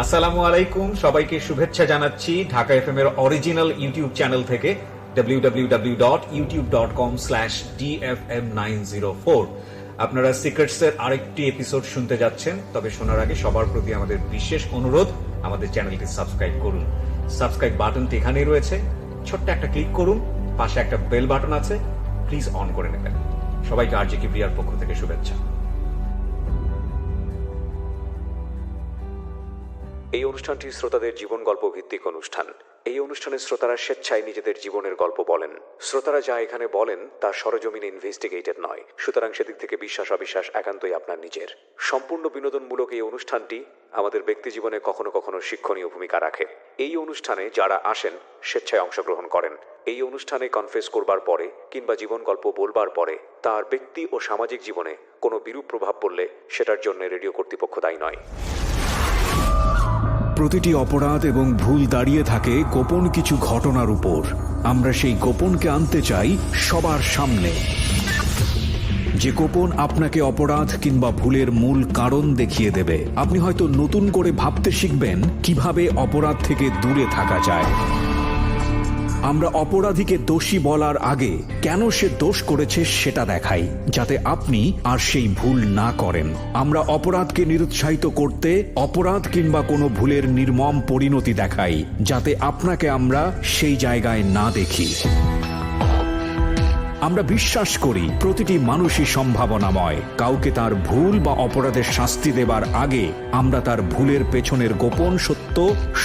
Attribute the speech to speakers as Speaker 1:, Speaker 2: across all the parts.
Speaker 1: আসসালামু আলাইকুম, সবাইকে শুভেচ্ছা জানাচ্ছি ঢাকা এফএম এর অরিজিনাল ইউটিউব চ্যানেল থেকে www.youtube.com/dfm904। আপনারা সিক্রেটস এর আরেকটি এপিসোড শুনতে যাচ্ছেন, তবে শোনার আগে সবার প্রতি আমাদের বিশেষ অনুরোধ, আমাদের চ্যানেলটি সাবস্ক্রাইব করুন। সাবস্ক্রাইব বাটনটি এখানেই রয়েছে, ছোট্ট একটা ক্লিক করুন, পাশে একটা বেল বাটন আছে, প্লিজ অন করে নেবেন। সবাইকে আরজে কিবরিয়ার পক্ষ থেকে শুভেচ্ছা। এই অনুষ্ঠানটি শ্রোতাদের জীবন গল্প ভিত্তিক অনুষ্ঠান। এই অনুষ্ঠানে শ্রোতারা স্বেচ্ছায় নিজেদের জীবনের গল্প বলেন। শ্রোতারা যা এখানে বলেন তা সরজমিনে ইনভেস্টিগেটেড নয়, সুতরাং সেদিক থেকে বিশ্বাস অবিশ্বাস একান্তই আপনার নিজের। সম্পূর্ণ বিনোদনমূলক এই অনুষ্ঠানটি আমাদের ব্যক্তি জীবনে কখনো কখনো শিক্ষণীয় ভূমিকা রাখে। এই অনুষ্ঠানে যারা আসেন স্বেচ্ছায় অংশগ্রহণ করেন। এই অনুষ্ঠানে কনফেস করবার পরে কিংবা জীবন গল্প বলবার পরে তার ব্যক্তি ও সামাজিক জীবনে কোনো বিরূপ প্রভাব পড়লে সেটার জন্য রেডিও কর্তৃপক্ষ দায়ী নয়।
Speaker 2: প্রতিটি অপরাধ এবং ভুল দাঁড়িয়ে থাকে গোপন কিছু ঘটনার উপর। আমরা সেই গোপনকে আনতে চাই সবার সামনে, যে গোপন আপনাকে অপরাধ কিংবা ভুলের মূল কারণ দেখিয়ে দেবে। আপনি হয়তো নতুন করে ভাবতে শিখবেন কিভাবে অপরাধ থেকে দূরে থাকা যায়। আমরা অপরাধীকে দোষী বলার আগে কেন সে দোষ করেছে সেটা দেখাই, যাতে আপনি আর সেই ভুল না করেন। আমরা অপরাধকে নিরুৎসাহিত করতে অপরাধ কিংবা কোনো ভুলের নির্মম পরিণতি দেখাই, যাতে আপনাকে আমরা সেই জায়গায় না দেখি। আমরা বিশ্বাস করি প্রতিটি মানুষই সম্ভাবনাময়। কাউকে তার ভুল বা অপরাধের শাস্তি দেবার আগে আমরা তার ভুলের পেছনের গোপন সত্য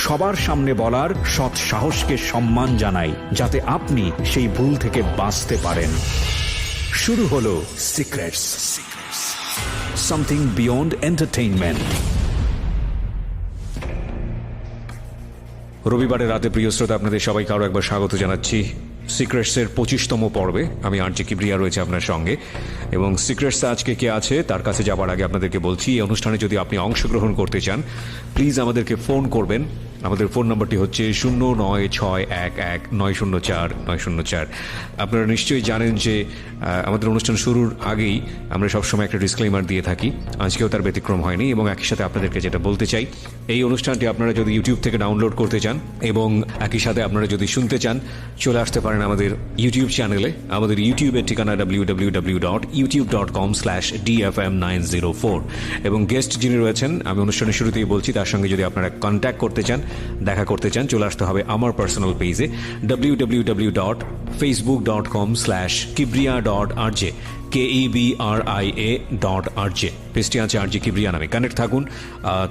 Speaker 2: সবার সামনে বলার সৎ সাহসকে সম্মান জানাই, যাতে আপনি সেই ভুল থেকে বাঁচতে পারেন। শুরু হলো সিক্রেটস, সামথিং বিয়ন্ড এন্টারটেইনমেন্ট। রবিবারের রাতে প্রিয় শ্রোতা, আপনাদের সবাইকে আরো একবার স্বাগত জানাচ্ছি সিক্রেটসের 25তম পর্বে। আমি আরজে কিবরিয়া রয়েছে আপনার সঙ্গে, এবং সিক্রেটস আজকে কে আছে তার কাছে যাবার আগে আপনাদেরকে বলছি, এই অনুষ্ঠানে যদি আপনি অংশগ্রহণ করতে চান প্লিজ আমাদেরকে ফোন করবেন। আমাদের ফোন নম্বরটি হচ্ছে 096111904904। আপনারা নিশ্চয়ই জানেন যে আমাদের অনুষ্ঠান শুরুর আগেই আমরা সবসময় একটা ডিসক্লেমার দিয়ে থাকি, আজকেও তার ব্যতিক্রম হয়নি। এবং একই সাথে আপনাদেরকে যেটা বলতে চাই, এই অনুষ্ঠানটি আপনারা যদি ইউটিউব থেকে ডাউনলোড করতে চান এবং একই সাথে আপনারা যদি শুনতে চান, চলে আসতে পারেন আমাদের ইউটিউব চ্যানেলে। আমাদের ইউটিউবের ঠিকানা www.youtube.com/dfm904। এবং গেস্ট যিনি রয়েছেন, আমি অনুষ্ঠানের শুরুতেই বলছি, তার সঙ্গে যদি আপনারা কন্ট্যাক্ট করতে চান, দেখা করতে চান, চলে আসতে হবে আমার পার্সোনাল পেজে www.facebook.com/kibriya.rj KEBRIA.RJ। পেজটি আছে আরজে কিবরিয়া নামে। কানেক্ট থাকুন,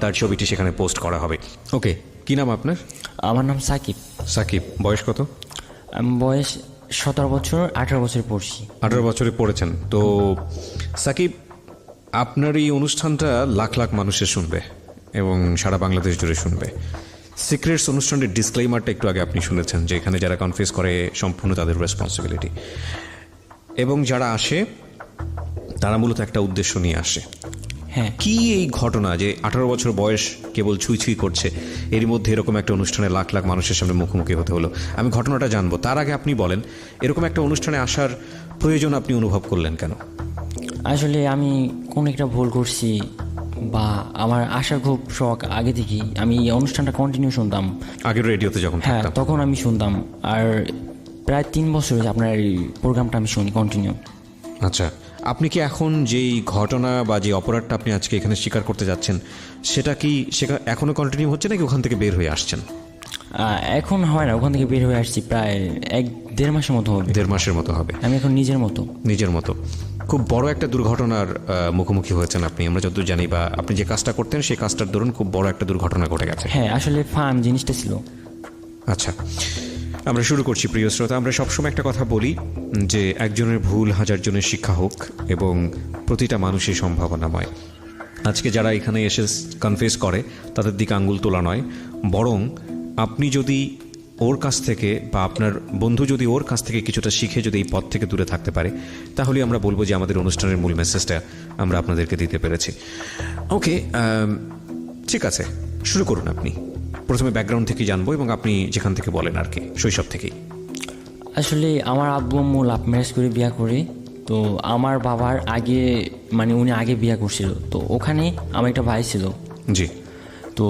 Speaker 2: তার ছবিটি সেখানে পোস্ট করা হবে। ওকে, কি নাম আপনার?
Speaker 3: আমার নাম সাকিব।
Speaker 2: সাকিব, বয়স কত?
Speaker 3: বয়স 17 বছর, 18 বছর পড়ছি।
Speaker 2: 18 বছরে পড়েছেন তো। সাকিব, আপনার এই অনুষ্ঠানটা লাখ লাখ মানুষের শুনবে এবং সারা বাংলাদেশ জুড়ে শুনবে। সিক্রেটস অনুষ্ঠানের ডিসক্লেইমারটা একটু আগে আপনি শুনেছেন, যে এখানে যারা কনফেস করে সম্পূর্ণ তাদের রেসপন্সিবিলিটি, এবং যারা আসে তারা মূলত একটা উদ্দেশ্য নিয়ে আসে।
Speaker 3: হ্যাঁ,
Speaker 2: কি এই ঘটনা যে 18 বছর বয়স কেবল ছুঁই ছুঁই করছে, এর মধ্যে এরকম একটা অনুষ্ঠানে লাখ লাখ মানুষের সামনে মুখোমুখি হতে হলো? আমি ঘটনাটা জানবো, তার আগে আপনি বলেন এরকম একটা অনুষ্ঠানে আসার প্রয়োজন আপনি অনুভব করলেন কেন?
Speaker 3: আসলে আমি কোন একটা ভুল করছি, বা আমার আসার খুব শখ আগে থেকেই। আমি এই অনুষ্ঠানটা কন্টিনিউ শুনতাম
Speaker 2: আগের রেডিওতে যখন
Speaker 3: হ্যাঁ,
Speaker 2: থাকতাম।
Speaker 3: তখন আমি শুনতাম, আর প্রায় 3 বছর হয়েছে আপনার এই প্রোগ্রামটা আমি শুনি কন্টিনিউ।
Speaker 2: আচ্ছা, আপনি কি এখন যেই ঘটনা বা যে অপরাধটা আপনি আজকে এখানে স্বীকার করতে যাচ্ছেন, সেটা কি এখনো কন্টিনিউ হচ্ছে নাকি ওখান থেকে বের হয়ে আসছেন?
Speaker 3: এখন হয় না, ওখান থেকে বের হয়ে আসছি প্রায় 1-1.5 মাসের মতো হবে।
Speaker 2: 1.5 মাসের মতো হবে।
Speaker 3: আমি এখন নিজের মতো
Speaker 2: খুব বড় একটা দুর্ঘটনার মুখোমুখি হয়েছেন আপনি, আমরা যতদূর জানি, বা আপনি যে কাজটা করতেন সেই কাজটার দরুন খুব বড় একটা দুর্ঘটনা ঘটে গেছে।
Speaker 3: হ্যাঁ, আসলে ফান জিনিসটা ছিল।
Speaker 2: আচ্ছা, আমরা শুরু করছি প্রিয় শ্রোতা। আমরা সবসময় একটা কথা বলি যে একজনের ভুল 1000 জনের শিক্ষা হোক, এবং প্রতিটা মানুষই সম্ভাবনাময়। আজকে যারা এখানে এসে কনফেস করে তাদের দিকে আঙ্গুল তোলা নয়, বরং আপনি যদি ওর কাছ থেকে বা আপনার বন্ধু যদি ওর কাছ থেকে কিছুটা শিখে যদি এই পথ থেকে দূরে থাকতে পারে, তাহলে আমরা বলবো যে আমাদের অনুষ্ঠানের মূল মেসেজটা আমরা আপনাদেরকে দিতে পেরেছি। ওকে, ঠিক আছে, শুরু করুন আপনি। প্রথমে ব্যাকগ্রাউন্ড থেকে জানবো, এবং আপনি যেখান থেকে বলেন আর কি, শৈশব থেকেই।
Speaker 3: আসলে আমার আব্বু আম্মু লাভ ম্যারেজ করে বিয়ে করে, তো আমার বাবার আগে মানে উনি আগে বিয়ে করছিল, তো ওখানে আমার একটা ভাই ছিল।
Speaker 2: জি।
Speaker 3: তো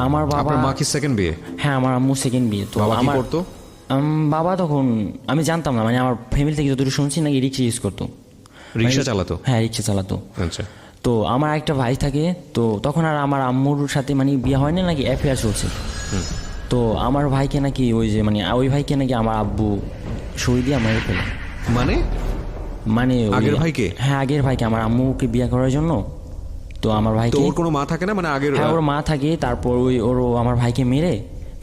Speaker 3: আমার বাবা,
Speaker 2: আপনার মা কি সেকেন্ড বিয়ে?
Speaker 3: হ্যাঁ আমার আম্মু সেকেন্ড বিয়ে। তো
Speaker 2: বাবা কি
Speaker 3: আমার
Speaker 2: করতো?
Speaker 3: বাবা তখন আমি জানতাম না, মানে আমার ফ্যামিলি থেকে যতটুকু শুনছি নাকি রিক্সা ইউজ করতো,
Speaker 2: রিক্সা চালাতো?
Speaker 3: হ্যাঁ রিক্সা চালাতো।
Speaker 2: আচ্ছা।
Speaker 3: তো আমার একটা ভাই থাকে, তো তখন আর আমার আম্মুর সাথে মানে বিয়ে হয় না, নাকি অ্যাফেয়ার চলছে। তো আমার ভাইকে নাকি ওই যে মানে ওই ভাইকে নাকি আমার আব্বু সই দিয়ে মেরে ফেলে।
Speaker 2: মানে
Speaker 3: মানে
Speaker 2: আগের ভাইকে?
Speaker 3: হ্যাঁ আগের ভাইকে, আমার আম্মুকে বিয়ে করার জন্য। তো আমার
Speaker 2: তো
Speaker 3: ভাইকে,
Speaker 2: ওর কোনো মা থাকে না মানে আগের?
Speaker 3: হ্যাঁ ওর মা থাকে, তারপর ওর আমার ভাইকে মেরে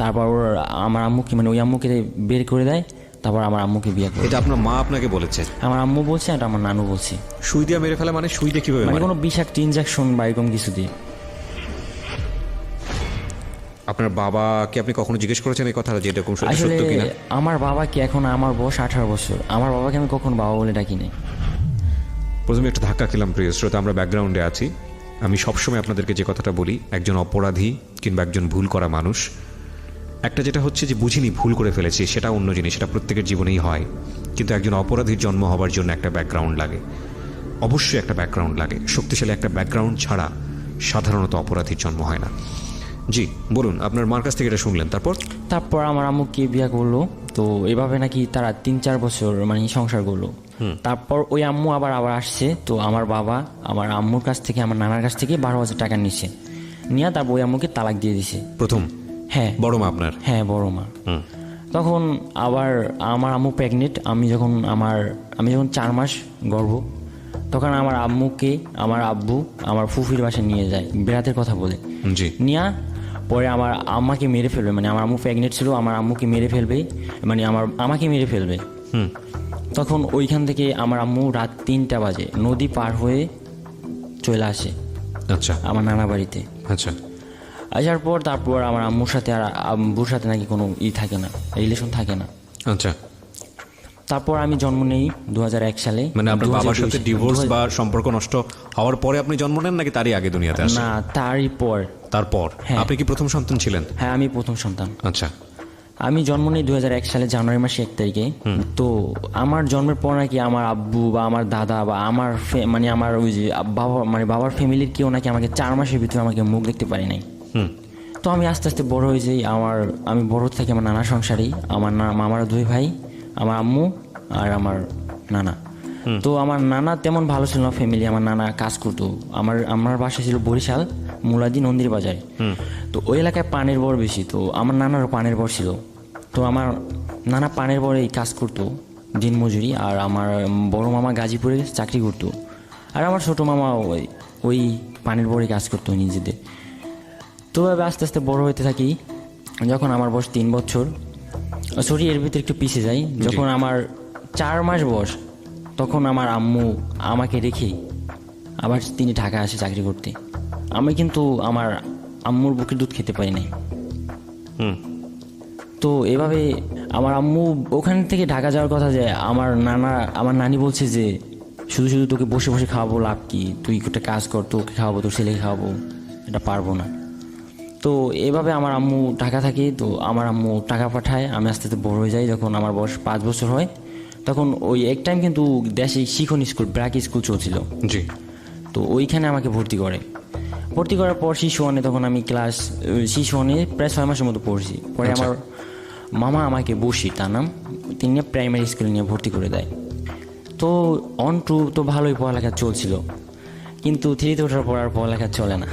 Speaker 3: তারপর ওর আমার আম্মুকে মানে ওই আম্মুকে বের করে দেয়, তারপর আমার আম্মুকে বিয়ে করে।
Speaker 2: এটা আপনার মা আপনাকে বলেছে?
Speaker 3: আমার আম্মু বলছে, এটা আমার নানু বলছে।
Speaker 2: সুই দিয়ে মেরে ফেলে মানে? সুই দিয়ে কিভাবে
Speaker 3: মানে
Speaker 2: মারে?
Speaker 3: কোনো বিষাক্ত ইনজেকশন বা এরকম কিছু দিয়ে।
Speaker 2: আপনার বাবাকে আপনি কখনো জিজ্ঞেস করেছেন এই কথাটা যে এরকম
Speaker 3: আসলে
Speaker 2: সত্য কিনা?
Speaker 3: আমার বাবাকে, এখন আমার বয়স 18 বছর, আমার বাবাকে আমি কখন বাবা বলে ডাকি নাই।
Speaker 2: প্রথমে একটা ধাক্কা খেলাম প্রিয় শ্রোতা, আমরা ব্যাকগ্রাউন্ডে আছি। আমি সবসময় আপনাদেরকে যে কথাটা বলি, একজন অপরাধী কিংবা একজন ভুল করা মানুষ, একটা যেটা হচ্ছে যে বুঝিনি ভুল করে ফেলেছি, সেটা অন্য জিনিস, সেটা প্রত্যেকের জীবনেই হয়। কিন্তু একজন অপরাধীর জন্ম হবার জন্য একটা ব্যাকগ্রাউন্ড লাগে, অবশ্যই একটা ব্যাকগ্রাউন্ড লাগে। শক্তিশালী একটা ব্যাকগ্রাউন্ড ছাড়া সাধারণত অপরাধীর জন্ম হয় না। জি বলুন, আপনার মার কাছ থেকে এটা শুনলেন, তারপর
Speaker 3: আমার আম্মুকে বিয়ে করলো। তো এভাবে নাকি তারা 3-4 বছর মানে সংসার করলো। তারপর ওই আম্মু আবার আসছে। তো আমার বাবা আমার আম্মুর কাছ থেকে, আমার নানার কাছ থেকে 12,000 টাকা নিচ্ছে, নিয়ে তারপর ওই আম্মুকে তালাক দিয়ে দিছে
Speaker 2: প্রথম?
Speaker 3: হ্যাঁ।
Speaker 2: বড় মা আপনার?
Speaker 3: হ্যাঁ বড় মা। তখন আবার আমার আম্মু প্রেগনেন্ট। আমি যখন 4 মাস গর্ভ, তখন আমার আম্মুকে আমার আব্বু আমার ফুফির বাসায় নিয়ে যায় বেড়াতের কথা বলে।
Speaker 2: জি।
Speaker 3: নিয়া পরে আমার আম্মাকে মেরে ফেলবে, মানে আমার আম্মু প্রেগনেন্ট ছিল, আমার আম্মুকে মেরে ফেলবে, মানে আমাকে মেরে ফেলবে। তখন ওইখান থেকে আমার আম্মু রাত 3টা বাজে নদী পার হয়ে চলে আসে।
Speaker 2: আচ্ছা।
Speaker 3: আমার নানা বাড়িতে।
Speaker 2: আচ্ছা।
Speaker 3: আসার পর তারপর আমার আম্মুর সাথে আর আব্বুর সাথে নাকি কোনো থাকে না, রিলেশন থাকে না।
Speaker 2: আচ্ছা।
Speaker 3: তারপর আমি জন্ম নেই 2001 সালে।
Speaker 2: মানে আপনার বাবার সাথে ডিভোর্স বা সম্পর্ক নষ্ট হওয়ার পরে আপনি জন্ম নেন নাকি তারই আগে দুনিয়াতে আসেন?
Speaker 3: না, তারই পর।
Speaker 2: তারপর?
Speaker 3: হ্যাঁ।
Speaker 2: আপনি কি প্রথম সন্তান ছিলেন?
Speaker 3: হ্যাঁ আমি প্রথম সন্তান।
Speaker 2: আচ্ছা।
Speaker 3: আমি জন্ম নেই 2001 সালে জানুয়ারি মাসে 1 তারিখে। তো আমার জন্মের পর নাকি আমার আব্বু বা আমার দাদা বা আমার মানে আমার ওই যে বাবা মানে বাবার ফ্যামিলির কেউ নাকি আমাকে 4 মাসের ভিতরে আমাকে মুখ দেখতে পারি নাই। তো আমি আস্তে আস্তে বড় হয়ে যাই। আমি বড় থাকি আমার নানা সংসারেই। আমার মামার 2 ভাই, আমার আম্মু আর আমার নানা। তো আমার নানা তেমন ভালো ছিল না ফ্যামিলি। আমার নানা কাজ করতো। আমার বাসা ছিল বরিশাল মুলাদি নন্দির বাজারে। তো ওই এলাকায় পানের বর বেশি। তো আমার নানারও পানের বর ছিল। তো আমার নানা পানের বরেই কাজ করতো দিনমজুরি। আর আমার বড় মামা গাজীপুরে চাকরি করতো। আর আমার ছোটো মামা ওই পানের বরেই কাজ করতো নিজেদের। তো এভাবে আস্তে আস্তে বড় হতে থাকি। যখন আমার বয়স 3 বছর, সরি এর ভিতরে একটু পিছিয়ে যাই, যখন আমার 4 মাস বয়স, তখন আমার আম্মু আমাকে রেখে আবার তিনি ঢাকা আসে চাকরি করতে। আমি কিন্তু আমার আম্মুর বুকের দুধ খেতে পারি নাই। তো এভাবে আমার আম্মু ওখান থেকে ঢাকা যাওয়ার কথা, যে আমার নানি বলছে যে শুধু শুধু তোকে বসে বসে খাওয়াবো, লাভ কি, তুই একটা কাজ কর, তোকে খাওয়াবো, তোর ছেলেকে খাওয়াবো, এটা পারবো না। তো এভাবে আমার আম্মু ঢাকা থাকে। তো আমার আম্মু টাকা পাঠায়, আমি আস্তে আস্তে বড় হয়ে যাই। যখন আমার বয়স 5 বছর হয়, তখন ওই এক টাইম কিন্তু দেশে শিখন স্কুল ব্র্যাক স্কুল চলছিল।
Speaker 2: জি।
Speaker 3: তো ওইখানে আমাকে ভর্তি করার পর শিশু ওয়ানে, তখন আমি শিশু ওয়ানে প্রায় 6 মাসের মতো পড়ছি। পরে আমার মামা আমাকে বসি, তার নাম, তিনি প্রাইমারি স্কুলে নিয়ে ভর্তি করে দেয়। তো 1-2 তো ভালোই পড়ালেখা চলছিল, কিন্তু 3তে ওঠার পর আর পড়ালেখা চলে না।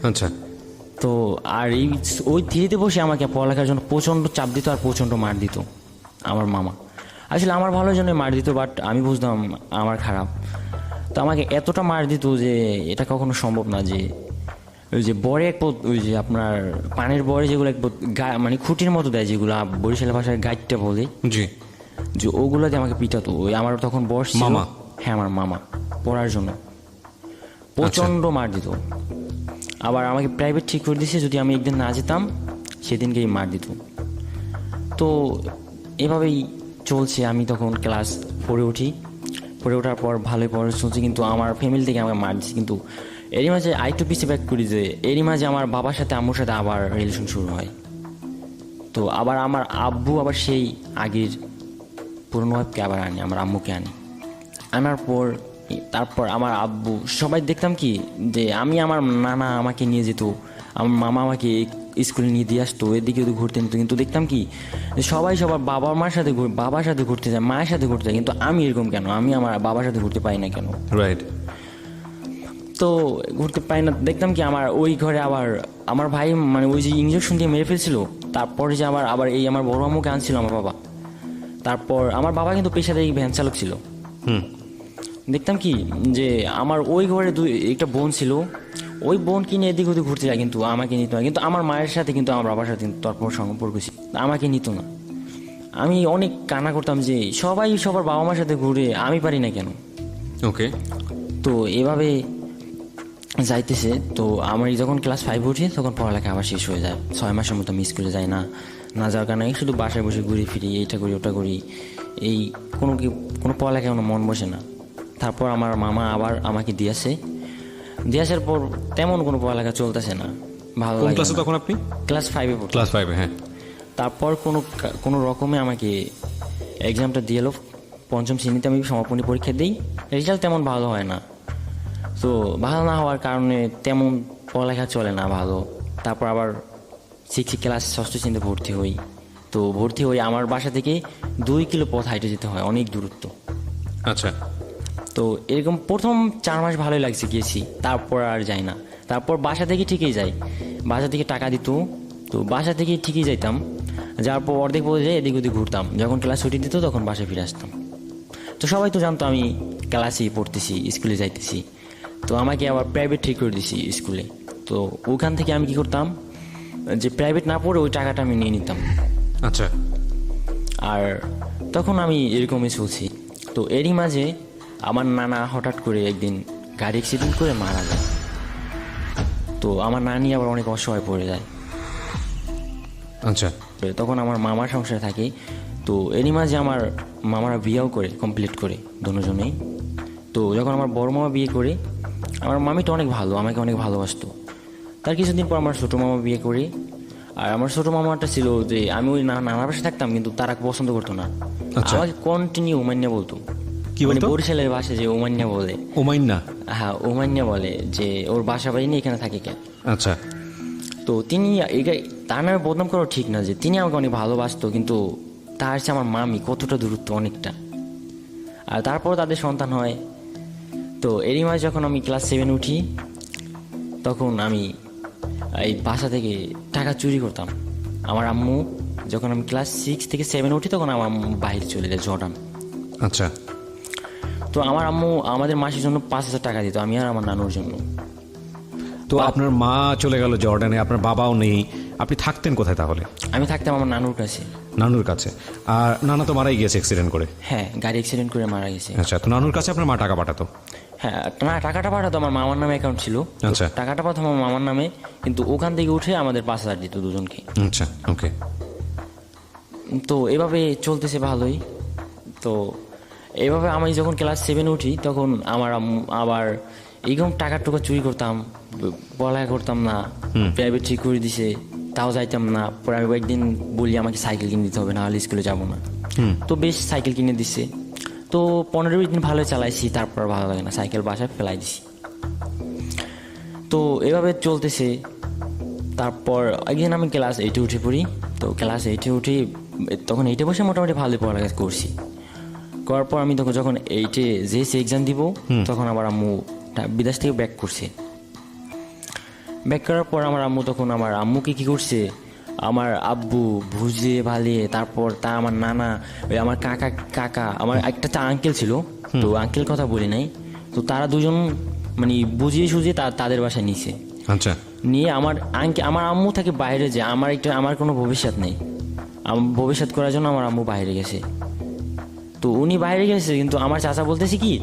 Speaker 2: আচ্ছা।
Speaker 3: তো আর ওই 3তে বসে আমাকে পড়ালেখার জন্য প্রচণ্ড চাপ দিত আর প্রচণ্ড মার দিত আমার মামা। আসলে আমার ভালোর জন্য মার দিত, বাট আমি বুঝতাম আমার খারাপ। তো আমাকে এতটা মার দিত যে এটা কখনো সম্ভব না, যে ওই যে বরে ওই যে আপনার পানের বরে যেগুলো মানে খুঁটির মতো দেয়, যেগুলো বরিশালের ভাষায় গাইডটা বলে,
Speaker 2: জি,
Speaker 3: যে ওগুলোতে আমাকে পিটাতো। ওই আমার তখন বয়স ছিল।
Speaker 2: মামা?
Speaker 3: হ্যাঁ আমার মামা, পড়ার জন্য প্রচণ্ড মার দিত। আবার আমাকে প্রাইভেট ঠিক করে দিয়েছে, যদি আমি একদিন না যেতাম সেদিনকেই মার দিত। তো এভাবেই চলছে। আমি তখন ক্লাস 4-এ উঠি। 4-এ ওঠার পর ভালোই পড়া চলছে, কিন্তু আমার ফ্যামিলি থেকে আমাকে মার দিচ্ছে। কিন্তু এরই মাঝে আরেকটু পিছিয়ে ব্যাক করি, যে এরই মাঝে আমার বাবার সাথে আম্মুর সাথে আবার রিলেশন শুরু হয়। তো আবার আমার আব্বু আবার সেই আগের পুরনো ওয়াইফকে আবার আনি, আমার আম্মুকে আনার পর তারপর আমার আব্বু সবাই দেখতাম কি, যে আমার নানা আমাকে নিয়ে যেত আমার মামা আমাকে স্কুলে নিয়ে দিয়ে আসতো, এদিকে ওদিকে ঘুরতে নিত, কিন্তু দেখতাম কি যে সবাই সবার বাবার সাথে ঘুরতে যায়, মায়ের সাথে ঘুরতে যায়, কিন্তু আমি এরকম কেন, আমি আমার বাবার সাথে ঘুরতে পাই না কেন?
Speaker 4: রাইট।
Speaker 3: তো ঘুরতে পাই না, দেখতাম কি আমার ওই ঘরে আবার আমার ভাই মানে ওই যে ইঞ্জেকশন দিয়ে মেরে ফেলছিল, তারপরে যে আবার এই আমার বড় আম্মুকে আনছিল আমার বাবা। তারপর আমার বাবা কিন্তু পেশাদারি ভ্যান চালক ছিল। দেখতাম কি যে আমার ওই ঘরে একটা বোন ছিল, ওই বোন কিনে এদিক ওদিক ঘুরতে যায়, কিন্তু আমাকে নিত না। কিন্তু আমার মায়ের সাথে কিন্তু আমার বাবার সাথে তারপর সম্পর্ক ছিল, আমাকে নিত না। আমি অনেক কান্না করতাম যে সবাই সবার বাবা মার সাথে ঘুরে, আমি পারি না কেন?
Speaker 4: ওকে।
Speaker 3: তো এভাবে যাইতেছে। তো আমার যখন ক্লাস 5 উঠি তখন পড়ালেখা আবার শেষ হয়ে যায়। 6 মাসের মতো আমি স্কুলে যাই না, না যাওয়ার কারণে শুধু বাসায় বসে ঘুরে ফিরি, এইটা করি ওটা করি, এই কোনো পড়ালেখা কোনো মন বসে না। তারপর আমার মামা আবার আমাকে দিয়ে আসার পর তেমন কোনো পড়ালেখা চলতেছে না, ভালো
Speaker 4: কোন
Speaker 3: লাগে
Speaker 4: ক্লাসে
Speaker 3: না।
Speaker 4: তখন আপনি?
Speaker 3: ক্লাস 5-এ পড়ি।
Speaker 4: ক্লাস 5-এ, হ্যাঁ।
Speaker 3: তারপর কোনো রকমে আমাকে এক্সামটা দিয়ে এলো, 5ম শ্রেণীতে আমি সমাপনী পরীক্ষা দিই, রেজাল্ট তেমন ভালো হয় না। তো ভালো না হওয়ার কারণে তেমন পড়ালেখা চলে না ভালো। তারপর আবার 6 ক্লাস 6ষ্ঠ শ্রেণীতে ভর্তি হই। তো ভর্তি হই, আমার বাসা থেকে 2 কিলো পথ হাইটে যেতে হয়, অনেক দূরত্ব।
Speaker 4: আচ্ছা।
Speaker 3: তো এরকম প্রথম 4 মাস ভালোই লাগছে, গিয়েছি, তারপর আর যাই না। তারপর বাসা থেকে ঠিকই যাই, বাসা থেকে টাকা দিত, তো বাসা থেকে ঠিকই যাইতাম, যাওয়ার পর অর্ধেক পথে যাই এদিক ওদিক ঘুরতাম, যখন ক্লাস ছুটি দিত তখন বাসায় ফিরে আসতাম। তো সবাই তো জানতো আমি ক্লাসেই পড়তেছি, স্কুলে যাইতেছি। তো আমাকে আবার প্রাইভেট ঠিক করে দিছি স্কুলে। তো ওখান থেকে আমি কি করতাম যে প্রাইভেট না পড়ে ওই টাকাটা আমি নিয়ে নিতাম।
Speaker 4: আচ্ছা।
Speaker 3: আর তখন আমি এরকমই চলছি। তো এরই মাঝে আমার নানা হঠাৎ করে একদিন গাড়ি অ্যাক্সিডেন্ট করে মারা যায়। তো আমার নানি আবার অনেক অসহায় পড়ে যায়।
Speaker 4: আচ্ছা।
Speaker 3: তখন আমার মামার সংসারে থাকি। তো এরই মাঝে আমার মামারা বিয়েও করে কমপ্লিট করে দুজনেই। তো যখন আমার বড় মামা বিয়ে করে, আমার মামিটা অনেক ভালো, আমাকে অনেক ভালোবাসতো। তার কিছুদিন পর আমার ছোটো মামা বিয়ে করে। আর আমার ছোটো মামাটা ছিল যে আমি ওই নানার বাসায় থাকতাম, কিন্তু তারা পছন্দ করতো না, আমাকে কন্টিনিউ ওমান্যা বলতো।
Speaker 4: কি বলতো?
Speaker 3: বরিশালের ভাষায় যে ওমান্যা বলে।
Speaker 4: ওমাইন্না?
Speaker 3: হ্যাঁ, ওমান্যা বলে, যে ওর বাসা বাড়ি নিয়ে এখানে থাকে কেন।
Speaker 4: আচ্ছা।
Speaker 3: তো তিনি তার নামে বদনাম করা ঠিক না, যে তিনি আমাকে অনেক ভালোবাসতো, কিন্তু তার চেয়ে আমার মামি কতটা দূরত্ব, অনেকটা। আর তারপর তাদের সন্তান হয়। তো এরই মাঝে যখন আমি ক্লাস 7 উঠি, তখন আমি এই বাসা থেকে টাকা চুরি করতাম। আমার আম্মু যখন আমি ক্লাস 6 থেকে 7 উঠি, তখন আমার আম্মু বাইরে চলে যায়, জর্ডান।
Speaker 4: আচ্ছা।
Speaker 3: তো আমার আম্মু আমাদের মাসের জন্য 5,000 টাকা দিত, আমি আর আমার নানুর জন্য।
Speaker 4: তো আপনার মা চলে গেল জর্ডানে, আপনার বাবাও নেই, আপনি থাকতেন কোথায় তাহলে?
Speaker 3: আমি থাকতাম আমার নানুর কাছে।
Speaker 4: নানুর কাছে? আর নানা তো মারাই গিয়েছে অ্যাক্সিডেন্ট করে।
Speaker 3: হ্যাঁ, গাড়ি অ্যাক্সিডেন্ট করে মারা গেছে।
Speaker 4: আচ্ছা। তো নানুর কাছে আপনার মা টাকা পাঠাতো?
Speaker 3: হ্যাঁ, না, টাকাটা পাঠাতো আমার মামার নামে অ্যাকাউন্ট ছিল।
Speaker 4: আচ্ছা।
Speaker 3: টাকাটা পাঠাতো আমার মামার নামে, কিন্তু ওখান থেকে উঠে আমাদের 5,000 দিত দুজনকে।
Speaker 4: আচ্ছা। ওকে।
Speaker 3: তো এভাবে চলতেছে ভালোই। তো এভাবে আমি যখন ক্লাস 7 উঠি, তখন আমার আবার এইরকম টাকা টুকা চুরি করতাম, পড়ালেখা করতাম না, প্রাইভেট ঠিক করে দিছে, তাও যাইতাম না। পরে আমি একদিন বলি আমাকে সাইকেল কিনে দিতে হবে, নাহলে স্কুলে যাবো না। তো বেশ সাইকেল কিনে দিচ্ছে। তো 15-20 দিন ভালো চালাইছি, তারপর ভালো লাগে না, সাইকেল বাসায় ফেলাই দিছি। তো এভাবে চলতেছে। তারপর একদিন আমি ক্লাস 8-এ উঠে পড়ি। তো ক্লাস 8-এ উঠি, তখন 8-এ বসে মোটামুটি ভালোই পড়ালেখা করছি। করার পর আমি তখন যখন 8-এ JSC এক্সাম দিব, তখন আমার আম্মু বিদেশ থেকে ব্যাক করছে। ব্যাক করার পর আমার আম্মু তখন আমার আম্মুকে কী করছে, আমার আব্বু ভুজিয়ে ভালিয়ে, তারপর আমার নানা, ওই আমার কাকা আমার একটা আঙ্কেল ছিল, তো আঙ্কেল কথা বলি নাই, তো তারা দুজন মানে বুঝিয়ে সুঝিয়ে তাদের বাসায় নিছে।
Speaker 4: আচ্ছা।
Speaker 3: নিয়ে আমার আম্মু থাকে বাইরে, যে আমার কোনো ভবিষ্যৎ নেই, ভবিষ্যৎ করার জন্য আমার আম্মু বাইরে গেছে। তো উনি বাইরে গেছে, কিন্তু আমার চাচা বলতেছে কি,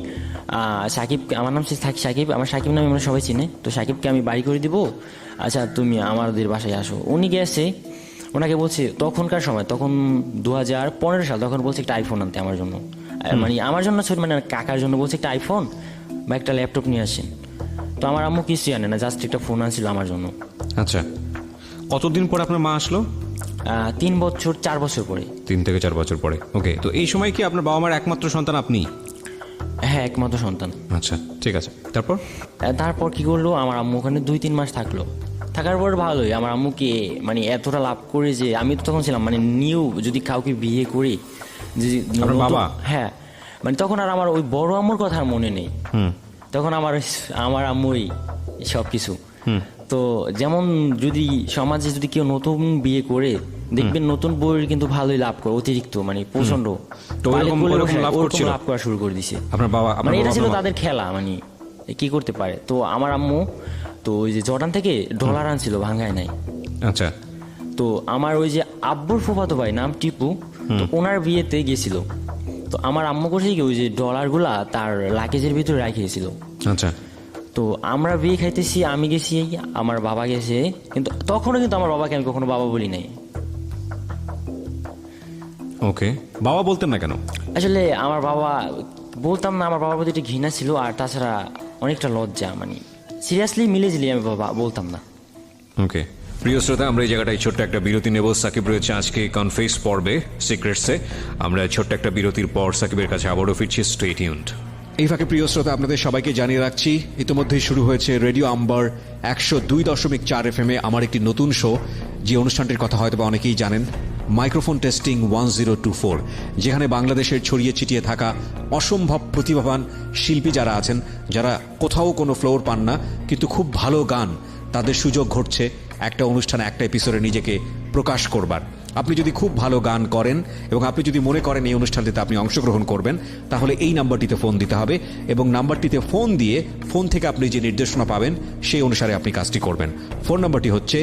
Speaker 3: সাকিব, আমার নাম সাকিব, আমার সাকিব নামে আমরা সবাই চিনে, তো সাকিবকে আমি বাড়ি করে দিব, আচ্ছা তুমি আমাদের বাসায় আসো। উনি গেছে, ওনাকে বলছে তখনকার সময়, তখন 2015 সাল, তখন বলছে একটা আইফোন আনতে আমার জন্য, মানে আমার জন্য ছোট, মানে কাকার জন্য বলছে একটা আইফোন বা একটা ল্যাপটপ নিয়ে আসেন। তো আমার আম্মু কিছুই আনে না, জাস্ট একটা ফোন আনছিল আমার জন্য।
Speaker 4: আচ্ছা। কতদিন পর আপনার মা আসলো?
Speaker 3: 4 বছর পরে।
Speaker 4: 3 থেকে 4 বছর পরে। ওকে। তো এই সময় কি আপনার বাবা মার একমাত্র সন্তান আপনি?
Speaker 3: হ্যাঁ, একমাত্র সন্তান।
Speaker 4: আচ্ছা, ঠিক আছে। তারপর
Speaker 3: তারপর কি করলো, আমার আম্মু ওখানে 2-3 মাস থাকলো। থাকার পর ভালোই আমার আম্মুকে মানে এতটা লাভ করে যে আমি তো তখন ছিলাম মানে নিউ যদি কাউকে বিয়ে করি যে
Speaker 4: আপনার
Speaker 3: নতুন-
Speaker 4: বাবা?
Speaker 3: হ্যাঁ মানে তখন আর আমার ওই বড় আম্মুর কথা আর মনে নেই, তখন আমার আম্মুই সব কিছু। তো যেমন যদি সমাজে যদি কেউ নতুন বিয়ে করে দেখবেন নতুন বউয়ের কিন্তু ভালোই লাভ করে অতিরিক্ত মানে প্রচন্ড
Speaker 4: তো ওরকম লাভ করছিল?
Speaker 3: লাভ করা শুরু করে দিছে।
Speaker 4: আপনার বাবা
Speaker 3: মানে এটা ছিল
Speaker 4: আপনার
Speaker 3: তাদের খেলা মানে কি করতে পারে। তো আমার আম্মু তো ওই যে জর্ডান থেকে ডলার আনছিল ভাঙায় নাই।
Speaker 4: আচ্ছা
Speaker 3: তো আমার ওই যে আব্বুর ফুফাতো ভাই নাম টিপু, তো ওনার বিয়েতে গেছিল। তো আমার আম্মু করছে কি ওই যে ডলারগুলা তার লাগেজের ভিতরে রাখিয়েছিল।
Speaker 4: আচ্ছা
Speaker 3: তো আমরা বিয়ে খাইতেছি, আমি গেছি, আমার বাবা গেছে, কিন্তু তখনও কিন্তু আমার বাবাকে আমি কখনো বাবা বলি নাই।
Speaker 4: ওকে, বাবা বলতেন না কেন?
Speaker 3: আসলে আমার বাবা বলতাম না, আমার বাবার প্রতি একটা ঘৃণা ছিল, আর তাছাড়া অনেকটা লজ্জা, মানে সিরিয়াসলি মিলেজিলি আমি বাবা বলতাম না।
Speaker 4: ওকে প্রিয় শ্রোতা, আমরা এই জায়গাটায় ছোট্ট একটা বিরতি নেব। সাকিব রয়েছে আজকে কনফেস পর্বে সিক্রেটসে। আমরা ছোট্ট একটা বিরতির পর সাকিবের কাছে আবারও ফিরছি। Stay tuned.
Speaker 2: এই ফাঁকে প্রিয় শ্রোতা, আপনাদের সবাইকে জানিয়ে রাখছি ইতিমধ্যেই শুরু হয়েছে রেডিও আম্বার 102.4 FM আমার একটি নতুন শো, যে অনুষ্ঠানটির কথা হয়তো বা অনেকেই জানেন, মাইক্রোফোন টেস্টিং 1024, যেখানে বাংলাদেশের ছড়িয়ে ছিটিয়ে থাকা অসম্ভব প্রতিভাবান শিল্পী যারা আছেন, যারা কোথাও কোনো ফ্লোর পান না কিন্তু খুব ভালো গান, তাদের সুযোগ ঘটছে একটা অনুষ্ঠানে একটা এপিসোডে নিজেকে প্রকাশ করবার। আপনি যদি খুব ভালো গান করেন এবং আপনি যদি মনে করেন এই অনুষ্ঠানটিতে আপনি অংশগ্রহণ করবেন, তাহলে এই নাম্বারটিতে ফোন দিতে হবে এবং নাম্বারটিতে ফোন দিয়ে ফোন থেকে আপনি যে নির্দেশনা পাবেন সেই অনুসারে আপনি কাজটি করবেন। ফোন নাম্বারটি হচ্ছে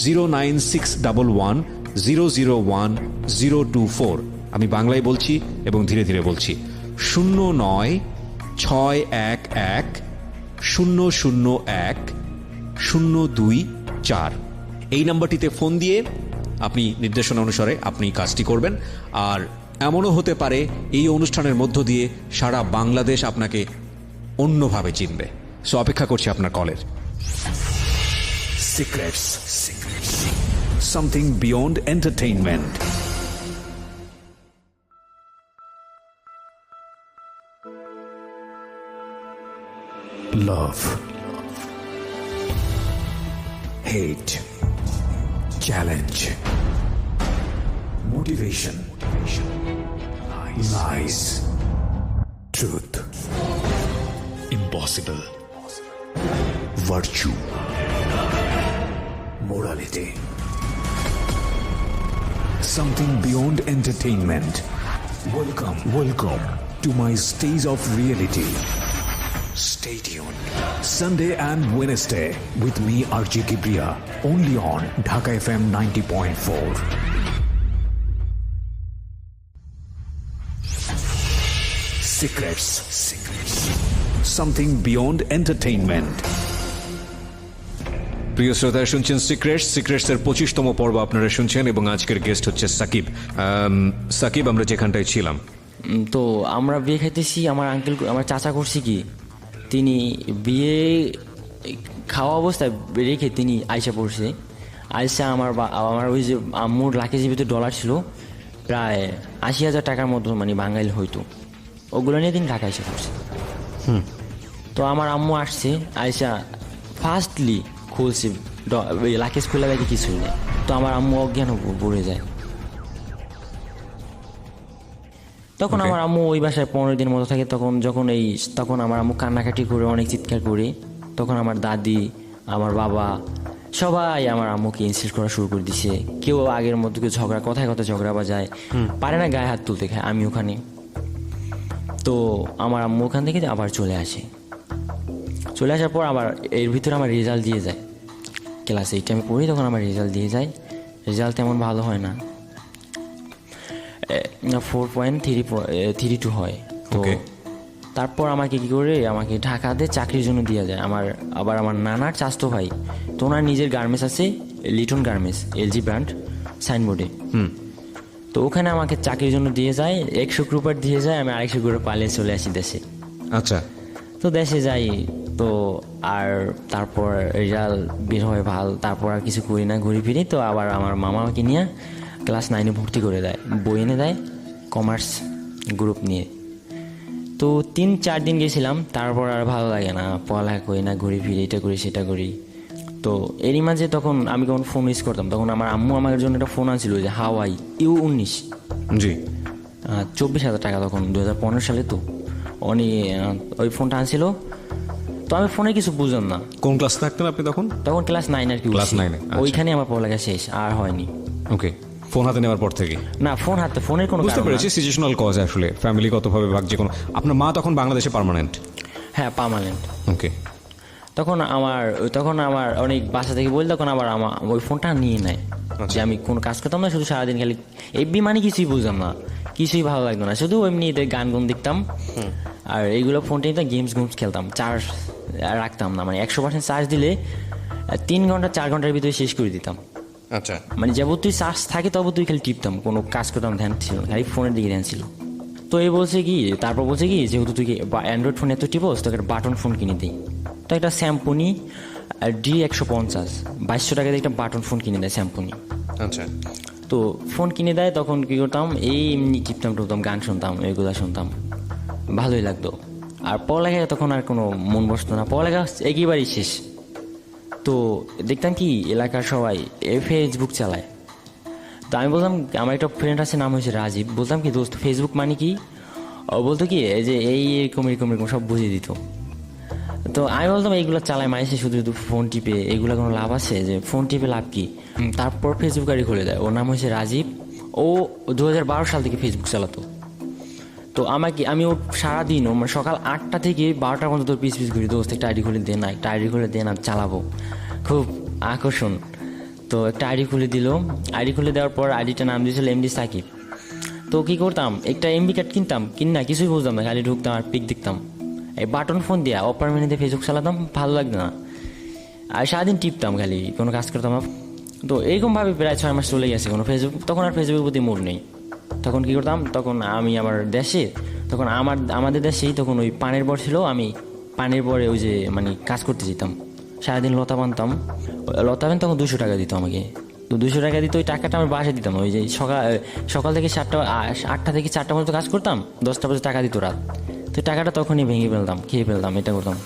Speaker 2: 09611001024। আমি বাংলায় বলছি এবং ধীরে ধীরে বলছি, 096101001024। এই নাম্বারটিতে ফোন দিয়ে আপনি নির্দেশনা অনুসারে আপনি কাজটি করবেন। আর এমনও হতে পারে এই অনুষ্ঠানের মধ্য দিয়ে সারা বাংলাদেশ আপনাকে অন্যভাবে চিনবে। সো অপেক্ষা করছি আপনার কলের। Secrets, something beyond entertainment. Love, hate, challenge, motivation, lies, truth, impossible, virtue, morality, something beyond entertainment. Welcome to my stage of reality. Stay tuned. Sunday and Wednesday with me, RJ Kibriya, only on Dhaka FM 90.4. Secrets. Something beyond entertainment.
Speaker 4: প্রিয় শ্রোতা, শুনছেন সিক্রেটসের 25তম পর্ব আপনারা শুনছেন এবং আজকের guest হচ্ছে সাকিব। সাকিব, আমরা যেখানটায় ছিলাম,
Speaker 3: তো আমরা বিয়ে খাইতেছি, আমার চাচা করছি কি, তিনি বিয়ে খাওয়া অবস্থায় রেখে তিনি আয়সা পড়ছে। আয়সা আমার ওই যে আম্মুর লাকেজের ভিতরে ডলার ছিল প্রায় 80,000 টাকার মতো, মানে বাঙালি হয়তো, ওগুলো নিয়ে তিনি ঢাকা এসে পড়ছে। তো আমার আম্মু আসছে, আয়সা ফার্স্টলি খুলছে লাকেজ খুলে দেখে কিছুই নেই। তো আমার আম্মু অজ্ঞান পড়ে যায়। তখন আমার আম্মু ওই বাসায় 15 দিন মতো থাকে। তখন আমার আম্মু কান্নাকাটি করে অনেক চিৎকার করে, তখন আমার দাদি, আমার বাবা সবাই আমার আম্মুকে ইনসাল্ট করা শুরু করে দিছে। কেউ আগের মতো কেউ কথায় ঝগড়া বাজায়, পারে না গায়ে হাত তুলতে, খায় আমি ওখানে। তো আমার আম্মু ওখান থেকে আবার চলে আসার পর আবার এর ভিতরে আমার রেজাল্ট দিয়ে যায়। ক্লাস 8 আমি পড়ি, তখন আমার রেজাল্ট দিয়ে যায়। রেজাল্ট তেমন ভালো হয় না, 4.32 হয়। তো তারপর আমাকে কি করে আমাকে ঢাকাতে চাকরির জন্য দিয়ে যায়। আমার নানার চাচতো ভাই, তো ওনার নিজের গার্মেন্টস আছে, লিটন গার্মেন্টস, LG ব্র্যান্ড, সাইনবোর্ডে। তো ওখানে আমাকে চাকরির জন্য দিয়ে যায়, 100 রুপার দিয়ে যায়। আমি 250 করে পালিয়ে চলে আসি দেশে।
Speaker 4: আচ্ছা,
Speaker 3: তো দেশে যাই, তো আর তারপর রেজাল্ট বের হয় ভালো, তারপর আর কিছু করি না, ঘুরি ফিরি। তো আবার আমার মামা আমাকে নিয়ে ক্লাস 9-এ ভর্তি করে দেয়, বই এনে দেয় কমার্স গ্রুপ নিয়ে। তো 3-4 দিন গেছিলাম, তারপর আর ভালো লাগে না, পড়ালেখা করি না, ঘুরি ফিরি, এটা করি সেটা করি। তো তো এরই মাঝে তখন আমি যখন ফোন ইউজ করতাম তখন আমার আম্মু আমার জন্য একটা ফোন আনছিল যে হাওয়াই U19,
Speaker 4: জি
Speaker 3: 24,000 টাকা তখন 2015 সালে। তো উনি ওই ফোনটা আনছিল, তো আমি ফোনে কিছু বুঝলাম না।
Speaker 4: কোন ক্লাসে থাকতেন আপনি তখন?
Speaker 3: তখন ক্লাস 9 আর কি,
Speaker 4: Class 9 এ, আচ্ছা।
Speaker 3: ওইখানে আমার পড়ালেখা শেষ, আর হয়নি।
Speaker 4: ওকে, ফোন হাতে নেওয়ার পর থেকে
Speaker 3: না, ফোন হাতে, ফোনের কোনো
Speaker 4: বুঝতে
Speaker 3: কারণ না।
Speaker 4: পেরেছি সিচুয়েশনাল কজ আসলে ফ্যামিলিগতভাবে বা যে কোনো। আপনার মা তখন বাংলাদেশে পার্মানেন্ট?
Speaker 3: হ্যাঁ, পার্মানেন্ট।
Speaker 4: ওকে,
Speaker 3: তখন আমার অনেক বাসা থেকে বলতো, তখন আবার আমার ওই ফোনটা নিয়ে নেয় যে আমি কোনো কাজ করতাম না, শুধু সারাদিন খালি এফবি মানে কিছুই বুঝতাম না, কিছুই ভালো লাগতো না, শুধু এমনি গান গুন দেখতাম আর এইগুলো ফোনটা নিতে গেমস খেলতাম। চার্জ রাখতাম না, মানে 100% চার্জ দিলে 3 ঘন্টা 4 ঘন্টার ভিতরে শেষ করে দিতাম।
Speaker 4: আচ্ছা,
Speaker 3: মানে যাবতীয় চার্জ থাকে তবুই খালি টিপতাম, কোনো কাজ করতাম ধ্যান ছিল না, খালি ফোনের দিকে ধ্যান ছিল। তো এই বলছে কি, তারপর বলছে কি যেহেতু তুই অ্যান্ড্রয়েড ফোন এত টিপোস, তোকে একটা বাটন ফোন কিনে দিই। তো একটা স্যামপুনি D150 2200 টাকা দিয়ে একটা বাটন ফোন কিনে দেয় স্যামপুনি।
Speaker 4: আচ্ছা,
Speaker 3: তো ফোন কিনে দেয়, তখন কী করতাম, এই এমনি টিপতাম টুপতাম, গান শুনতাম, এগুলো শুনতাম, ভালোই লাগতো। আর পড়ালেখায় তখন আর কোনো মন বসতো না, পড়ালেখা একেবারেই শেষ। তো দেখতাম কি এলাকার সবাই ফেসবুক চালায়। তো আমি বললাম, আমার একটা ফ্রেন্ড আছে, নাম হয়েছে রাজীব, বলতাম কি দোস্ত ফেসবুক মানে কি? ও বলতো কি এই যে এরকম সব বুঝিয়ে দিত। তো আমি বলতাম এইগুলো চালায় মাইসে শুধু ফোন টিপে, এইগুলো কোনো লাভ আছে? যে ফোন টিপে লাভ কি? তারপর ফেসবুক আইডি খুলে দেয়, ওর নাম হয়েছে রাজীব, ও 2012 সাল থেকে ফেসবুক চালাতো। তো আমি ওর সারাদিন মানে সকাল 8টা থেকে 12টা পর্যন্ত পিস ঘুরি, দোস্ত একটা আইডি খুলে দে না, চালাবো, খুব আকর্ষণ। তো একটা আইডি খুলে দিল, আইডি খুলে দেওয়ার পর আইডিটা নাম দিয়েছিল MD সাকিব। তো কী করতাম, একটা MB কার্ড কিনতাম, না কিছুই বুঝতাম না, খালি ঢুকতাম আর পিক দেখতাম। এই বাটন ফোন দিয়া অপার মিনিতে ফেসবুক চালাতাম, ভালো লাগতো না, আর সারাদিন টিপতাম, খালি কোনো কাজ করতাম না। তো এইরকমভাবে প্রায় 6 মাস চলে গেছে, কোনো ফেসবুক, তখন আর ফেসবুকের প্রতি মুড নেই। তখন কী করতাম, তখন আমি আমার দেশে, তখন আমাদের দেশেই তখন ওই পানের বর ছিল, আমি পানের বরে ওই যে মানে কাজ করতে যেতাম, সারাদিন লতা বানতাম, তখন 200 টাকা দিত আমাকে। তো 200 টাকা দিত, ওই টাকাটা আমি বাসায় দিতাম, ওই যে সকাল থেকে 8টা থেকে 4টা পর্যন্ত কাজ করতাম, 10টা পর্যন্ত টাকা দিত রাত। তো টাকাটা তখনই ভেঙে ফেলতাম, খেয়ে ফেলতাম, এটা করতাম।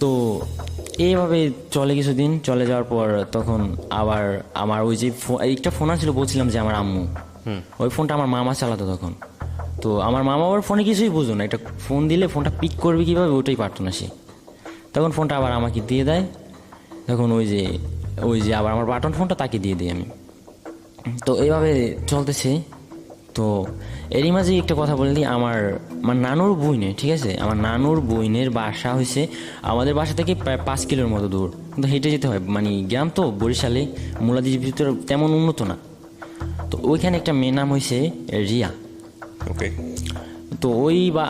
Speaker 3: তো এইভাবে চলে কিছুদিন, চলে যাওয়ার পর তখন আবার আমার ওই যে একটা ফোন ছিল, বলছিলাম যে আমার আম্মু, ওই ফোনটা আমার মামা চালাতো তখন। তো আমার মামা ওর ফোনে কিছুই বুঝতো না, একটা ফোন দিলে ফোনটা পিক করবে কীভাবে ওটাই পারতো না সে। তখন ফোনটা আবার আমাকে দিয়ে দেয়, তখন ওই যে আবার আমার বাটন ফোনটা তাকে দিয়ে দিই আমি। তো এইভাবে চলতেছে। তো এরই মাঝে একটা কথা বললি, আমার নানুর বইনে, ঠিক আছে, আমার নানুর বইনের বাসা হয়েছে আমাদের বাসা থেকে প্রায় 5 কিলোর মতো দূর, কিন্তু হেঁটে যেতে হয়, মানে গ্রাম তো, বরিশালে মোলাদির ভিতরে তেমন উন্নত না। তো ওইখানে একটা মেয়ের নাম হয়েছে রিয়া।
Speaker 4: ওকে,
Speaker 3: তো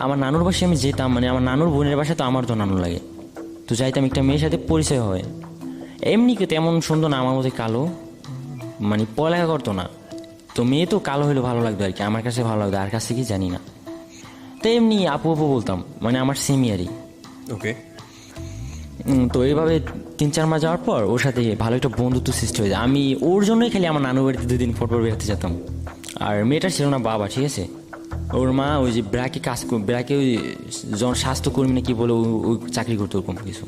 Speaker 3: আমার নানুর বাসায় আমি যেতাম, মানে আমার নানুর বোনের বাসায়, তো আমার তো নানু লাগে, তো যাইতাম, একটা মেয়ের সাথে পরিচয় হয়। এমনি তেমন সুন্দর না, আমার মধ্যে কালো, মানে পড়ালেখা করতো না। তো মেয়ে তো কালো হলে ভালো লাগতো আর কি, আমার কাছে ভালো লাগতো, আর কাছে কি জানি না। তো এমনি আপু বলতাম, মানে আমার সিনিয়রই।
Speaker 4: ওকে,
Speaker 3: তো এইভাবে 3-4 মাস যাওয়ার পর ওর সাথে ভালো একটা বন্ধুত্ব সৃষ্টি হয়ে যায়। আমি ওর জন্যই খালি আমার নানু বাড়িতে 2 দিন পর বেরোতে যেতাম। আর মেয়েটা ছিল না বাবা, ঠিক আছে, ওর মা ওই যে ব্র্যাকে ওই স্বাস্থ্যকর্মী না কি বলে ওই চাকরি করতো, ওরকম কিছু।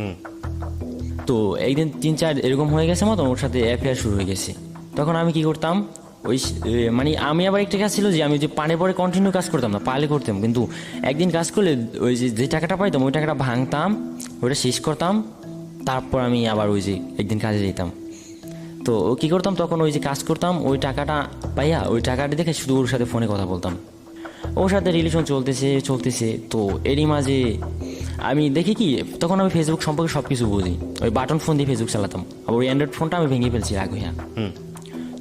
Speaker 3: তো একদিন 3-4 এরকম হয়ে গেছে মতন, ওর সাথে অ্যাফেয়ার শুরু হয়ে গেছে। তখন আমি কি করতাম, মানে আমি আবার একটা কাজ ছিল যে আমি যে পানে পরে কন্টিনিউ কাজ করতাম না, পালে করতাম, কিন্তু একদিন কাজ করলে ওই যে টাকাটা পাইতাম ওই টাকাটা ভাঙতাম, ওইটা শেষ করতাম, তারপর আমি আবার ওই যে একদিন কাজে যেতাম। তো কী করতাম, তখন ওই যে কাজ করতাম, ওই টাকাটা পাইয়া ওই টাকাটা দেখে শুধু ওর সাথে ফোনে কথা বলতাম, ওর সাথে রিলেশন চলতেছে। তো এরই মাঝে আমি দেখি কি, তখন আমি ফেসবুক সম্পর্কে সব কিছু বুঝি, ওই বাটন ফোন দিয়ে ফেসবুক চালাতাম, আর ওই অ্যান্ড্রয়েড ফোনটা আমি ভেঙে ফেলছি রাগ হইয়া।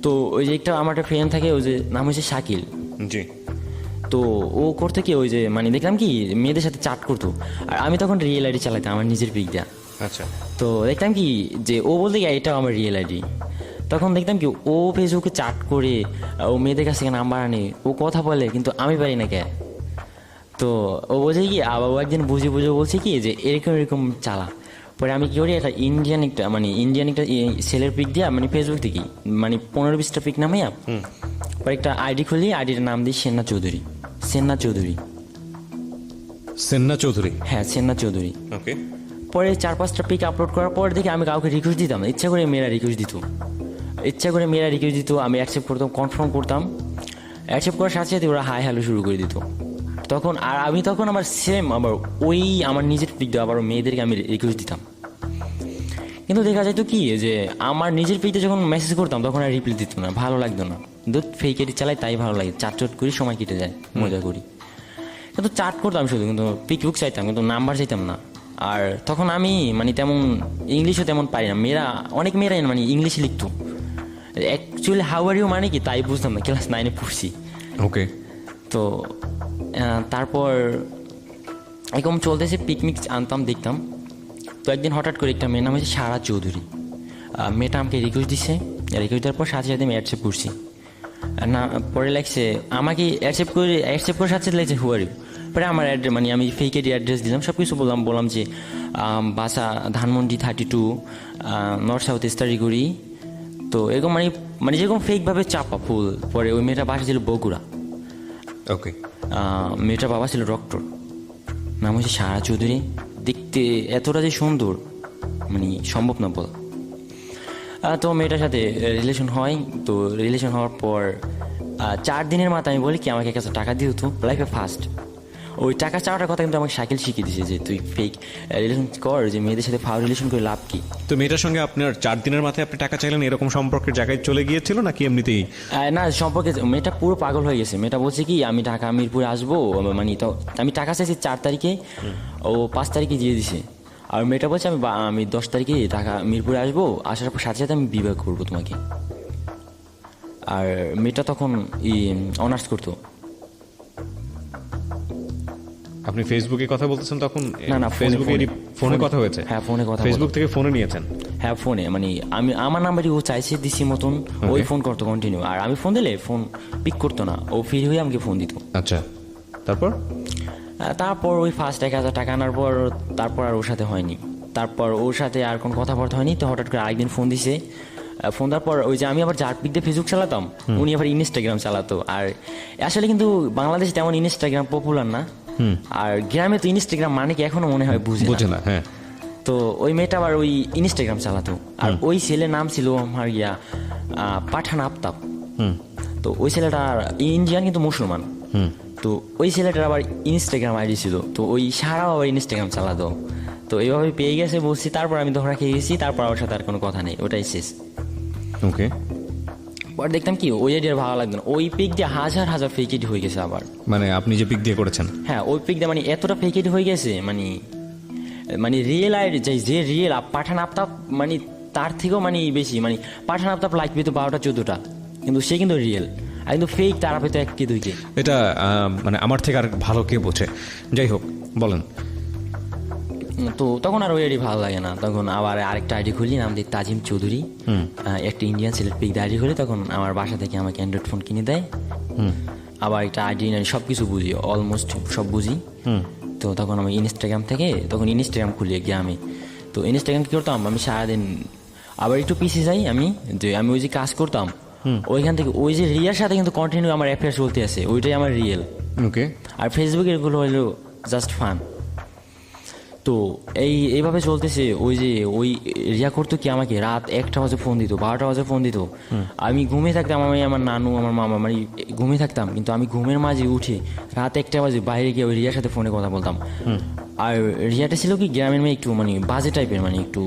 Speaker 3: তো ওই যে আমার একটা ফ্রেন্ড থাকে, ওই যে নাম হচ্ছে শাকিল।
Speaker 4: জি,
Speaker 3: তো ও করতে কি, ওই যে মানে দেখলাম কি মেয়েদের সাথে চাট করতো, আর আমি তখন রিয়েল আইডি চালাতাম, আমার নিজের পিক দেয়া।
Speaker 4: আচ্ছা,
Speaker 3: তো দেখতাম কি যে ও বলতে কি এটাও আমার রিয়েল আইডি। তখন দেখতাম কি ও ফেসবুকে চাট করে, ও মেয়েদের কাছ থেকে নাম্বার আনে, ও কথা বলে, কিন্তু আমি পারি না কে। তো ও বলছে কি, আবার ও একদিন বুঝে বলছে কি যে এরকম চালা। পরে আমি কি করি, একটা ইন্ডিয়ান একটা ছেলের পিক দিয়া, মানে ফেসবুক থেকে মানে 15-20টা পিক নামাইয়া, পরে একটা আইডি খুলি, আইডিটার নাম দিই সেন্না চৌধুরী।
Speaker 4: সেন্না চৌধুরী।
Speaker 3: হ্যাঁ, সেন্না চৌধুরী।
Speaker 4: ওকে,
Speaker 3: পরে 4-5টা পিক আপলোড করার পর দেখি আমি কাউকে রিকোয়েস্ট দিতাম না, ইচ্ছা করে মেয়েরা রিকোয়েস্ট দিত, আমি অ্যাকসেপ্ট করতাম, কনফার্ম করতাম, অ্যাকসেপ্ট করার সাথে সাথে ওরা হাই হ্যালো শুরু করে দিত। তখন আমার সেম আবার ওই আমার নিজের পিক দেওয়া আবার মেয়েদেরকে আমি রিকোয়েস্ট দিতাম। কিন্তু দেখা যায় তো কি যে আমার নিজের পেজে যখন মেসেজ করতাম তখন আর রিপ্লাই দিত না, ভালো লাগতো না, কিন্তু ফেক আইডি চালাই তাই ভালো লাগে, চাট করি সময় কেটে যায়, মজা করি। কিন্তু চাট করতাম শুধু, কিন্তু পিক চাইতাম, কিন্তু নাম্বার চাইতাম না। আর তখন আমি মানে তেমন ইংলিশও তেমন পারি না, অনেক মেয়েরাই মানে ইংলিশে লিখতো, অ্যাকচুয়ালি হাউ আর ইউ মানে কি তাই বুঝতাম না, ক্লাস 9-এ পড়ছি।
Speaker 4: ওকে।
Speaker 3: তো তারপর এরকম চলতেছে, পিকনিক আনতাম দেখতাম। তো একদিন হঠাৎ করে একটা মেয়ের নাম হচ্ছে সারা চৌধুরী, মেয়েটা আমাকে রিকোয়েস্ট দিচ্ছে, রিকোয়েস্ট দেওয়ার পর সাথে সাথে আমি অ্যাকসেপ্ট করছি না। পরে লাগছে আমাকে অ্যাকসেপ্ট করার সাথে সাথে লাগছে হু আর ইউ। পরে আমার মানে আমি ফেক আইডি অ্যাড্রেস দিলাম, সব কিছু বললাম যে বাসা ধানমন্ডি 32 নর্থ সাউথ স্টাডিগুড়ি। তো এরকম মানে যেরকম ফেকভাবে চাপা ফুল। পরে ওই মেয়েটা বাসা ছিল বগুড়া।
Speaker 4: ওকে।
Speaker 3: মেয়েটার বাবা ছিল ডক্টর, নাম হচ্ছে সারা চৌধুরী। দেখতে এতটা যে সুন্দর মানে সম্ভব না বল। তো মেয়েটার সাথে রিলেশন হয়। তো রিলেশন হওয়ার পর 4 দিনের মাথায় আমি বলি কি আমাকে কাছে টাকা দিয়ে হতো, লাইফে ফার্স্ট। ওই টাকা চাওয়াটার কথা কিন্তু আমাকে সাইকেল শিখিয়ে দিয়েছে যে তুই ফেক রিলেশন কর, যে মেয়েদের সাথে ফাও রিলেশন করে লাভ কি।
Speaker 4: তো মেয়েটার সঙ্গে আপনার 4 দিনের মাথায় আপনি টাকা চাইলেন, এরকম সম্পর্কের জায়গায় চলে গিয়েছিল নাকি এমনিতেই?
Speaker 3: না, সম্পর্কে মেয়েটা পুরো পাগল হয়ে গেছে। মেয়েটা বলছে কি আমি ঢাকা মিরপুরে আসবো, মানে তো আমি টাকা চাইছি 4 তারিখে, ও 5 তারিখে দিয়ে দিছে। আর মেয়েটা বলছে আমি 10 তারিখে ঢাকা মিরপুরে আসবো, আসার পর সাথে সাথে আমি বিবাহ করবো তোমাকে। আর মেয়েটা তখন অনার্স করতো।
Speaker 4: আপনি ফেসবুকে কথা বলতেছেন তখন?
Speaker 3: না,
Speaker 4: ফেসবুকে ফোনে কথা হয়েছে?
Speaker 3: হ্যাঁ, ফোনে কথা।
Speaker 4: ফেসবুক থেকে ফোনে নিয়েছেন?
Speaker 3: হ্যাঁ, ফোনে মানে আমি আমার নাম্বারই ও চাইছে দিছি মতন, ওই ফোন করতো কন্টিনিউ। আর আমি ফোন দিলে ফোন পিক করতো না, ও ফ্রি হয়ে আমাকে ফোন দিত।
Speaker 4: আচ্ছা,
Speaker 3: তারপর ওই ফার্স্ট 1000 টাকা আনার পর তারপর আর ওর সাথে হয়নি। তারপর ওর সাথে আর কোনো কথাবার্তা হয়নি। তো হঠাৎ করে আরেকদিন ফোন দিছে। ফোন দেওয়ার পর ওই যে আমি আবার যার পিক দিয়ে ফেসবুক চালাতাম, উনি আবার ইনস্টাগ্রাম চালাতো। আর আসলে কিন্তু বাংলাদেশে তেমন ইনস্টাগ্রাম পপুলার না। আর গ্রামে তো ইনস্টাগ্রাম মানে কি এখনো মনে হয় বুঝে না।
Speaker 4: হ্যাঁ।
Speaker 3: তো ওই মেয়েটা আবার ওই ইনস্টাগ্রাম চালাতো। আর ওই ছেলের নাম ছিল আমার পাঠান আফতাব। তো ওই ছেলেটা ইন্ডিয়ান কিন্তু মুসলমান। তো ওই ছেলেটার আবার ইনস্টাগ্রাম আইডি ছিল। তো ওই সারাও আবার ইনস্টাগ্রাম চালাতো। তো এইভাবে পেয়ে গেছে বলছি। তারপর আমি ধরা খেয়ে গেছি। তারপর ওর সাথে আর কোনো কথা নেই, ওটাই শেষ।
Speaker 4: ওকে।
Speaker 3: পর দেখতাম কি ওই আইডি আর ভালো লাগতো না, ওই পিক দিয়ে হাজার হাজার ফেক আইডি হয়ে গেছে আবার।
Speaker 4: মানে আপনি যে পিক দিয়ে করেছেন?
Speaker 3: হ্যাঁ, ওই পিক দিয়ে মানে এতটা ফেক আইডি হয়ে গেছে, মানে রিয়েল আইডি যে রিয়েল পাঠান আফতাব মানে তার থেকেও মানে বেশি, মানে পাঠান আফতাব লাইক পেতো 12টা-14টা, কিন্তু সে কিন্তু রিয়েল। আর কিন্তু ফেক তারা পেতো 1-2কে।
Speaker 4: এটা মানে আমার থেকে আর ভালো কে বোঝে। যাই হোক, বলেন।
Speaker 3: তো তখন আর ওই আইডি ভালো লাগে না, তখন আবার আরেকটা আইডি খুলি, নাম দিই তাজিম চৌধুরী। একটা ইন্ডিয়ান ছেলের পিক দিয়ে আইডি খুলি। তখন আমার বাসা থেকে আমাকে অ্যান্ড্রয়েড ফোন কিনে দেয়। আবার একটা আইডি সব কিছু বুঝি, অলমোস্ট সব বুঝি। তো তখন আমি ইনস্টাগ্রাম খুলি গ্রামে। তো ইনস্টাগ্রাম কি করতাম আমি সারাদিন, আবার একটু পিছিয়ে যাই আমি ওই যে কাজ করতাম ওইখান থেকে ওই যে রিয়ার সাথে কিন্তু কন্টিনিউ আমার অ্যাফেয়ার চলতে আছে, ওইটাই আমার রিয়েল।
Speaker 4: ওকে।
Speaker 3: আর ফেসবুকের এগুলো হলো জাস্ট ফান। তো এইভাবে চলতেছে। ওই রিয়া করতো কি আমাকে রাত 1টা বাজে ফোন দিত, 12টা বাজে ফোন দিত। আমি ঘুমিয়ে থাকতাম, আমি আমার নানু আমার মামা মানে ঘুমিয়ে থাকতাম, কিন্তু আমি ঘুমের মাঝে উঠে রাত 1টা বাজে বাইরে গিয়ে ওই রিয়ার সাথে ফোনে কথা বলতাম। আর রিয়াটা ছিল কি গ্রামের মেয়ে, একটু মানে বাজে টাইপের, মানে একটু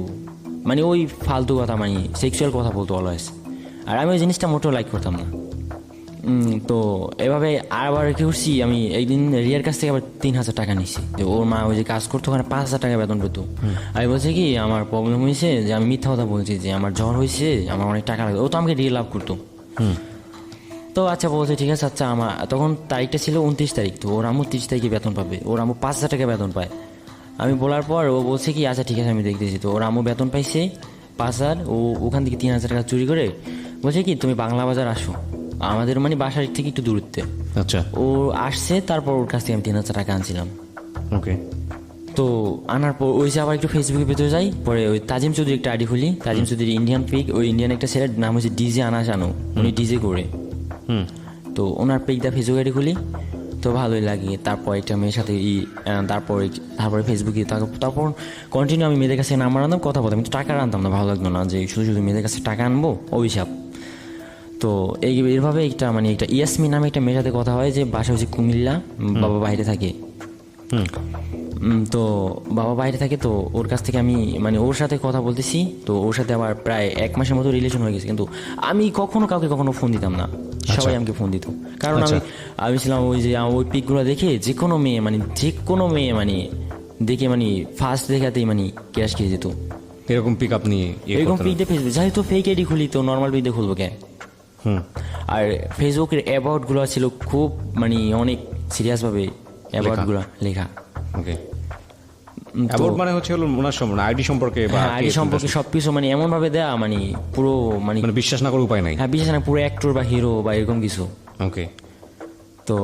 Speaker 3: মানে ওই ফালতু কথা, মানে সেক্সুয়াল কথা বলতো অলওয়েজ। আর আমি ওই জিনিসটা মোটেও লাইক করতাম না। তো এভাবে আবার কি করছি আমি একদিন রিয়ার কাছ থেকে আবার 3000 টাকা নিচ্ছি। যে ওর মা ওই যে কাজ করতো ওখানে 5000 টাকা বেতন পেত। আমি বলছি কি আমার প্রবলেম হয়েছে, যে আমি মিথ্যা কথা বলছি যে আমার জ্বর হয়েছে, আমার অনেক টাকা লাগবে। ও তো আমাকে রিয়ে লাভ করতো। তো আচ্ছা বলছে ঠিক আছে। আচ্ছা আমার তখন তারিখটা ছিল 29 তারিখ। তো ওর আম্মু 30 তারিখে বেতন পাবে, ওর আম্মু 5000 টাকা বেতন পায়। আমি বলার পর ও বলছে কি আচ্ছা ঠিক আছে আমি দেখতেছি। তো ওর আম্মু বেতন পাইছে 5000, ও ওখান থেকে 3000 টাকা চুরি করে বলছে কি তুমি বাংলা বাজার আসো, আমাদের মানে বাসার থেকে একটু দূরত্বে।
Speaker 4: আচ্ছা।
Speaker 3: ও আসছে, তারপর ওর কাছ থেকে আমি 3000 টাকা আনছিলাম।
Speaker 4: ওকে।
Speaker 3: তো আনার পর ওই যে আবার একটু ফেসবুকের ভেতরে যাই, পরে ওই তাজিম চৌধুরী একটা আইডি খুলি, তাজিম চৌধুরী ইন্ডিয়ান পিক। ওই ইন্ডিয়ান একটা ছেলের নাম হচ্ছে ডিজে আনাস আনু, উনি ডিজে করে। তো ওনার পিক দা ফেসবুক আইডি খুলি। তো ভালোই লাগে। তারপর একটা মেয়ের সাথে তারপরে ফেসবুকে তারপর কন্টিনিউ আমি মেয়েদের কাছে নাম্বার আনতাম, কথা বলতাম, কিন্তু টাকা আনতাম না, ভালো লাগতো না যে শুধু শুধু মেয়েদের কাছে টাকা আনবো, অভিশাপ। তো এইভাবে একটা ইয়াসমিন নামে একটা মেয়ের সাথে কথা হয়, যে বাসা হচ্ছে কুমিল্লা, বাবা বাইরে থাকে। তো বাবা বাইরে থাকে, তো ওর কাছ থেকে আমি ওর সাথে কথা বলতেছি, তো ওর সাথে আমার প্রায় 1 মাসের মতো রিলেশন হয়ে গেছে, কিন্তু আমি কাউকে কখনো ফোন দিতাম না, সবাই আমাকে ফোন দিত। কারণ আমি ছিলাম ওই যে ওই পিকগুলো দেখে যে কোনো মেয়ে দেখে ফার্স্ট দেখাতেই ক্রাশ খেয়ে যেত।
Speaker 4: এরকম পিক আপনি
Speaker 3: এরকম পিক দিয়ে ফেসবুক, যাই তো ফেক আইডি খুলি, তো নর্মাল পিক দিয়ে খুলবো কেন? আর ফেসবুকের অ্যাবাউটগুলো ছিল খুব অনেক সিরিয়াসভাবে অ্যাবাউটগুলো লেখা।
Speaker 4: ওকে, অ্যাবাউট হলো ওনার সম্পর্কে, আইডি সম্পর্কে বা
Speaker 3: আইডি সম্পর্কে সবকিছু এমন ভাবে দেয়া পুরো
Speaker 4: বিশ্বাস না করার উপায় নাই।
Speaker 3: হ্যাঁ, বিশ্বাস না, পুরো অ্যাক্টর বা হিরো বা এরকম কিছু।
Speaker 4: ওকে,
Speaker 3: তো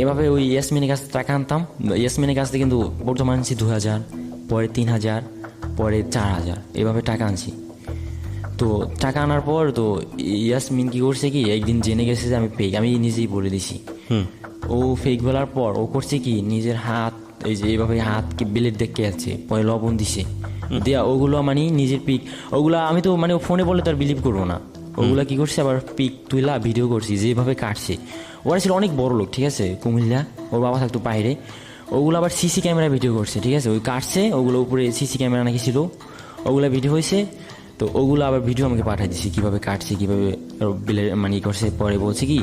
Speaker 3: এভাবে ওই ইয়াসমিনের কাছ থেকে টাকা আনতাম। ইয়াসমিনের কাছ থেকে কিন্তু প্রথম আনছি 2000, পরে 3000, পরে 4000, এভাবে টাকা আনছি। তো টাকা আনার পর তো ইয়াসমিন কি করছে কি, একদিন জেনে গেছে যে আমি ফেক, আমি নিজেই বলে দিছি। ও ফেক বলার পর ও করছে কি, নিজের হাত এই যে এইভাবে হাতকে বেলেট দেখে আছে, পরে লবণ দিছে দেয়া, ওগুলো নিজের পিক, ওগুলা আমি তো ফোনে বলে তো আর বিলিভ করবো না। ওগুলা কি করছে, আবার পিক তুইলা ভিডিও করছি, যেভাবে কাটছে। ওরা ছিল অনেক বড় লোক, ঠিক আছে, কুমিল্লা, ওর বাবা থাকতো বাইরে। ওগুলো আবার সিসি ক্যামেরা ভিডিও করছে, ঠিক আছে, ওই কাটছে, ওগুলো উপরে সিসি ক্যামেরা নাকি ছিল, ওগুলা ভিডিও হয়েছে। তো ওগুলো আবার ভিডিও আমাকে পাঠিয়ে দিচ্ছি, কীভাবে কাটছে, কীভাবে বিলে করছে। পরে বলছে কি,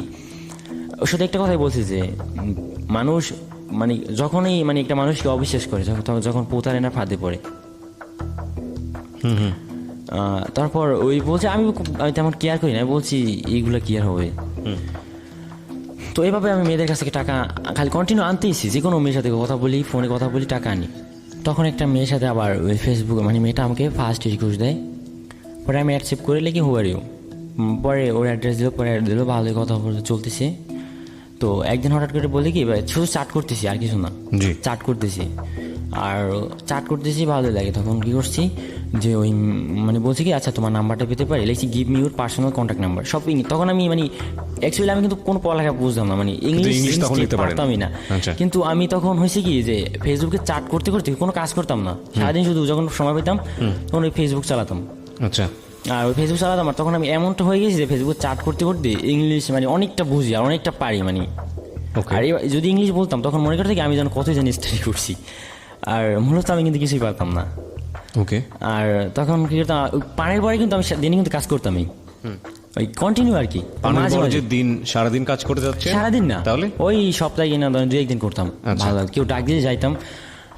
Speaker 3: ওর সাথে একটা কথাই বলছে যে মানুষ যখনই একটা মানুষকে অবিশ্বাস করে, যখন প্রতারণার ফাঁদে পড়ে। তারপর ওই বলছে আমি তেমন কেয়ার করি না, বলছি এইগুলো কেয়ার হবে। তো এইভাবে আমি মেয়েদের কাছ থেকে টাকা খালি কন্টিনিউ আনতেইছি, যে কোনো মেয়ের সাথে কথা বলি, ফোনে কথা বলি, টাকা আনি। তখন একটা মেয়ের সাথে আবার ওই ফেসবুকে মেয়েটা আমাকে ফার্স্ট রিকোয়েস্ট দেয়, পরে আমি অ্যাকসেপ্ট করে লিখি হু আর ইউ। পরে ওর অ্যাড্রেস দিল, পরে অ্যাড্রেস দিল, ভালোই কথা চলতেছে। তো একদিন হঠাৎ করে বলে কি, শুধু চাট করতেছি আর কিছু না, চাট করতেছি আর চাট করতেছি, ভালোই লাগে। তখন কি করছি যে ওই বলছি কি, আচ্ছা তোমার নাম্বারটা পেতে পারি, লিখছি give me your personal contact number, সব তখন আমি অ্যাকচুয়ালি আমি কিন্তু কোনো পড়ালেখা বুঝতাম না, ইংলিশ পারতামই না। কিন্তু আমি তখন হয়েছে কি, যে ফেসবুকে চাট করতে করতে কোনো কাজ করতাম না, সারাদিন শুধু যখন সময় পেতাম তখন ওই ফেসবুক চালাতাম।
Speaker 4: আচ্ছা,
Speaker 3: আর ওই ফেসবুক চালাতাম, আর তখন আমি এমনটা হয়ে গেছি যে ফেসবুক চাট করতে করতে ইংলিশ অনেকটা বুঝি আর অনেকটা পারি। আর যদি ইংলিশ বলতাম তখন মনে করতে কি আমি যেন কতই জানি স্টাডি করছি, আর মূলত আমি কিন্তু কিছুই পারতাম না।
Speaker 4: ওকে,
Speaker 3: আর তখন কি করতাম, পানের পরে কিন্তু আমি দিনে কিন্তু কাজ করতামই, ওই কন্টিনিউ আর কি।
Speaker 4: সারাদিন কাজ করতে যাচ্ছে,
Speaker 3: সারাদিন না,
Speaker 4: তাহলে
Speaker 3: ওই সপ্তাহে কিনা 2-1 দিন করতাম, ভালো লাগে। কেউ ডাক দিয়ে যাইতাম,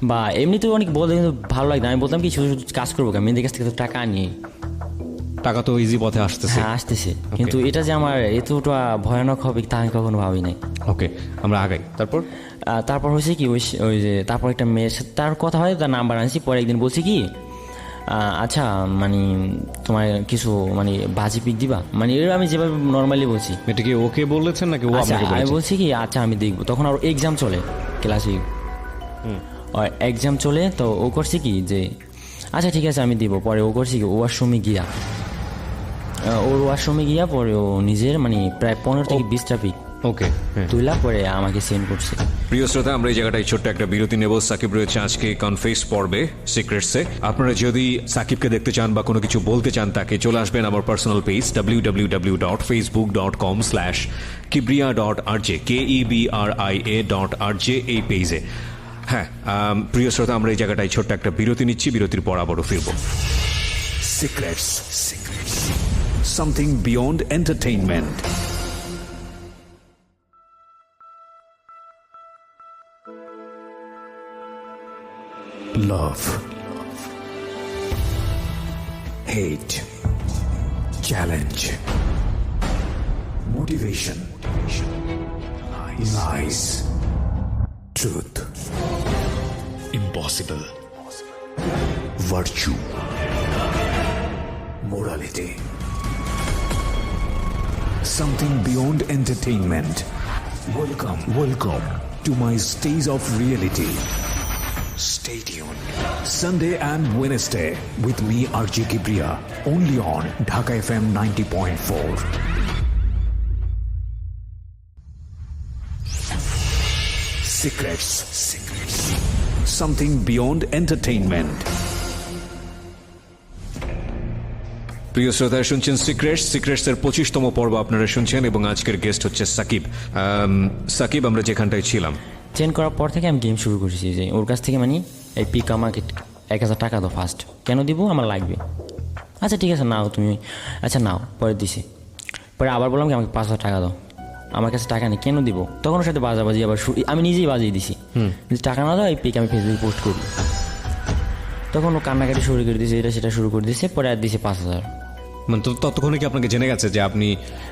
Speaker 3: বা এমনিতেও অনেক বলতে কিন্তু ভালো লাগতো। আমি বলতাম কি, শুধু কাজ করবো, মেয়েদের কাছ থেকে তো টাকা আনি,
Speaker 4: টাকা তো ইজি পথে আসতেছে।
Speaker 3: হ্যাঁ আসতেছে, কিন্তু এটা যে আমার এতটা ভয়ানক হবে তা আমি কখনো ভাবি নাই।
Speaker 4: ওকে, আমরা আগাই।
Speaker 3: তারপর হয়েছে কি, ওই যে তারপর একটা মেয়ের সাথে তার কথা হয়, তার নাম্বার আনছি। পরে একদিন বলছি কি, আচ্ছা তোমার কিছু বাজি পিক দিবা, আমি যেভাবে নর্মালি বলছি।
Speaker 4: এটা কি ওকে বলেছেন নাকি ও আপনাকে বলেছে?
Speaker 3: আমি বলছি কি, আচ্ছা আমি দেখবো। তখন আর এক্সাম চলে, ক্লাসে এক্সাম চলে। তো ও করছে কি যে আচ্ছা ঠিক আছে আমি দিব। পরে ও করছে কি, ওয়াশরুমে গিয়া পরে ও নিজের প্রায় 15 থেকে 20টা পিক তুইলা পরে আমাকে সেন্ড করছে।
Speaker 4: প্রিয় শ্রোতা, আমরা এই জায়গাটায় ছোট্ট একটা বিরতি নেব। সাকিব রয়েছে আজকে কনফেস পর্বে, সিক্রেটসে। আপনারা যদি সাকিবকে দেখতে চান বা কোনো কিছু বলতে চান, তাকে চলে আসবেন আমার পার্সোনাল পেজ www.facebook.com/kibria.rj KEBRIA.RJ এই পেজে। হ্যাঁ প্রিয় শ্রোতা, আমরা এই জায়গাটায় ছোট্ট একটা বিরতি নিচ্ছি, বিরতির পর আবারও ফিরবো।
Speaker 2: Secrets. Something beyond entertainment. Love, hate, challenge, motivation, lies, truth, impossible, virtue, morality. Something beyond entertainment. Welcome to my stage of reality. Stay tuned. Sunday and Wednesday with me RJ Kibria, only on Dhaka FM 90.4. Secrets. Something beyond entertainment.
Speaker 4: প্রিয় শ্রোতা, শুনছেন secrets এর 25তম পর্ব আপনারা শুনছেন এবং আজকের guest হচ্ছে সাকিব। সাকিব, আমরা যেখানটায় ছিলাম,
Speaker 3: চেঞ্জ করার পর থেকে আমি গেম শুরু করেছি যে ওর কাছ থেকে মানে এই পিক আমাকে 1000 টাকা দাও ফার্স্ট। কেন দিব? আমার লাগবে। আচ্ছা ঠিক আছে নাও তুমি, আচ্ছা নাও, পরে দিছি। পরে আবার বললাম কি আমাকে 5000 টাকা দাও, আমার কাছে টাকা নেই, কেন দিব? তখন ওর সাথে বাজাবাজি আবার আমি নিজেই বাজিয়ে দিছি, যদি টাকা না দাও এই পিক আমি ফেসবুকে পোস্ট করবো। তখন ও কান্নাকাটি শুরু করে দিয়েছে, এটা সেটা শুরু করে দিয়েছে। পরে আর দিয়েছে 5000।
Speaker 4: মানে ততক্ষণে কি আপনাকে জেনে গেছে যে আপনি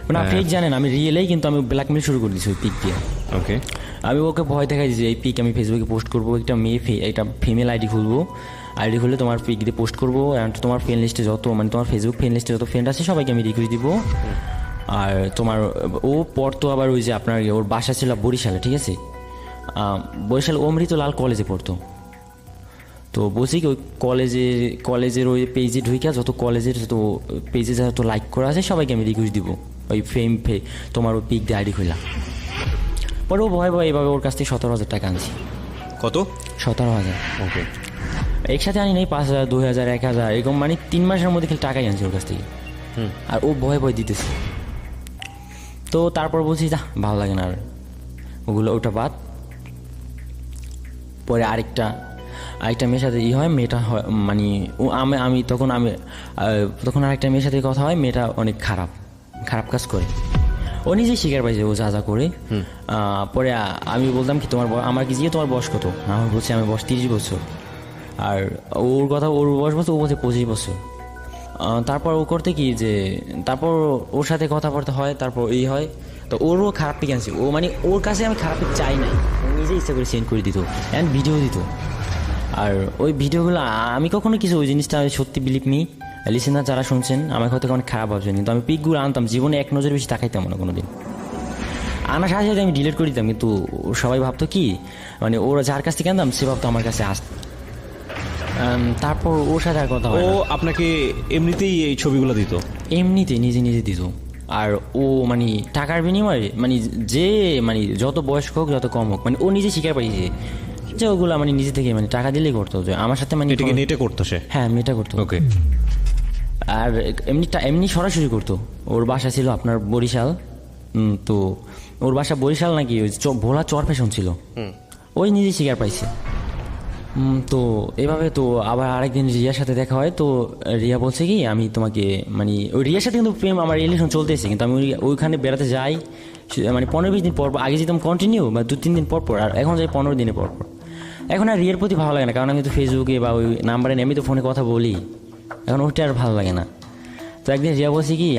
Speaker 3: মানে আপনি জানেন আমি রিয়েলেই, কিন্তু আমি ব্ল্যাকমেল শুরু করে দিয়েছি ওই পিক দিয়ে।
Speaker 4: ওকে,
Speaker 3: আমি ওকে ভয় দেখাই যে এই পিক আমি ফেসবুকে পোস্ট করবো, একটা মেয়ে একটা ফিমেল আইডি খুলবো, আইডি খুলে তোমার পিক দিয়ে পোস্ট করবো, অ্যান্ড তোমার ফ্রেন্ড লিস্টে যত মানে তোমার ফেসবুক ফ্রেন্ড লিস্টে যত ফ্রেন্ড আছে সবাইকে আমি রিকোয়েস্ট দিব। আর তোমার ও পড়তো আবার ওই যে আপনার ওর বাসা ছিল বরিশালে, ঠিক আছে, বরিশাল অমৃতলাল কলেজে পড়তো। তো বলছি কি ওই কলেজের ওই পেজে ঢুকে যত কলেজের যত পেজে যত লাইক করা আছে সবাইকে আমি রিকোয়েস্ট দিব ওই তোমার ওই পিক দিয়ে আইডি খুললাম। পরে ও ভয় এইভাবে ওর কাছ থেকে 17,000 টাকা আনছি।
Speaker 4: কত?
Speaker 3: 17,000।
Speaker 4: ওকে,
Speaker 3: একসাথে আনি নেই, 5,000, 2,000, 1,000 এরকম, মানে 3 মাসের মধ্যে খালি টাকাই আনছি ওর কাছ থেকে। আর ও ভয় দিতেছে। তো তারপর বলছি যা ভালো লাগে না আর ওটা বাদ। পরে আরেকটা মেয়ের সাথে হয়, মেয়েটা হয় মানে আমি তখন আরেকটা মেয়ের সাথে কথা হয়, মেয়েটা অনেক খারাপ কাজ করে, ও নিজেই স্বীকার পাইছে ও যা করে। পরে আমি বলতাম কি আমার কি যে তোমার বয়স কত? আমার বলছে আমি বয়স 30 বছর। আর ওর বয়স বলছে, ও বলছে 25 বছর। তারপর ও করতে কি যে তারপর ওর সাথে কথাবার্তা হয়, তারপর এই হয়। তো ওরও খারাপ পিক আনছি, ও মানে ওর কাছে আমি খারাপ পিক চাই নাই, ও নিজে ইচ্ছা করে সেন্ড করে দিত অ্যান্ড ভিডিও দিত। আর ওই ভিডিওগুলো আমি কখনো কিছু ওই জিনিসটা সত্যি বিলিভ নি, লিসেনার যারা শুনছেন আমার হয়তো অনেক খারাপ ভাবছেন, কিন্তু আমি পিকগুলো আনতাম, জীবনে এক নজর বেশি তাকাইতাম না কোনোদিন। আনার সাথে সাথে আমি ডিলিট করে দিতাম, কিন্তু সবাই ভাবতো কি মানে ওরা যার কাছ থেকে আনতাম সে ভাবতো আমার কাছে আসতো। তারপর ওর সাথে আর কথা হয়
Speaker 5: ও
Speaker 3: না।
Speaker 5: আপনাকে এমনিতেই এই ছবিগুলো দিত?
Speaker 3: এমনিতে নিজে দিত। আর ও মানে টাকার বিনিময়ে মানে যে মানে যত বয়স্ক হোক যত কম হোক, মানে ও নিজে স্বীকার পাইছে যে ওগুলো মানে নিজে থেকে মানে টাকা দিলেই করতো, যে আমার সাথে মানে
Speaker 5: এটাকে নেটে করতো সে?
Speaker 3: হ্যাঁ মেয়েটা করতো।
Speaker 4: ওকে।
Speaker 3: আর এমনি সরাসরি করতো। ওর বাসা ছিল আপনার বরিশাল। তো ওর বাসা বরিশাল নাকি ওই ভোলা চর ফ্যাশন ছিল, ওই নিজে স্বীকার পাইছে। তো এভাবে তো আবার আরেকদিন রিয়ার সাথে দেখা হয়। তো রিয়া বলছে কি আমি তোমাকে মানে ওই রিয়ার সাথে কিন্তু প্রেম আমার রিলেশন চলতেছে, কিন্তু আমি ওইখানে বেড়াতে যাই মানে 15-20 দিন পর, আগে যেতাম কন্টিনিউ বা 2-3 দিন পর, আর এখন যাই 15 দিনের পর। এখন আর রিয়ার প্রতি ভালো লাগে না, কারণ আমি তো ফেসবুকে বা ওই নাম্বারে আমি তো ফোনে কথা বলি, এখন ওইটা আর ভালো লাগে না। তো একদিন রিয়া বলছে কি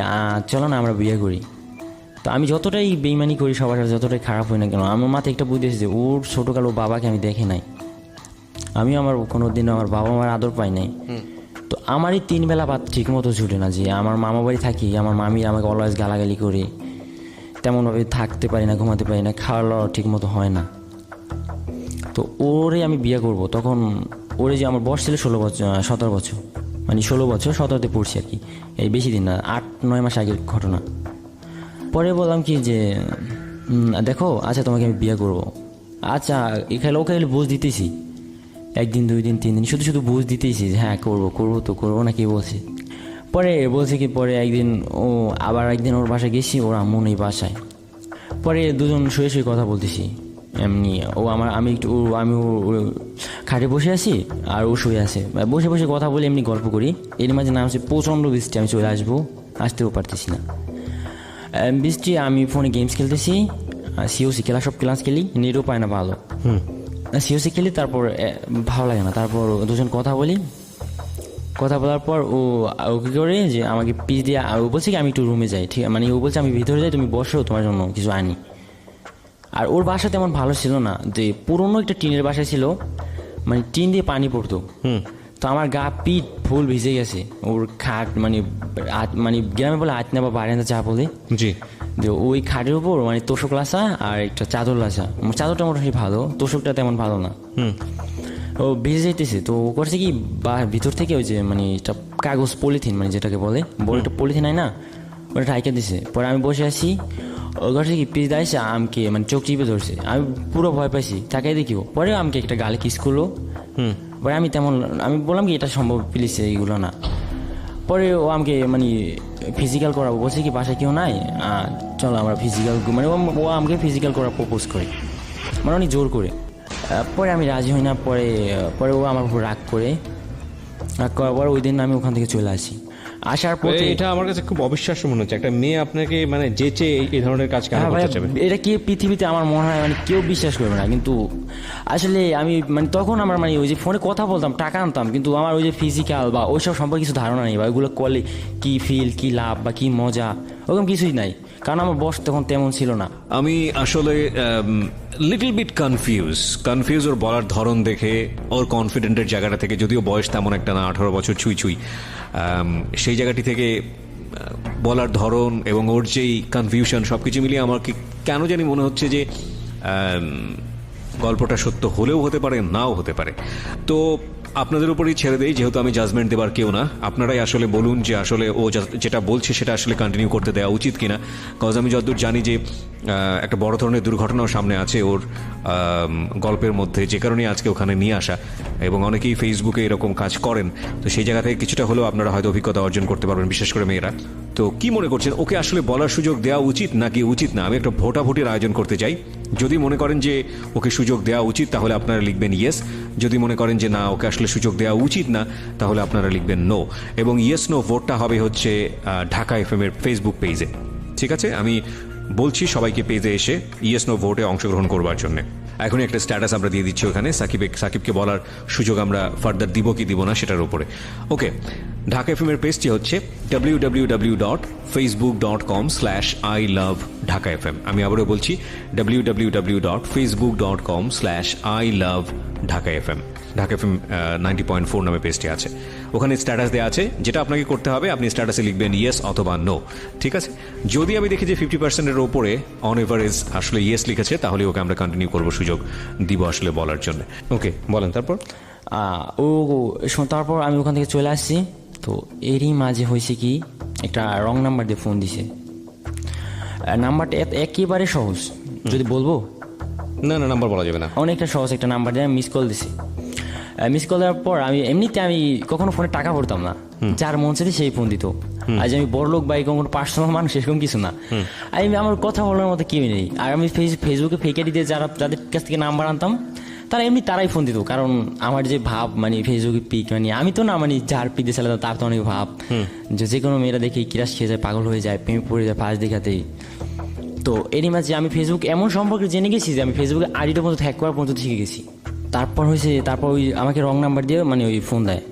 Speaker 3: চলো না আমরা বিয়ে করি। তো আমি যতটাই বেইমানি করি সবার সাথে, যতটাই খারাপ হই না কেন, আমার মাথায় একটা বুদ্ধি এসেছে, ওর ছোটোকাল ওর বাবাকে আমি দেখে নাই, আমি আমার কোনো দিনও আমার বাবা মার আদর পাই নাই। তো আমারই 3 বেলা ভাত ঠিক মতো ছুটে না, যে আমার মামা বাড়ি থাকি, আমার মামি আমাকে অলওয়েজ গালাগালি করে, তেমনভাবে থাকতে পারি না, ঘুমাতে পারি না, খাওয়া দাওয়া ঠিক মতো হয় না। তো ওরে আমি বিয়ে করব, তখন ওরে যে আমার বয়স ছিল 17 বছর, মানে 16 বছর 17তে পড়ছি আর কি, এই বেশি দিন না, 8-9 মাস আগের ঘটনা। পরে বললাম কি যে দেখো আচ্ছা তোমাকে আমি বিয়ে করব। আচ্ছা ওকে বুঝ দিতেছি, 1 দিন 2 দিন 3 দিন শুধু বুঝ দিতেছি যে হ্যাঁ করবো না কি বলছে। পরে বলছে কি পরে একদিন একদিন ওর বাসায় গেছি, ওর আম্মু নেই বাসায়। পরে দুজন শুয়ে কথা বলতেছি এমনি, আমি খাটে বসে আছি আর ও শুয়ে আছে, বসে কথা বলে এমনি গল্প করি। এর মাঝে নাম হচ্ছে প্রচণ্ড বৃষ্টি, আমি চলে আসতেও পারতেছি না বৃষ্টি। আমি ফোনে গেমস খেলতেছি, সিওসি খেলা, সব ক্লাস খেলি, নেটও পায় না ভালো, সিওসি খেলি। তারপর ভালো লাগে না, তারপর দুজন কথা বলার পর ও কি করে যে আমাকে পিস দিয়ে ও বলছে কি আমি একটু রুমে যাই, ঠিক মানে ও বলছে আমি ভিতরে যাই, তুমি বসো তোমার জন্য কিছু আনি। আর ওর বাসা তেমন ভালো ছিল না, যে পুরোনো একটা টিনের বাসা ছিল, মানে টিন দিয়ে পানি পড়তো। তো আমার গা পিঠ ফুল ভিজে গেছে, ওর খাট মানে গ্রামে বলে আতনা বা বারান্দা চা বলে,
Speaker 4: জি,
Speaker 3: যে ওই খাটের উপর মানে তোষক লাসা আর একটা চাদর লাসা, চাদরটা মোটামুটি ভালো, তোষকটা তেমন ভালো না। ও ভিজে যেতেছে, তো ও করছে কি ভিতর থেকে ওই যে মানে একটা কাগজ পলিথিন মানে যেটাকে বলে বড় একটা পলিথিন হয় না, ওটা ঢাইকা দিছে। পরে আমি বসে আছি, ওর কাছে কি পিস দাইছে আমাকে মানে চোখ চিপে ধরছে, আমি পুরো ভয় পাইছি, তাকাই দেখিও। পরে আমাকে একটা গালে কিস করলো। পরে আমি বললাম কি এটা সম্ভব প্লিজ এইগুলো না। পরে ও আমাকে মানে ফিজিক্যাল করাবো বলছে কি বাসায় কেউ নাই, চলো আমরা ফিজিক্যাল, মানে ও আমাকে ফিজিক্যাল করা প্রপোজ করে, মানে অনেক জোর করে। পরে আমি রাজি হই না। পরে ও আমার উপর রাগ করার পর ওই দিন আমি ওখান থেকে চলে আসি। আসার পথে
Speaker 5: এটা আমার কাছে খুব অবিশ্বাস্য মনে হচ্ছে, একটা মেয়ে আপনাকে মানে যেচে এই ধরনের কাজ কেন
Speaker 3: হ্যাঁ ভাই,
Speaker 5: করতে চাবে?
Speaker 3: এটা কি পৃথিবীতে আমার মনে হয় মানে কেউ বিশ্বাস করবে না, কিন্তু আসলে আমি মানে তখন আমার মানে ওই যে ফোনে কথা বলতাম, টাকা আনতাম, কিন্তু আমার ওই যে ফিজিক্যাল বা ওইসব সম্পর্কে কিছু ধারণা নেই, বা ওইগুলো করলে কি ফিল, কি লাভ বা কি মজা, ওরকম কিছুই নাই, কারণ আমার বয়স তখন তেমন ছিল না।
Speaker 4: আমি আসলে লিটল বিট কনফিউজ ওর বলার ধরন দেখে, ওর কনফিডেন্টের জায়গাটা থেকে, যদিও বয়স তেমন একটা না, 18 বছর ছুঁই, সেই জায়গাটি থেকে বলার ধরন এবং ওর যেই কনফিউশন সবকিছু মিলিয়ে আমার কেন জানি মনে হচ্ছে যে গল্পটা সত্য হলেও হতে পারে, নাও হতে পারে। তো আপনাদের উপরেই ছেড়ে দেই, যেহেতু আমি জাজমেন্ট দেবার কেউ না। আপনারাই আসলে বলুন যে আসলে ও যেটা বলছে সেটা আসলে কন্টিনিউ করতে দেওয়া উচিত কিনা। কজ আমি যতদূর জানি যে একটা বড় ধরনের দুর্ঘটনাও সামনে আছে ওর গল্পের মধ্যে, যে কারণে আজকে ওখানে নিয়ে আসা, এবং অনেকেই ফেসবুকে এরকম কাজ করেন। তো সেই জায়গা থেকে কিছুটা হলেও আপনারা হয়তো অভিজ্ঞতা অর্জন করতে পারবেন, বিশেষ করে মেয়েরা। তো কি মনে করছেন, ওকে আসলে বলার সুযোগ দেওয়া উচিত নাকি উচিত না? আমি একটা ভোটাভুটির আয়োজন করতে চাই। যদি মনে করেন যে ওকে সুযোগ দেওয়া উচিত তাহলে আপনারা লিখবেন ইয়েস, যদি মনে করেন যে না ওকে আসলে সুযোগ দেওয়া উচিত না তাহলে আপনারা লিখবেন নো। এবং ইয়েস নো ভোটটা হবে হচ্ছে ঢাকা এফএম এর ফেসবুক পেজে। ঠিক আছে, আমি বলছি সবাইকে পেজে এসে ইয়েস নো ভোটে অংশগ্রহণ করবার জন্য। এখনই একটা স্ট্যাটাস আমরা দিয়ে দিচ্ছি ওখানে, সাকিবকে বলার সুযোগ আমরা ফার্দার দিব কি দিব না সেটার উপরে। ওকে, ঢাকা এফএম এর পেজটি হচ্ছে www.facebook.com/iloveDhakaFM। আমি আবারও বলছি www.facebook.com/iloveDhakaFM। ঢাকা এফএম 90.4 নামে পেজটি আছে, ওখানে স্ট্যাটাস দেওয়া আছে। যেটা আপনাকে করতে হবে, আপনি স্ট্যাটাসে লিখবেন ইয়েস অথবা নো। ঠিক আছে, যদি আমি দেখি যে 50%-এর ওপরে অন এভারেজ আসলে ইয়েস লিখেছে, তাহলে ওকে আমরা কন্টিনিউ করবো, সুযোগ দিব আসলে বলার জন্য। ওকে, বলেন তারপর।
Speaker 3: তারপর আমি ওখান থেকে চলে আসছি। তো এরই মাঝে হয়েছে কি, একটা রং নাম্বার দিয়ে ফোন দিছে। নাম্বারটা একেবারে সহজ, যদি বলবো
Speaker 5: না নাম্বার বলা যাবে না,
Speaker 3: অনেকটা সহজ একটা নাম্বার দিয়ে মিস কল দিছি। মিস কল দেওয়ার পর এমনিতে আমি কখনো ফোনে টাকা ভরতাম না, যার মন চাইছে সেই ফোন দিত। আজ আমি বড় লোক বা কোনো পার্সোনাল মানুষ এরকম কিছু না, আমার কথা বলার মতো কেউ নেই। আর আমি ফেসবুকে ফেকে দিতে যাদের কাছ থেকে নাম্বার আনতাম তারাই ফোন দিত, কারণ আমার যে ভাব মানে ফেসবুকে পিক, মানে আমি তো না মানে যার পিক দিয়ে চালাতাম তার তো অনেক ভাব, যে কোনো মেয়েরা দেখে কিরাস খেয়ে যায়, পাগল হয়ে যায়, প্রেমে পড়ে যায় ফার্স্ট দেখাতেই। তো এরই মাঝে আমি ফেসবুক এমন সম্পর্কে জেনে গেছি যে আমি ফেসবুকে আইডিটা পর্যন্ত হ্যাক করার পর্যন্ত শিখে গেছি। তারপর ওই আমাকে রং নাম্বার দিয়ে মানে ওই ফোন দেওয়ার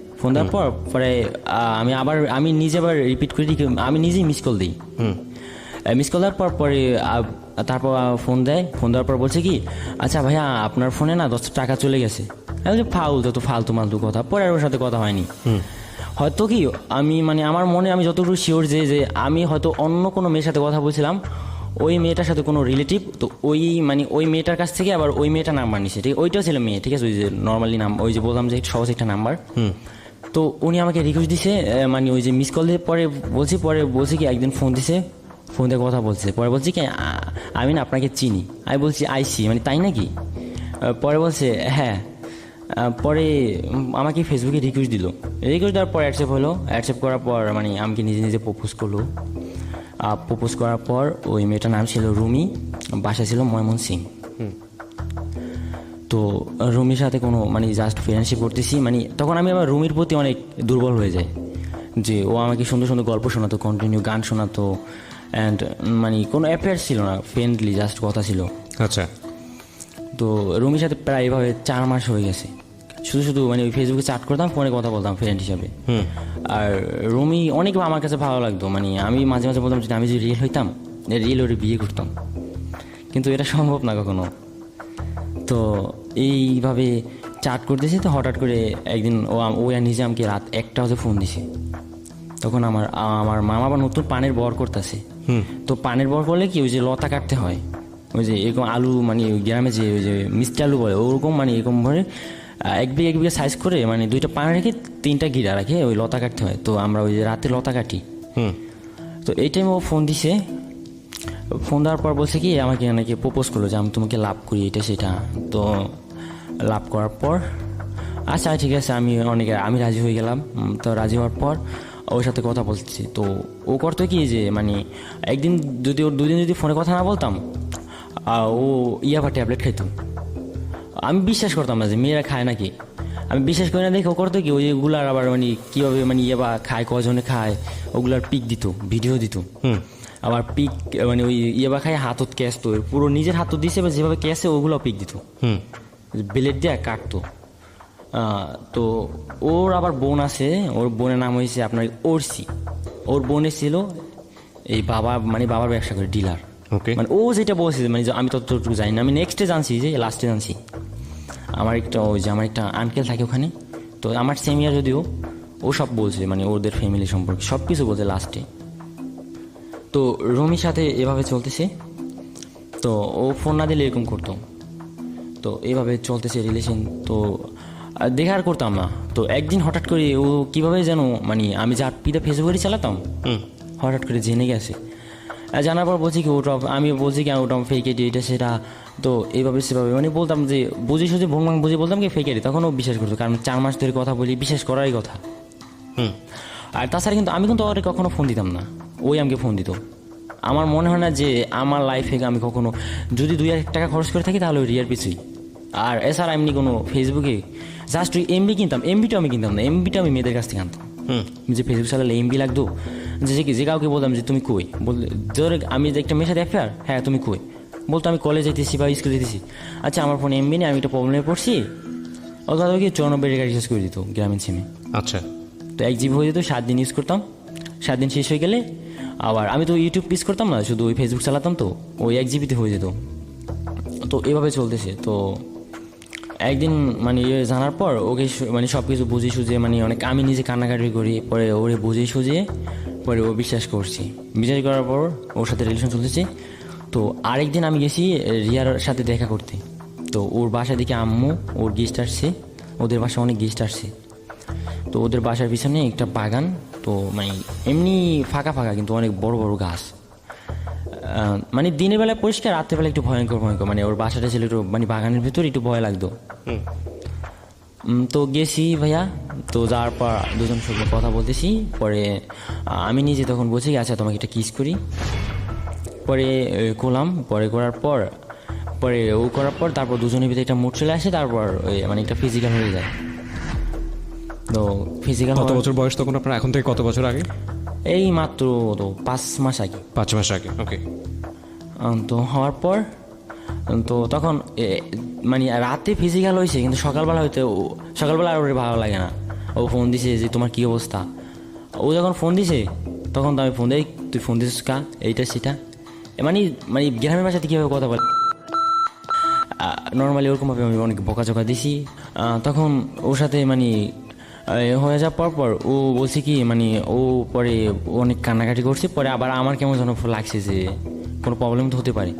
Speaker 3: পরে আমি নিজে আবার রিপিট করে আমি নিজেই মিস কল দিই। মিস কল দেওয়ার পরে তারপর ফোন দেওয়ার পর বলছে কি, আচ্ছা ভাইয়া আপনার ফোনে না 10 টাকা চলে গেছে। ফালতু মালতু কথা, পরে আর ওর সাথে কথা হয়নি। হয়তো কি মানে আমার মনে আমি যতটুকু শিওর যে আমি হয়তো অন্য কোনো মেয়ের সাথে কথা বলছিলাম, ওই মেয়েটার সাথে কোনো রিলেটিভ, তো ওই মেয়েটার কাছ থেকে আবার ওই মেয়েটা নাম্বার নিছে। ঠিক, ওইটাও ছিল মেয়ে, ঠিক আছে, ওই যে নর্মালি ওই যে বললাম যে সহজ একটা নাম্বার। তো উনি আমাকে রিকোয়েস্ট দিছে, মানে ওই যে মিস কল দিয়ে পরে বলছি কি একদিন ফোন দিছে, ফোন দিয়ে কথা বলছে। পরে বলছি কি আমি না আপনাকে চিনি। আমি বলছি আইসি, মানে তাই নাকি? পরে বলছে হ্যাঁ। পরে আমাকে ফেসবুকে রিকোয়েস্ট দেওয়ার পর অ্যাকসেপ্ট করার পর মানে আমাকে নিজে প্রপোজ করলো। প্রপোজ করার পর ওই মেয়েটার নাম ছিল রুমি, বাসা ছিল ময়মনসিং। তো রুমির সাথে কোনো মানে জাস্ট ফ্রেন্ডশিপ করতেছি, মানে তখন আমি আবার রুমির প্রতি অনেক দুর্বল হয়ে যাই, যে ও আমাকে সুন্দর সুন্দর গল্প শোনাতো, কন্টিনিউ গান শোনাতো, অ্যান্ড মানে কোনো অ্যাফেয়ার ছিল না, ফ্রেন্ডলি জাস্ট কথা ছিল।
Speaker 4: আচ্ছা,
Speaker 3: তো রুমির সাথে প্রায় এভাবে 4 মাস হয়ে গেছে, শুধু মানে ওই ফেসবুকে চ্যাট করতাম, ফোনে কথা বলতাম ফ্রেন্ড হিসাবে। আর রুমি অনেক আমার কাছে ভালো লাগতো, মানে আমি মাঝে মাঝে বলতাম যে আমি যদি রিয়েল হইতাম, রিয়েল ওরে বিয়ে করতাম, কিন্তু এটা সম্ভব না কখনো। তো এইভাবে চ্যাট করতেছি, তো হঠাৎ করে একদিন ও নিজে আমাকে রাত 1টা বাজে ফোন দিছে। তখন আমার মামা আবার নতুন পানের বর করতেছে। তো পানের বর করলে কি ওই যে লতা কাটতে হয়, ওই যে এরকম আলু, মানে গ্রামে যে ওই যে মিষ্টি আলু বলে ওরকম, মানে এরকম ভরে 1 বিঘা সাইজ করে, মানে 2টা পান রেখে 3টা গিরা রাখে, ওই লতা কাটতে হয়। তো আমরা ওই যে রাতে লতা কাটি। তো এই টাইমে ও ফোন দিছে, ফোন দেওয়ার পর বলছে কি আমাকে নাকি প্রপোজ করলো যে আমি তোমাকে লাভ করি এটা সেটা। তো লাভ করার পর আচ্ছা ঠিক আছে আমি রাজি হয়ে গেলাম। তো রাজি হওয়ার পর ওর সাথে কথা বলছি। তো ও করতো কি যে মানে একদিন যদি ওর দুদিন যদি ফোনে কথা না বলতাম ও ইয়াবা ট্যাবলেট খাইতো। আমি বিশ্বাস করতাম না যে মেয়েরা খায় নাকি, আমি বিশ্বাস করি না দেখে ও করতো কি ওইগুলার আবার মানে কীভাবে মানে ইয়াবা খায় কজনে খায় ওগুলার পিক দিত, ভিডিও দিত। আবার পিক মানে ওই ইয়াবা খায় হাতত ক্যাসতো, পুরো নিজের হাতত দিছে বা যেভাবে ক্যাসে ওগুলো পিক দিত, ব্লেড দিয়ে কাটতো। তো ওর আবার বোন আছে, ওর বোনের নাম হয়েছে আপনার ওরসি। ওর বোনের ছিল এই বাবার ব্যবসা করে ডিলার।
Speaker 4: ওকে,
Speaker 3: মানে ও যেটা বলছে মানে আমি ততটুকু জানি না, আমি নেক্সটে জানছি যে লাস্টে জানছি। আমার একটা আঙ্কেল থাকে ওখানে, তো আমার সেম ইয়ার যদিও, ও সব বলছে মানে ওদের ফ্যামিলি সম্পর্কে সব কিছু বলছে লাস্টে। তো রমির সাথে এভাবে চলতেছে। তো ও ফোন না দিলে এরকম করতো। তো এইভাবে চলতেছে রিলেশন। তো দেখার করতাম না। তো একদিন হঠাৎ করে ও কীভাবে যেন মানে আমি যা পিতা ফেসবুকে চালাতাম হঠাৎ করে জেনে গেছে। জানার পর বলছি কি আমি বলছি কি ওটা ফেক আইডি এটা সেটা। তো এইভাবে সেভাবে মানে বলতাম যে বুঝি সুঝি ভং ভাং বুঝে বলতাম কি ফেক আইডি, তখন ও বিশ্বাস করতো, কারণ 4 মাস ধরে কথা বলি, বিশ্বাস করারই কথা। আর তাছাড়া কিন্তু আমি কিন্তু ওরে কখনো ফোন দিতাম না, ওই আমাকে ফোন দিত। আমার মনে হয় না যে আমার লাইফে আমি কখনো যদি 2-1 টাকা খরচ করে থাকি তাহলে ওই রিয়ার পিছুই। আর এছাড়া এমনি কোনো ফেসবুকে জাস্ট ওই এমবি কিনতাম, এমবিটা আমি কিনতাম না, এমবিটা আমি মেয়েদের কাছ থেকে আনতাম। যে ফেসবুক চালালে এমবি লাগতো, যে কাউকে বলতাম যে তুমি কই, বললে ধরে আমি যে একটা মেয়ের সাথে অ্যাফেয়ার, হ্যাঁ তুমি কই, বলতো আমি কলেজ যেতেছি বা স্কুল যেতেছি। আচ্ছা আমার ফোনে এমবি নেই, আমি একটা প্রবলেমে পড়ছি, ও কথা কি 94 টাকা রিচার্জ করে দিত গ্রামীণ সিমে।
Speaker 4: আচ্ছা,
Speaker 3: তো 1 জিবি হয়ে যেত, 7 দিন ইউজ করতাম, 7 দিন শেষ হয়ে গেলে আবার আমি তো ইউটিউব ইউজ করতাম না, শুধু ওই ফেসবুক চালাতাম, তো ওই 1 জিবিতে হয়ে যেত। তো এভাবে চলতেছে। তো একদিন মানে জানার পর ওকে মানে সব কিছু বুঝিয়ে সুঝিয়ে মানে অনেক আমি নিজে কান্নাকাটি করি, পরে ওরে বুঝিয়ে সুঝিয়ে পরে ও বিশ্বাস করছি। বিশ্বাস করার পর ওর সাথে রিলেশন চলতেছে। তো আরেকদিন আমি গেছি রিয়ার সাথে দেখা করতে। তো ওর বাসা দিকে আম্মু ওর গেস্ট আসছে, ওদের বাসায় অনেক গেস্ট আসছে। তো ওদের বাসার পিছনে একটা বাগান, তো মানে এমনি ফাঁকা ফাঁকা কিন্তু অনেক বড় বড় গাছ। মানে দিনের বেলায় পরিষ্কার, রাত্রের বেলা একটু ভয়ঙ্কর মানে ওর বাসাটা ছিল একটু মানে বাগানের ভিতর, একটু ভয় লাগতো। তো গেছি ভাইয়া। তো যাওয়ার পর দুজন সঙ্গে কথা বলতেছি, পরে আমি নিজে তখন বলছি আচ্ছা তোমাকে একটা কিস করি। পরে করলাম, পরে করার পর ও করার পর তারপর দুজনের ভিতরে একটা মুড চলে আসে, তারপর মানে একটা ফিজিক্যাল হয়ে যায়। তো ফিজিক্যাল
Speaker 4: কত বছর বয়স তখন আপনার, এখন থেকে কত বছর আগে?
Speaker 3: এই মাত্র তো 5 মাস আগে।
Speaker 4: 5 মাস আগে, ওকে।
Speaker 3: তো হওয়ার পর তো তখন মানে রাতে ফিজিক্যাল হয়েছে, কিন্তু সকালবেলা আর ওর ভালো লাগে না। ও ফোন দিছে যে তোমার কী অবস্থা। ও যখন ফোন দিছে তখন তো আমি ফোন দিই, তুই ফোন দিছিস কা, এইটা সেটা, মানে গ্রামের ভাষাতে কীভাবে কথা বলে নর্মালি ওরকমভাবে আমি অনেক বকাঝকা দিছি। তখন ওর সাথে মানে হয়ে যাওয়ার পর ও বলছে কি মানে ও পরে অনেক কান্নাকাটি করছে। পরে আবার আমার কেমন যেন লাগছে যে কোনো প্রবলেম তো হতে পারে।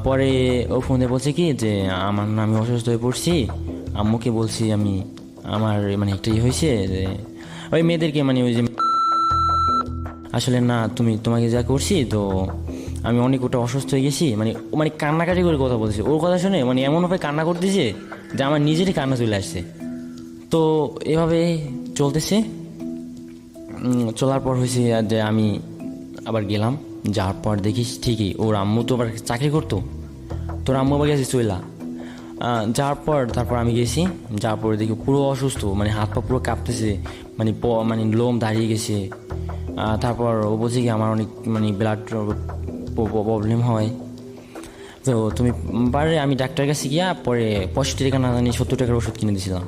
Speaker 3: পরে ও ফোনে বলছে কি যে আমি অসুস্থ হয়ে পড়ছি, আম্মুকে বলছি আমার মানে একটা হয়েছে যে ওই মেয়েদেরকে মানে ওই যে আসলে না তোমাকে যা করছি, তো আমি অনেক ওটা অসুস্থ হয়ে গেছি, মানে কান্নাকাটি করে কথা বলছে। ওর কথা শুনে মানে এমনভাবে কান্না করতেছে যে আমার নিজেরই কান্না চলে আসছে। তো এভাবে চলতেছে। চলার পর হয়েছে যে আমি আবার গেলাম, যাওয়ার পর দেখিস ঠিকই ওর আম্মু তো আবার চাকরি করতো, তোর আম্মু আবার গেছে চইলা। যাওয়ার পর তারপর আমি গেছি, যাওয়ার পরে দেখি পুরো অসুস্থ, মানে হাত পা পুরো কাঁপতেছে, মানে লোম দাঁড়িয়ে গেছে। তারপর ও বলছে কি আমার অনেক মানে ব্লাড প্রবলেম হয়, তো তুমি পারে আমি ডাক্তারের কাছে গিয়া পরে 65 টাকা না জানি 70 টাকার ওষুধ কিনে দিয়েছিলাম।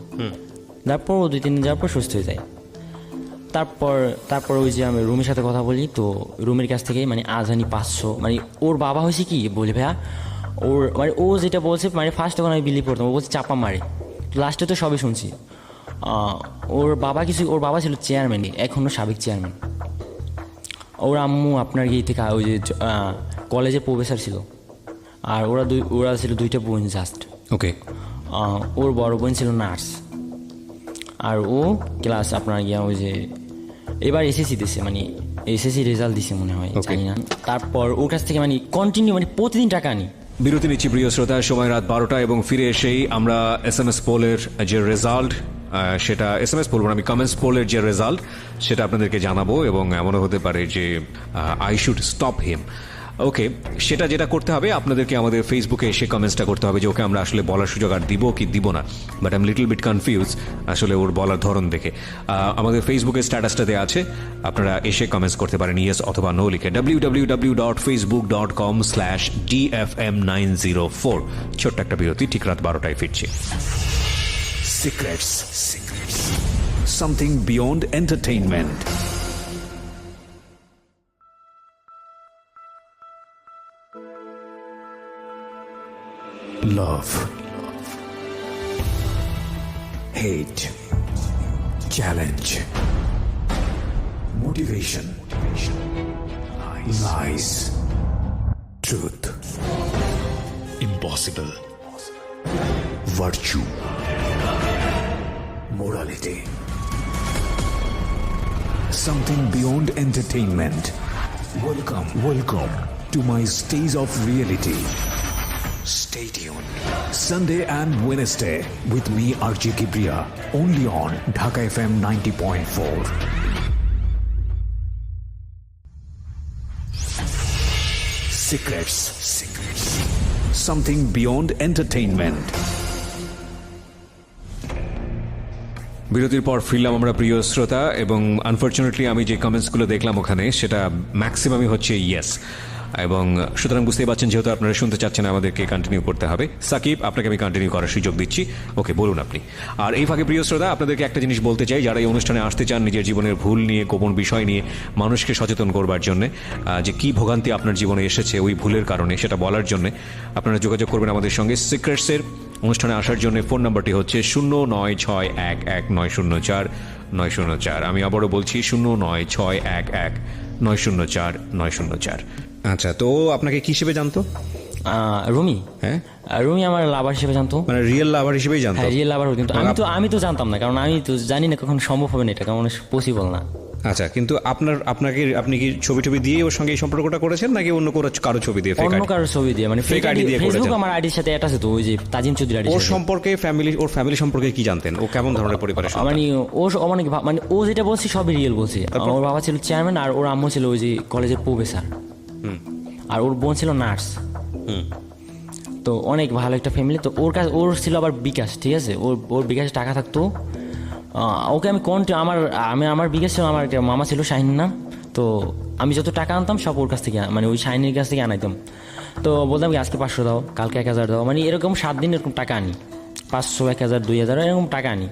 Speaker 3: তারপর 2-3 দিন যাওয়ার পর সুস্থ হয়ে যায়। তারপর ওই যে আমি রুমের সাথে কথা বলি, তো রুমের কাছ থেকে মানে আজানি 500, মানে ওর বাবা হয়েছে কি বলে ভাইয়া, ওর মানে ও যেটা বলছে মানে ফার্স্ট তখন আমি বিলিভ করতাম, ও বলছে চাপা মারে, লাস্টে তো সবই শুনছি। ওর বাবা ছিল চেয়ারম্যান, এখনও সাবেক চেয়ারম্যান। ওর আম্মু আপনার গিয়ে থেকে ওই যে কলেজে প্রফেসর ছিল। আর ওরা ছিল 2টা বোন জাস্ট,
Speaker 4: ওকে।
Speaker 3: ওর বড় বোন ছিল নার্স, আর ও ক্লাস আপনার গিয়া ওই যে এবার এসএসসি দিছে, মানে এসএসসি রেজাল্ট দিছে মনে হয়,
Speaker 4: Okay.
Speaker 3: জানি না। তারপর ওর কাছ থেকে মানে কন্টিনিউ মানে প্রতিদিন টাকা আনি।
Speaker 4: বিরতি নিচ্ছি প্রিয় শ্রোতা, সময় রাত 12টা এবং ফিরে এসেই আমরা SMS পোলের যে রেজাল্ট সেটা SMS পোল আমি কমেন্টস পোলের যে রেজাল্ট সেটা আপনাদেরকে জানাবো এবং এমনও হতে পারে যে আই শুড স্টপ হিম। ওকে, সেটা যেটা করতে হবে আপনাদেরকে আমাদের ফেসবুকে এসে কমেন্টসটা করতে হবে যে ওকে আমরা আসলে বলার সুযোগ আর দিব কি দিব না, but I am little bit confuse আসলে ওর বলার ধরন দেখে। আমাদের ফেসবুকে স্ট্যাটাসটা দেওয়া আছে, আপনারা এসে কমেন্টস করতে পারেন ইয়েস অথবা নো লিখে www.facebook.com/dfm904। ছোট্ট একটা বিরতি, ঠিক রাত 12টায় ফিরছি।
Speaker 2: Secrets. Something beyond entertainment. Love. Hate. Challenge. Motivation. Lies. Truth. Impossible. Virtue. Morality. Something beyond entertainment. Welcome to my stage of reality. Stay tuned. Sunday and Wednesday with me RJ Kibriya, only on Dhaka FM 90.4. Secrets. Something beyond entertainment.
Speaker 4: বিরতির পর ফিরলাম আমরা প্রিয় শ্রোতা, এবং unfortunately আমি যে কমেন্টসগুলো দেখলাম ওখানে সেটা ম্যাক্সিমামই হচ্ছে ইয়েস, এবং সুতরাং বুঝতেই পারছেন যেহেতু আপনারা শুনতে চাচ্ছেন আমাদেরকে কন্টিনিউ করতে হবে। সাকিব, আপনাকে আমি কন্টিনিউ করার সুযোগ দিচ্ছি, ওকে বলুন আপনি। আর এই ফাঁকে প্রিয় শ্রোতা আপনাদেরকে একটা জিনিস বলতে চাই, যারা এই অনুষ্ঠানে আসতে চান নিজের জীবনের ভুল নিয়ে, গোপন বিষয় নিয়ে মানুষকে সচেতন করবার জন্য, যে কি ভোগান্তি আপনার জীবনে এসেছে ওই ভুলের কারণে সেটা বলার জন্য আপনারা যোগাযোগ করবেন আমাদের সঙ্গে। সিক্রেটসের অনুষ্ঠানে আসার জন্য ফোন নাম্বারটি হচ্ছে 096111904904। আমি আবারও বলছি 09611904।
Speaker 5: আচ্ছা, তো আপনাকে কি হিসেবে জানতো?
Speaker 3: রুমি,
Speaker 5: হ্যাঁ,
Speaker 3: রুমি আমার লাভার হিসেবে জানতো,
Speaker 5: মানে রিয়েল লাভার হিসেবেই জানতো?
Speaker 3: হ্যাঁ রিয়েল লাভার, কিন্তু আমি তো জানতাম না, কারণ আমি তো জানি না কখন সম্ভব হবে না, এটা কারণ পসিবল না।
Speaker 5: আচ্ছা, কিন্তু আপনি কি ছবি দিয়ে ওর সঙ্গে এই সম্পর্কটা করেছেন নাকি অন্য কারো ছবি দিয়ে?
Speaker 3: অন্য কারো ছবি দিয়ে, মানে
Speaker 5: ফেক আইডি দিয়ে করেছেন?
Speaker 3: ফেসবুক আমার আইডির সাথে অ্যাটাচ আছে তো, ওই যে তাজিম চৌধুরী আইডি।
Speaker 5: ওর সম্পর্কে ওর ফ্যামিলি সম্পর্কে কি জানতেন? ও কেমন ধরনের পরিবারের সন্তান?
Speaker 3: মানে মানে ও যেটা বলছে সবই রিয়েল বলছে। ওর বাবা ছিল চেয়ারম্যান আর ওর আম্মু ছিল ওই যে কলেজের প্রফেসর, আর ওর বোন ছিল নার্স। তো অনেক ভালো একটা ফ্যামিলি। তো ওর ছিল আবার বিকাশ, ঠিক আছে, ওর বিকাশে টাকা থাকতো। ওকে আমি আমার বিকাশ ছিল, আমার একটা মামা ছিল শাহিন নাম। তো আমি যত টাকা আনতাম সব ওর কাছ থেকে, মানে ওই শাহিনের কাছ থেকে আনাইতাম। তো বলতাম কি আজকে 500 দাও, কালকে 1000 দাও, মানে এরকম 7 দিন এরকম টাকা আনি, 500, 1000, 2000 এরকম টাকা আনি।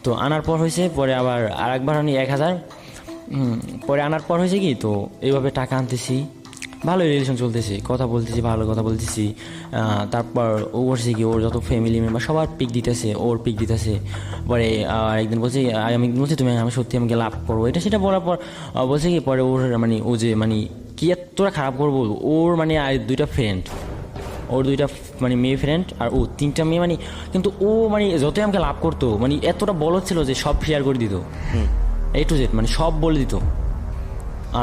Speaker 3: তো আনার পর হয়েছে, পরে আবার আর একবার আনি 1000, পরে আনার পর হয়েছে কি, তো এইভাবে টাকা আনতেছি, ভালোই রিলেশন চলতেছে, কথা বলতেছি, ভালো কথা বলতেছি। তারপর ও করছে কি, ওর যত ফ্যামিলি মেম্বার সবার পিক দিতেছে, ওর পিক দিতেছে। পরে একদিন বলছি, আমি বলছি আমি সত্যি আমাকে লাভ করবো, এটা সেটা বলার পর বলছে কি, পরে ওর মানে ও যে মানে কি এতটা খারাপ করবো, ওর মানে আর 2টা ফ্রেন্ড, ওর 2টা মানে মেয়ে ফ্রেন্ড আর ও 3টা মেয়ে, মানে কিন্তু ও মানে যতই আমাকে লাভ করতো, মানে এতটা বলদ ছিল যে সব শেয়ার করে দিত, A to Z, মানে সব বলে দিত।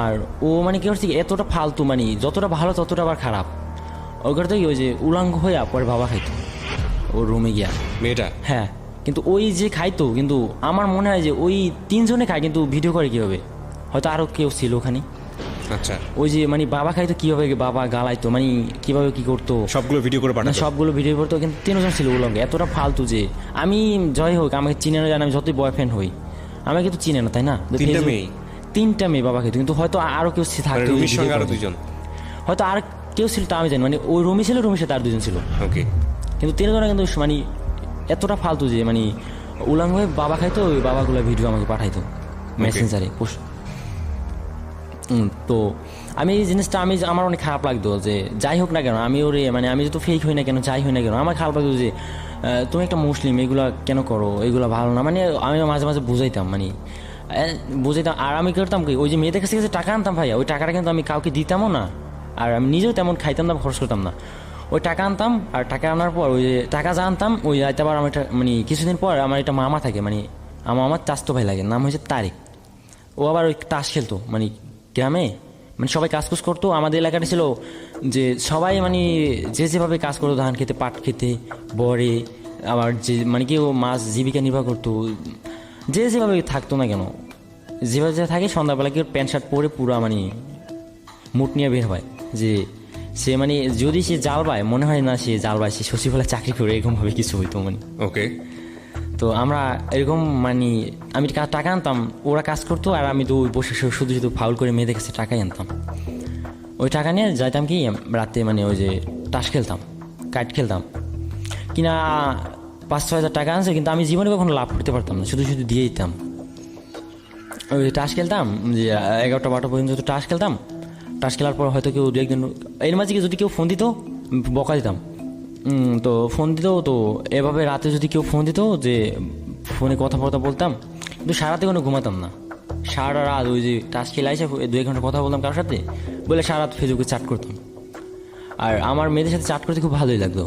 Speaker 3: আর ও মানে কি করছে, এতটা ফালতু, মানে যতটা ভালো ততটা আবার খারাপ। ওই করতে কি, ওই যে উলাঙ্গ হয়ে পরে বাবা খাইতো ওর রুমে গিয়া,
Speaker 5: মেয়েটা?
Speaker 3: হ্যাঁ, কিন্তু ওই যে খাইতো, কিন্তু আমার মনে হয় যে ওই 3 জনে খায়, কিন্তু ভিডিও করে কীভাবে, হয়তো আরও কেউ ছিল ওখানে।
Speaker 5: আচ্ছা,
Speaker 3: ওই যে মানে বাবা খাইতো কীভাবে, বাবা গালাইতো, মানে কীভাবে কী করতো,
Speaker 5: সবগুলো ভিডিও করে পাঠাতো?
Speaker 3: সবগুলো ভিডিও করতো, কিন্তু 3 জন ছিল উলঙ্গ। এতটা ফালতু যে আমি জয় হোক, আমাকে চিনে না, জানি আমি যতই বয়ফ্রেন্ড হই, আমাকে কিন্তু চিনে না, তাই না? 3টা মেয়ে বাবা খেত, কিন্তু হয়তো আরও কেউ থাকতো,
Speaker 5: আরো 2জন,
Speaker 3: হয়তো আর কেউ ছিল, তা আমি জানি। মানে ওই রুমি ছিল, রুমির সাথে আর 2জন ছিল,
Speaker 5: ওকে।
Speaker 3: কিন্তু 3 জনে কিন্তু মানে এতটা ফালতু যে মানে উলাঙ্গ হয়ে বাবা খাইতো, ওই বাবাগুলো ভিডিও আমাকে পাঠাইতো মেসেঞ্জারে। তো আমি এই জিনিসটা আমার অনেক খারাপ লাগতো, যে যাই হোক না কেন আমি ওরে, মানে আমি যত ফেক হই না কেন, যাই হই না কেন, আমার খারাপ লাগতো যে তুমি একটা মুসলিম, এগুলা কেন করো, এগুলো ভালো না। মানে আমি মাঝে মাঝে বুঝাইতাম, মানে বুঝাইতাম। আর আমি করতাম কি, ওই যে মেয়েদের কাছ থেকে টাকা আনতাম ভাইয়া, ওই টাকাটা কিন্তু আমি কাউকে দিতামও না, আর আমি নিজেও তেমন খাইতাম না, খরচ করতাম না। ওই টাকা আনতাম, আর টাকা আনার পর ওই টাকা যা আনতাম, ওই রাইতে আবার আমার মানে কিছুদিন পর আমার একটা মামা থাকে, মানে আমার চাস্তো ভাই লাগে, নাম হয়েছে তারিক। ও আবার ওই তাস খেলতো, মানে গ্রামে মানে সবাই কাজ কুজ করতো। আমাদের এলাকাটা ছিল যে সবাই মানে যে যেভাবে কাজ করতো, ধান খেতে, পাট খেতে, বরে, আবার যে মানে কেউ মাছ জীবিকা নির্বাহ করতো, যে যেভাবে থাকতো না কেন, যেভাবে যে থাকে সন্ধ্যাবেলা কেউ প্যান্ট শার্ট পরে পুরো মানে মুট নিয়ে বের হয় যে সে মানে যদি সে জাল বায় মনে হয় না সে জাল বায়, সে সচিবালয়ে চাকরি করে, এরকমভাবে কিছু হইতো মানে।
Speaker 4: ওকে।
Speaker 3: তো আমরা এরকম মানে আমি টাকা আনতাম, ওরা কাজ করতো আর আমি তো ওই বসে শুধু শুধু ফাউল করে মেয়েদের কাছে টাকাই আনতাম। ওই টাকা নিয়ে যাইতাম কি রাতে মানে ওই যে তাস খেলতাম, কাইট খেলতাম, কিনা 5-6 হাজার টাকা আনছে, কিন্তু আমি জীবনে কখনো লাভ করতে পারতাম না, শুধু শুধু দিয়ে দিতাম। ওই টাস খেলতাম যে 11টা-12টা পর্যন্ত টাস খেলতাম। টাস খেলার পর হয়তো কেউ 2-1 দিন এর মাঝে যদি কেউ ফোন দিত বকা দিতাম। তো ফোন দিত, তো এভাবে রাতে যদি কেউ ফোন দিত যে ফোনে কথাবার্তা বলতাম, কিন্তু সারাতে কোনো ঘুমাতাম না। সারা রাত ওই যে টাস খেলে এসে 2-1 ঘন্টা কথা বলতাম কারোর সাথে, বলে সারা রাত ফেসবুকে চ্যাট করতাম। আর আমার মেয়েদের সাথে চ্যাট করতে খুব ভালোই লাগতো,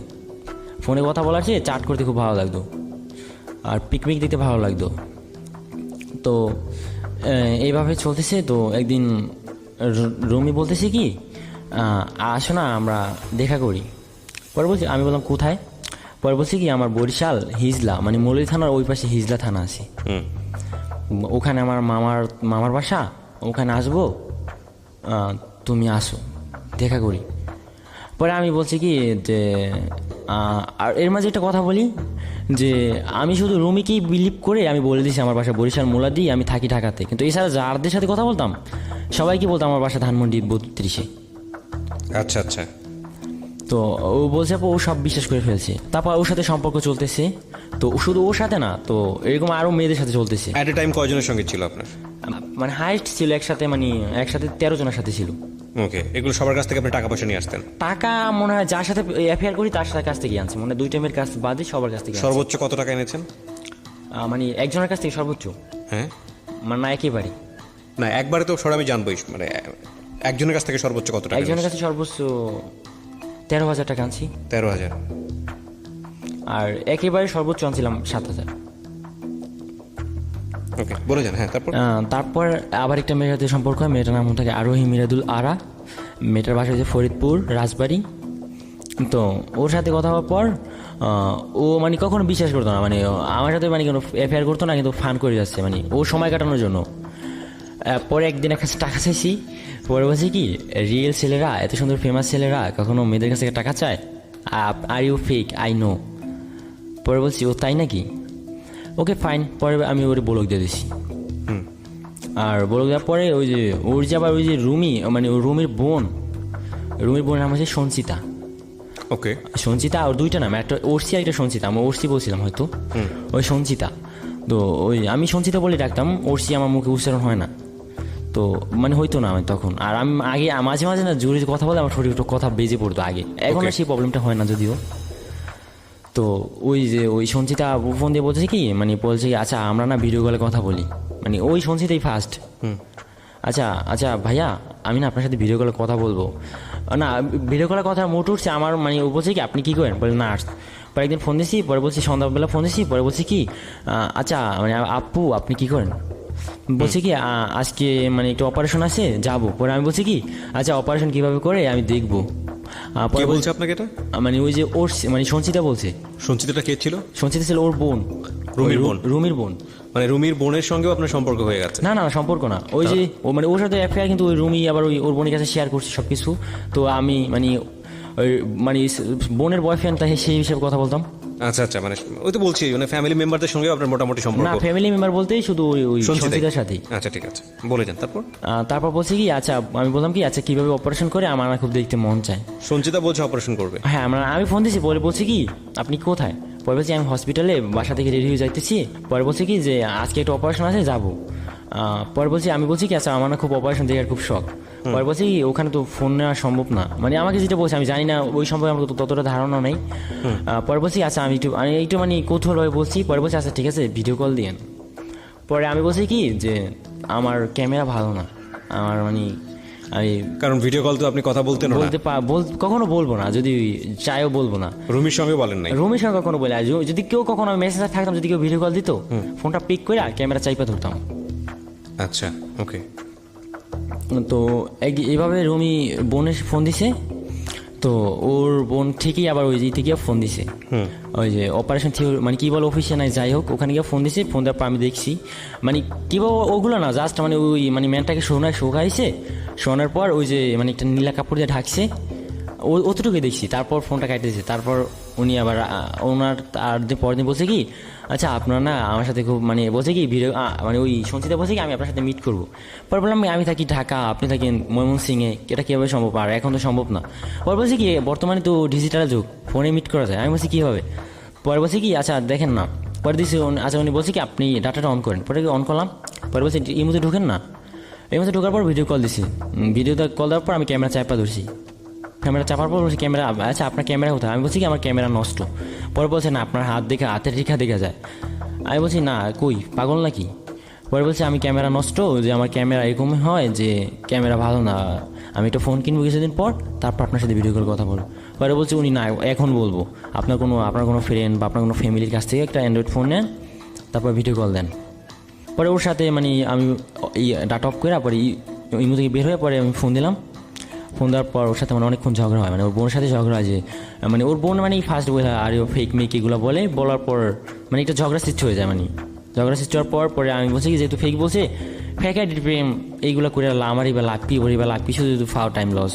Speaker 3: ফোনে কথা বলার চেয়ে চ্যাট করতে খুব ভালো লাগতো, আর পিকনিক দিতে ভালো লাগতো। তো এইভাবে চলতেছে। তো একদিন রুমি বলতেছে কি আসো না আমরা দেখা করি। পরে বলছি, আমি বললাম কোথায়? পরে বলছি কি আমার বরিশাল হিজলা মানে মৌলভী থানার ওই পাশে হিজলা থানা আছে, ওখানে আমার মামার বাসা, ওখানে আসবো, তুমি আসো দেখা করি। পরে আমি বলছি কি যে আর এর মাঝে একটা কথা বলি যে আমি শুধু রুমিকেই বিলিভ করে আমি বলে দিয়েছি আমার বাসা বরিশাল মোলাদি, আমি থাকি ঢাকাতে, কিন্তু এছাড়া যারদের সাথে কথা বলতাম সবাইকে বলতাম আমার বাসা ধানমন্ডি 32-এ।
Speaker 4: আচ্ছা আচ্ছা।
Speaker 3: তো ও বলছে ও সব বিশ্বাস করে ফেলছে। তারপর ওর সাথে সম্পর্ক চলতেছে, তো শুধু ওর সাথে না, তো এরকম আরও মেয়েদের সাথে চলতেছে।
Speaker 4: অ্যাট এ টাইম কয়জনের সঙ্গে ছিল আপনার?
Speaker 3: মানে হাইস্ট ছিল একসাথে 13 জনের সাথে ছিল।
Speaker 4: ওকে। এগুলো সবার কাছ থেকে আপনি টাকা পয়সা নিয়ে আসতেন?
Speaker 3: টাকা মনে হয় যার সাথে অ্যাফেয়ার করি তার সাথে কাছ থেকে আনছি, মানে 2 টাইমের কাছ বাদে সবার কাছ থেকে আনছি।
Speaker 4: সর্বোচ্চ কত টাকা এনেছেন?
Speaker 3: মানে একজনের কাছ থেকে সর্বোচ্চ,
Speaker 4: হ্যাঁ
Speaker 3: মানে না একেবারে
Speaker 4: না, একবারে তো সর আমি জানবোই, মানে একজনের কাছ থেকে সর্বোচ্চ কত টাকা?
Speaker 3: একজনের কাছে সর্বোচ্চ 13,000 টাকা আনছি।
Speaker 4: 13,000।
Speaker 3: আর একেবারে সর্বোচ্চ আনছিলাম 7,000।
Speaker 4: ওকে, বলে যান। হ্যাঁ,
Speaker 3: তারপর আবার একটা মেয়ের সাথে সম্পর্ক হয়, মেয়েটার নাম থাকে আরোহী মিরাদুল আরা, মেয়েটার বাসা হচ্ছে ফরিদপুর রাজবাড়ি। তো ওর সাথে কথা হওয়ার পর ও মানে কখনো বিশ্বাস করতো না, মানে আমার সাথে মানে কোনো অ্যাফেয়ার করতো না, কিন্তু ফান করে যাচ্ছে মানে ও সময় কাটানোর জন্য। পরে একদিন একটা টাকা চাইছি, পরে বলছি কি রিয়েল ছেলেরা, এত সুন্দর ফেমাস ছেলেরা কখনো মেয়েদের কাছ থেকে টাকা চায়? Are you fake, I know. পরে বলছি ও তাই নাকি, ওকে ফাইন। পরে আমি ওর ব্লক দিয়ে দিছি। আর ব্লক দেওয়ার পরে ওই যে ওর যে আবার ওই যে রুমি, মানে রুমির বোনের নাম হচ্ছে সঞ্চিতা।
Speaker 4: ওকে।
Speaker 3: সঞ্চিতা আর 2টা নাম, একটা ওরসি আর একটা সঞ্চিতা, আমি ওরসি বলছিলাম হয়তো, ওই সঞ্চিতা। তো ওই আমি সঞ্চিতা বলে ডাকতাম, ওরসি আমার মুখে উচ্চারণ হয় না, তো মানে হইতো না আমি তখন। আর আমি আগে মাঝে মাঝে না জোরে কথা বলে আমার শরীর কথা বেজে পড়তো আগে, এখন আর সেই প্রবলেমটা হয় না যদিও। তো ওই যে ওই সঞ্চিতা ফোন দিয়ে বলছে কি মানে বলছে কি আচ্ছা আমরা না ভিডিও কলে কথা বলি, মানে ওই সঞ্চিতাই ফার্স্ট। আচ্ছা ভাইয়া আমি না আপনার সাথে ভিডিও কলে কথা বলবো না, ভিডিও কলের কথা মোট উঠছে আমার, মানে ও বলছে কি আপনি কী করেন? বলে নার্স। পরে একদিন ফোন দিছি, পরে বলছি সন্ধ্যাবেলা ফোন দিছি, পরে বলছি কি আচ্ছা মানে আপু আপনি কী করেন? বলছে কি আজকে মানে একটু অপারেশন আছে যাবো। পরে আমি বলছি কি আচ্ছা অপারেশন কীভাবে করে আমি দেখবো।
Speaker 4: কে বলছে আপনাকে এটা?
Speaker 3: মানে ওই যে ওর মানে সঞ্চিতা বলছে।
Speaker 4: সঞ্চিতাটা কে ছিল?
Speaker 3: সঞ্চিতা ছিল ওর বোন, রুমির বোন।
Speaker 4: মানে রুমির বোনের সঙ্গেও আপনার সম্পর্ক হয়ে গেছে?
Speaker 3: না সম্পর্ক না, ওই যে ও মানে ওর সাথে অ্যাফেয়ার, কিন্তু ওই রুমি আবার ওর বোনের কাছে শেয়ার করছে সব কিছু। তো আমি মানে ওই মানে বোনের বয়ফ্রেন্ড, তাই সেই হিসেবে কথা বলতাম।
Speaker 4: আচ্ছা আচ্ছা, মানে ওই তো বলছি মানে ফ্যামিলি মেম্বারদের সঙ্গে আপনার মোটামুটি সম্পর্ক?
Speaker 3: না ফ্যামিলি মেম্বার বলতেই শুধু ওই সঞ্চিতার সাথেই।
Speaker 4: আচ্ছা ঠিক আছে, বলে যান।
Speaker 3: তারপর বলছি কি আচ্ছা আমি বললাম কি আচ্ছা কিভাবে অপারেশন করে আমার খুব দেখতে মন চায়।
Speaker 4: সঞ্চিতা বলছে অপারেশন করবে?
Speaker 3: হ্যাঁ আমি ফোন দিয়েছি, পরে বলছি কি আপনি কোথায়? পরে বলছি আমি হসপিটালে বাসা থেকে রেডি হয়ে যাইতেছি। পরে বলছি কি যে আজকে একটা অপারেশন আছে যাবো। পরে আমি বলছি কি আচ্ছা আমার না খুব অপারেশন দেখার খুব শখ। পরে বলছি কি ওখানে তো ফোন নেওয়া সম্ভব না, মানে আমাকে যেটা বলছে আমি জানি না ওই সম্পর্কে আমার ততটা ধারণা নেই। পরে বলছি আচ্ছা আমি একটু মানে কৌতূহল হয়ে বলছি। পরে বলছি আচ্ছা ঠিক আছে ভিডিও কল দিয়েন। পরে আমি বলছি কি যে আমার ক্যামেরা ভালো না, আমার মানে আমি
Speaker 4: কারণ ভিডিও কল তো আপনি কথা বলতেন না,
Speaker 3: কখনো বলবো না, যদি চাইও বলবো না।
Speaker 4: রুমির সঙ্গে বলেন নাই?
Speaker 3: রুমির সঙ্গে কখনো বলে, যদি কেউ কখনো মেসেজ থাকতাম, যদি কেউ ভিডিও কল দিত ফোনটা পিক করে ক্যামেরা চাইপা ধরতাম।
Speaker 4: আচ্ছা ওকে।
Speaker 3: তো এইভাবে রুমি বোনের ফোন দিছে, তো ওর বোন ঠিকই আবার ওই যে থেকে ফোন দিছে, ওই যে অপারেশন থিওরি মানে কি বলে অফিসে নাই যাই হোক ওখানে গিয়ে ফোন দিছে। ফোন দেওয়ার পর আমি দেখছি মানে কী বল ওগুলো না, জাস্ট মানে ওই মানে ম্যানটাকে শোকাইছে, শোনার পর ওই যে মানে একটা নীলা কাপড় দিয়ে ঢাকছে, অতটুকুই দেখছি। তারপর ফোনটা কাটতেছে। তারপর উনি আবার ওনার আর পরের দিন বলছে কি, আচ্ছা আপনার না আমার সাথে খুব মানে বলছে কি ভিডিও মানে ওই সঞ্চিতা বলছে কি আমি আপনার সাথে মিট করবো। পরে বললাম আমি থাকি ঢাকা, আপনি থাকেন ময়মনসিংহে, এটা কীভাবে সম্ভব? আর এখন তো সম্ভব না। পরে বলছে কি বর্তমানে তো ডিজিটাল যুগ, ফোনে মিট করা যায়। আমি বলছি কীভাবে? পরে বলছে কি আচ্ছা দেখেন না, পরে দিচ্ছি আচ্ছা উনি বলছে কি আপনি ডাটাটা অন করেন। পরে অন করলাম, পরে বলছে এই মধ্যে ঢুকেন না। এই মধ্যে ঢোকার পর ভিডিও কল দিছি। ভিডিও কল দেওয়ার পর আমি ক্যামেরা চাপা ধরছি। ক্যামেরা চাপার পর বলছি ক্যামেরা, আচ্ছা আপনার ক্যামেরা কোথায়? আমি বলছি কি আমার ক্যামেরা নষ্ট। পরে বলছে না আপনার হাত দেখে হাতের রেখা দেখা যায়। আমি বলছি না কই পাগল নাকি? পরে বলছে আমি ক্যামেরা নষ্ট, যে আমার ক্যামেরা এরকমই হয় যে ক্যামেরা ভালো না, আমি একটা ফোন কিনবো কিছুদিন পর, তারপর আপনার সাথে ভিডিও কল কথা বলবো। পরে বলছে উনি না এখন বলবো, আপনার কোনো ফ্রেন্ড বা আপনার কোনো ফ্যামিলির কাছ থেকে একটা অ্যান্ড্রয়েড ফোন নেন, তারপর ভিডিও কল দেন। পরে ওর সাথে মানে আমি এই ডাটা অফ করে পরে ইমো থেকে বের হয়ে পরে আমি ফোন দিলাম। ফোন দেওয়ার পর ওর সাথে মানে অনেকক্ষণ ঝগড়া হয়, মানে ওর বোনের সাথে ঝগড়া হয় যে মানে ওর বোন মানে ফার্স্ট বলে আর ফেক মেক এগুলো বলার পর মানে একটা ঝগড়া সৃষ্টি হয়ে যায়। মানে ঝগড়া সৃষ্টি হওয়ার পর পরে আমি বলছি কি যেহেতু ফেক বলছে, ফেক আইডি প্রেম এইগুলো করে আমারই বা লাভ কি করি বা লাভ কি, শুধু শুধু ফাও টাইম লস,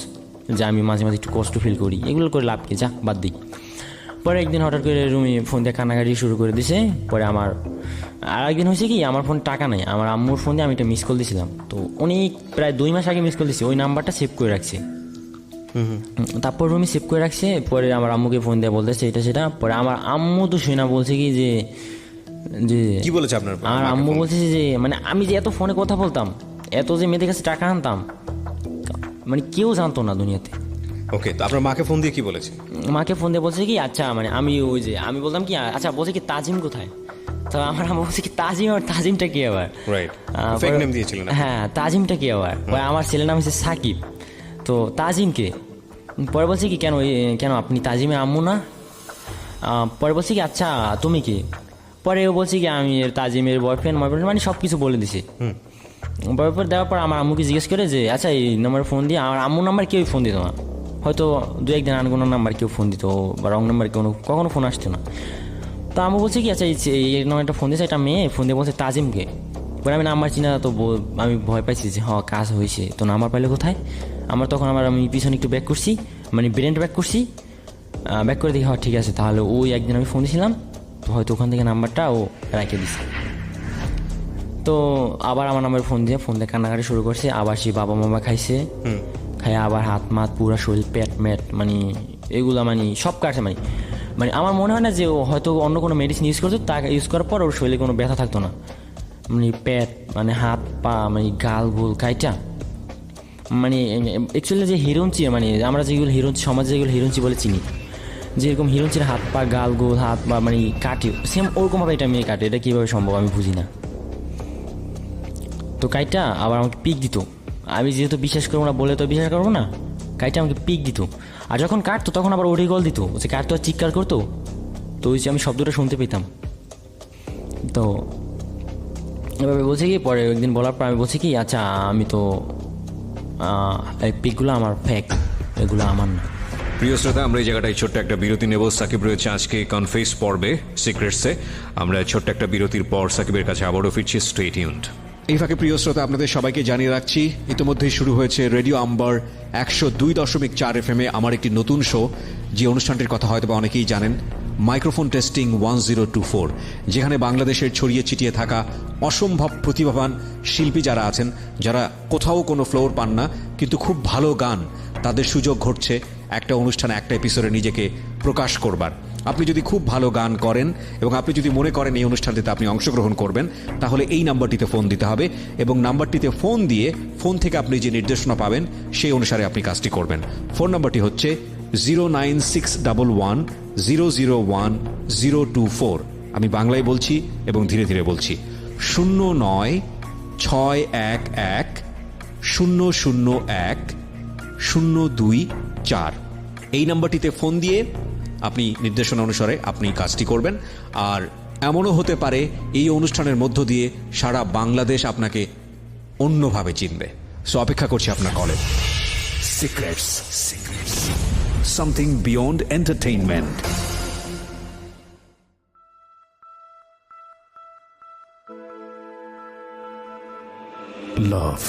Speaker 3: যে আমি মাঝে মাঝে একটু কষ্ট ফিল করি, এগুলো করে লাভ কি, যা বাদ দিই। পরে একদিন হঠাৎ করে রুমি ফোন দিয়ে কান্নাকাটি শুরু করে দিছে। পরে আমার আর একদিন হয়েছে কি আমার ফোন টাকা নাই, আমার আম্মুর ফোন দিয়ে আমি একটা মিস কল দিয়েছিলাম, তো উনি প্রায় 2 মাস আগে মিস কল দিচ্ছে, ওই নাম্বারটা সেভ করে রাখছে। তারপর রুমি সেভ করে রাখছে। পরে আমার আম্মুকে ফোন দিয়ে বলতেছে এটা সেটা। পরে আমার আম্মু তো শুনে বলছে কি যে
Speaker 5: কি বলেছে আপনার?
Speaker 3: আমার আম্মু বলছে যে মানে আমি যে এত ফোনে কথা বলতাম, এত যে মেয়েদের কাছে টাকা আনতাম, মানে কেউ জানতো না দুনিয়াতে।
Speaker 5: ওকে, তো আপনার মাকে ফোন দিয়ে কি বলেছে?
Speaker 3: মাকে ফোন দিয়ে বলছে কি আচ্ছা মানে আমি ওই যে আমি বলতাম কি আচ্ছা বলছে কি তাজিম কোথায়? তো আমার আম্মু বলছে কি তাজিম, আর তাজিমটা কি আবার?
Speaker 5: রাইট, ফেক নেম দিয়েছিলেন।
Speaker 3: হ্যাঁ তাজিমটা কি আবার? আমার ছেলের নাম হচ্ছে সাকিব, তো তাজিমকে। পরে বলছে কি কেন আপনি তাজিমের আম্মু না? পরে বলছে কি আচ্ছা তুমি কি? পরে ও বলছে কি আমি তাজিমের বয়ফ্রেন্ড মানে সব কিছু বলে দিছে। বয়ফ্রেন্ড দেওয়ার পর আমার আম্মুকে জিজ্ঞেস করে যে আচ্ছা এই নাম্বার ফোন দিয়ে, আমার আম্মুর নাম্বার কেউই ফোন দিত না, হয়তো 2-1 দিন আনগুনো নাম্বার কেউ ফোন দিত বা রং নাম্বার কখনো ফোন আসতো না। তো আম্মু বলছে কি আচ্ছা এই নাম্বারটা ফোন দিয়েছে, একটা মেয়ে ফোন দিয়ে বলছে তাজিমকে। পরে আমি নাম্বার চিনা, তো আমি ভয় পাইছি যে কাজ হয়েছে, তো নাম্বার পাইলে কোথায়? তখন আমি পিছনে একটু ব্যাক করছি, মানে ব্রেন ব্যাক করছি, ব্যাক করে দেখি ঠিক আছে, তাহলে ওই একদিন আমি ফোন দিয়েছিলাম, তো হয়তো ওখান থেকে নাম্বারটা ও রেখে দিছে। তো আবার আমার নাম্বার ফোন দিয়ে কান্নাকাটি শুরু করছে। আবার সে বাবা মামা খাইছে, খাইয়ে আবার হাত মাত পুরা শরীর পেট ম্যাট মানে এগুলা মানে সব কাটছে। মানে আমার মনে হয় না যে ও হয়তো অন্য কোনো মেডিসিন ইউজ করতো, তা ইউজ করার পর ওর শরীরে কোনো ব্যথা থাকতো না, মানে পেট মানে হাত পা মানে গাল গোল কাইটা, মানে অ্যাকচুয়ালি যে হিরোঞ্চি মানে আমরা যেগুলো হিরোঞ্চি সমাজে যেগুলো হিরোঞ্চি বলে চিনি, যেরকম হিরোঞ্চির হাত পা গাল গোল হাত পা মানে কাটে সেম ওরকমভাবে এটা মেয়ে কাটে। এটা কীভাবে সম্ভব আমি বুঝি না। তো কাইটা আবার আমাকে পিক দিত, আমি যেহেতু বিশ্বাস করবো না বলে তো বিশ্বাস করবো না, কাইটা আমাকে পিক দিত। আর যখন কাটতো তখন আবার ওডি কল দিত, যে কাটতো আর চিৎকার করতো, তো ওই যে আমি শব্দটা শুনতে পেতাম। তো এভাবে বলছে কি, পরে একদিন বলার পর আমি বলছি কি আচ্ছা আমি তো এই পিকগুলো আমার ফেক, এগুলো আমার না।
Speaker 4: প্রিয় শ্রোতা, আমরা এই জায়গাটায় ছোট্ট একটা বিরতি নেব। সাকিব রয়েছে আজকে কনফেস পর্বে সিক্রেটসে। আমরা ছোট্ট একটা বিরতির পর সাকিবের কাছে আবারও ফিরছি। Stay tuned.
Speaker 2: এই ফাঁকে প্রিয় শ্রোতা আপনাদের সবাইকে জানিয়ে রাখছি ইতিমধ্যেই শুরু হয়েছে রেডিও আম্বার 102.4 FM আমার একটি নতুন শো, যে অনুষ্ঠানটির কথা হয়তো বা অনেকেই জানেন, মাইক্রোফোন টেস্টিং 1024, যেখানে বাংলাদেশের ছড়িয়ে ছিটিয়ে থাকা অসম্ভব প্রতিভাবান শিল্পী যারা আছেন, যারা কোথাও কোনো ফ্লোর পান না কিন্তু খুব ভালো গান, তাদের সুযোগ ঘটছে একটা অনুষ্ঠানে একটা এপিসোডে নিজেকে প্রকাশ করবার। আপনি যদি খুব ভালো গান করেন এবং আপনি যদি মনে করেন এই অনুষ্ঠানটিতে আপনি অংশগ্রহণ করবেন, তাহলে এই নাম্বারটিতে ফোন দিতে হবে এবং নাম্বারটিতে ফোন দিয়ে ফোন থেকে আপনি যে নির্দেশনা পাবেন সেই অনুসারে আপনি কাজটি করবেন। ফোন নাম্বারটি হচ্ছে 09611001024। আমি বাংলায় বলছি এবং ধীরে ধীরে বলছি, 096101001024। এই নাম্বারটিতে ফোন দিয়ে আপনি নির্দেশনা অনুসারে আপনি কাজটি করবেন। আর এমনও হতে পারে এই অনুষ্ঠানের মধ্য দিয়ে সারা বাংলাদেশ আপনাকে অন্যভাবে চিনবে। সো অপেক্ষা করছি আপনার কলে। Secrets, something beyond entertainment. Love,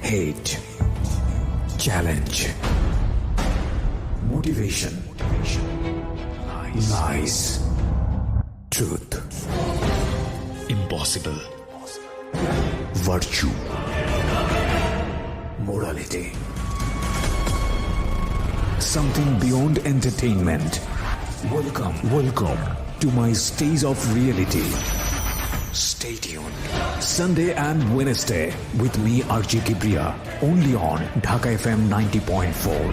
Speaker 2: hate, challenge, motivation, lies, truth, impossible, virtue, morality, something beyond entertainment. Welcome to my stage of reality. Stay tuned. Sunday and Wednesday with me RJ Kibriya, only on Dhaka FM 90.4.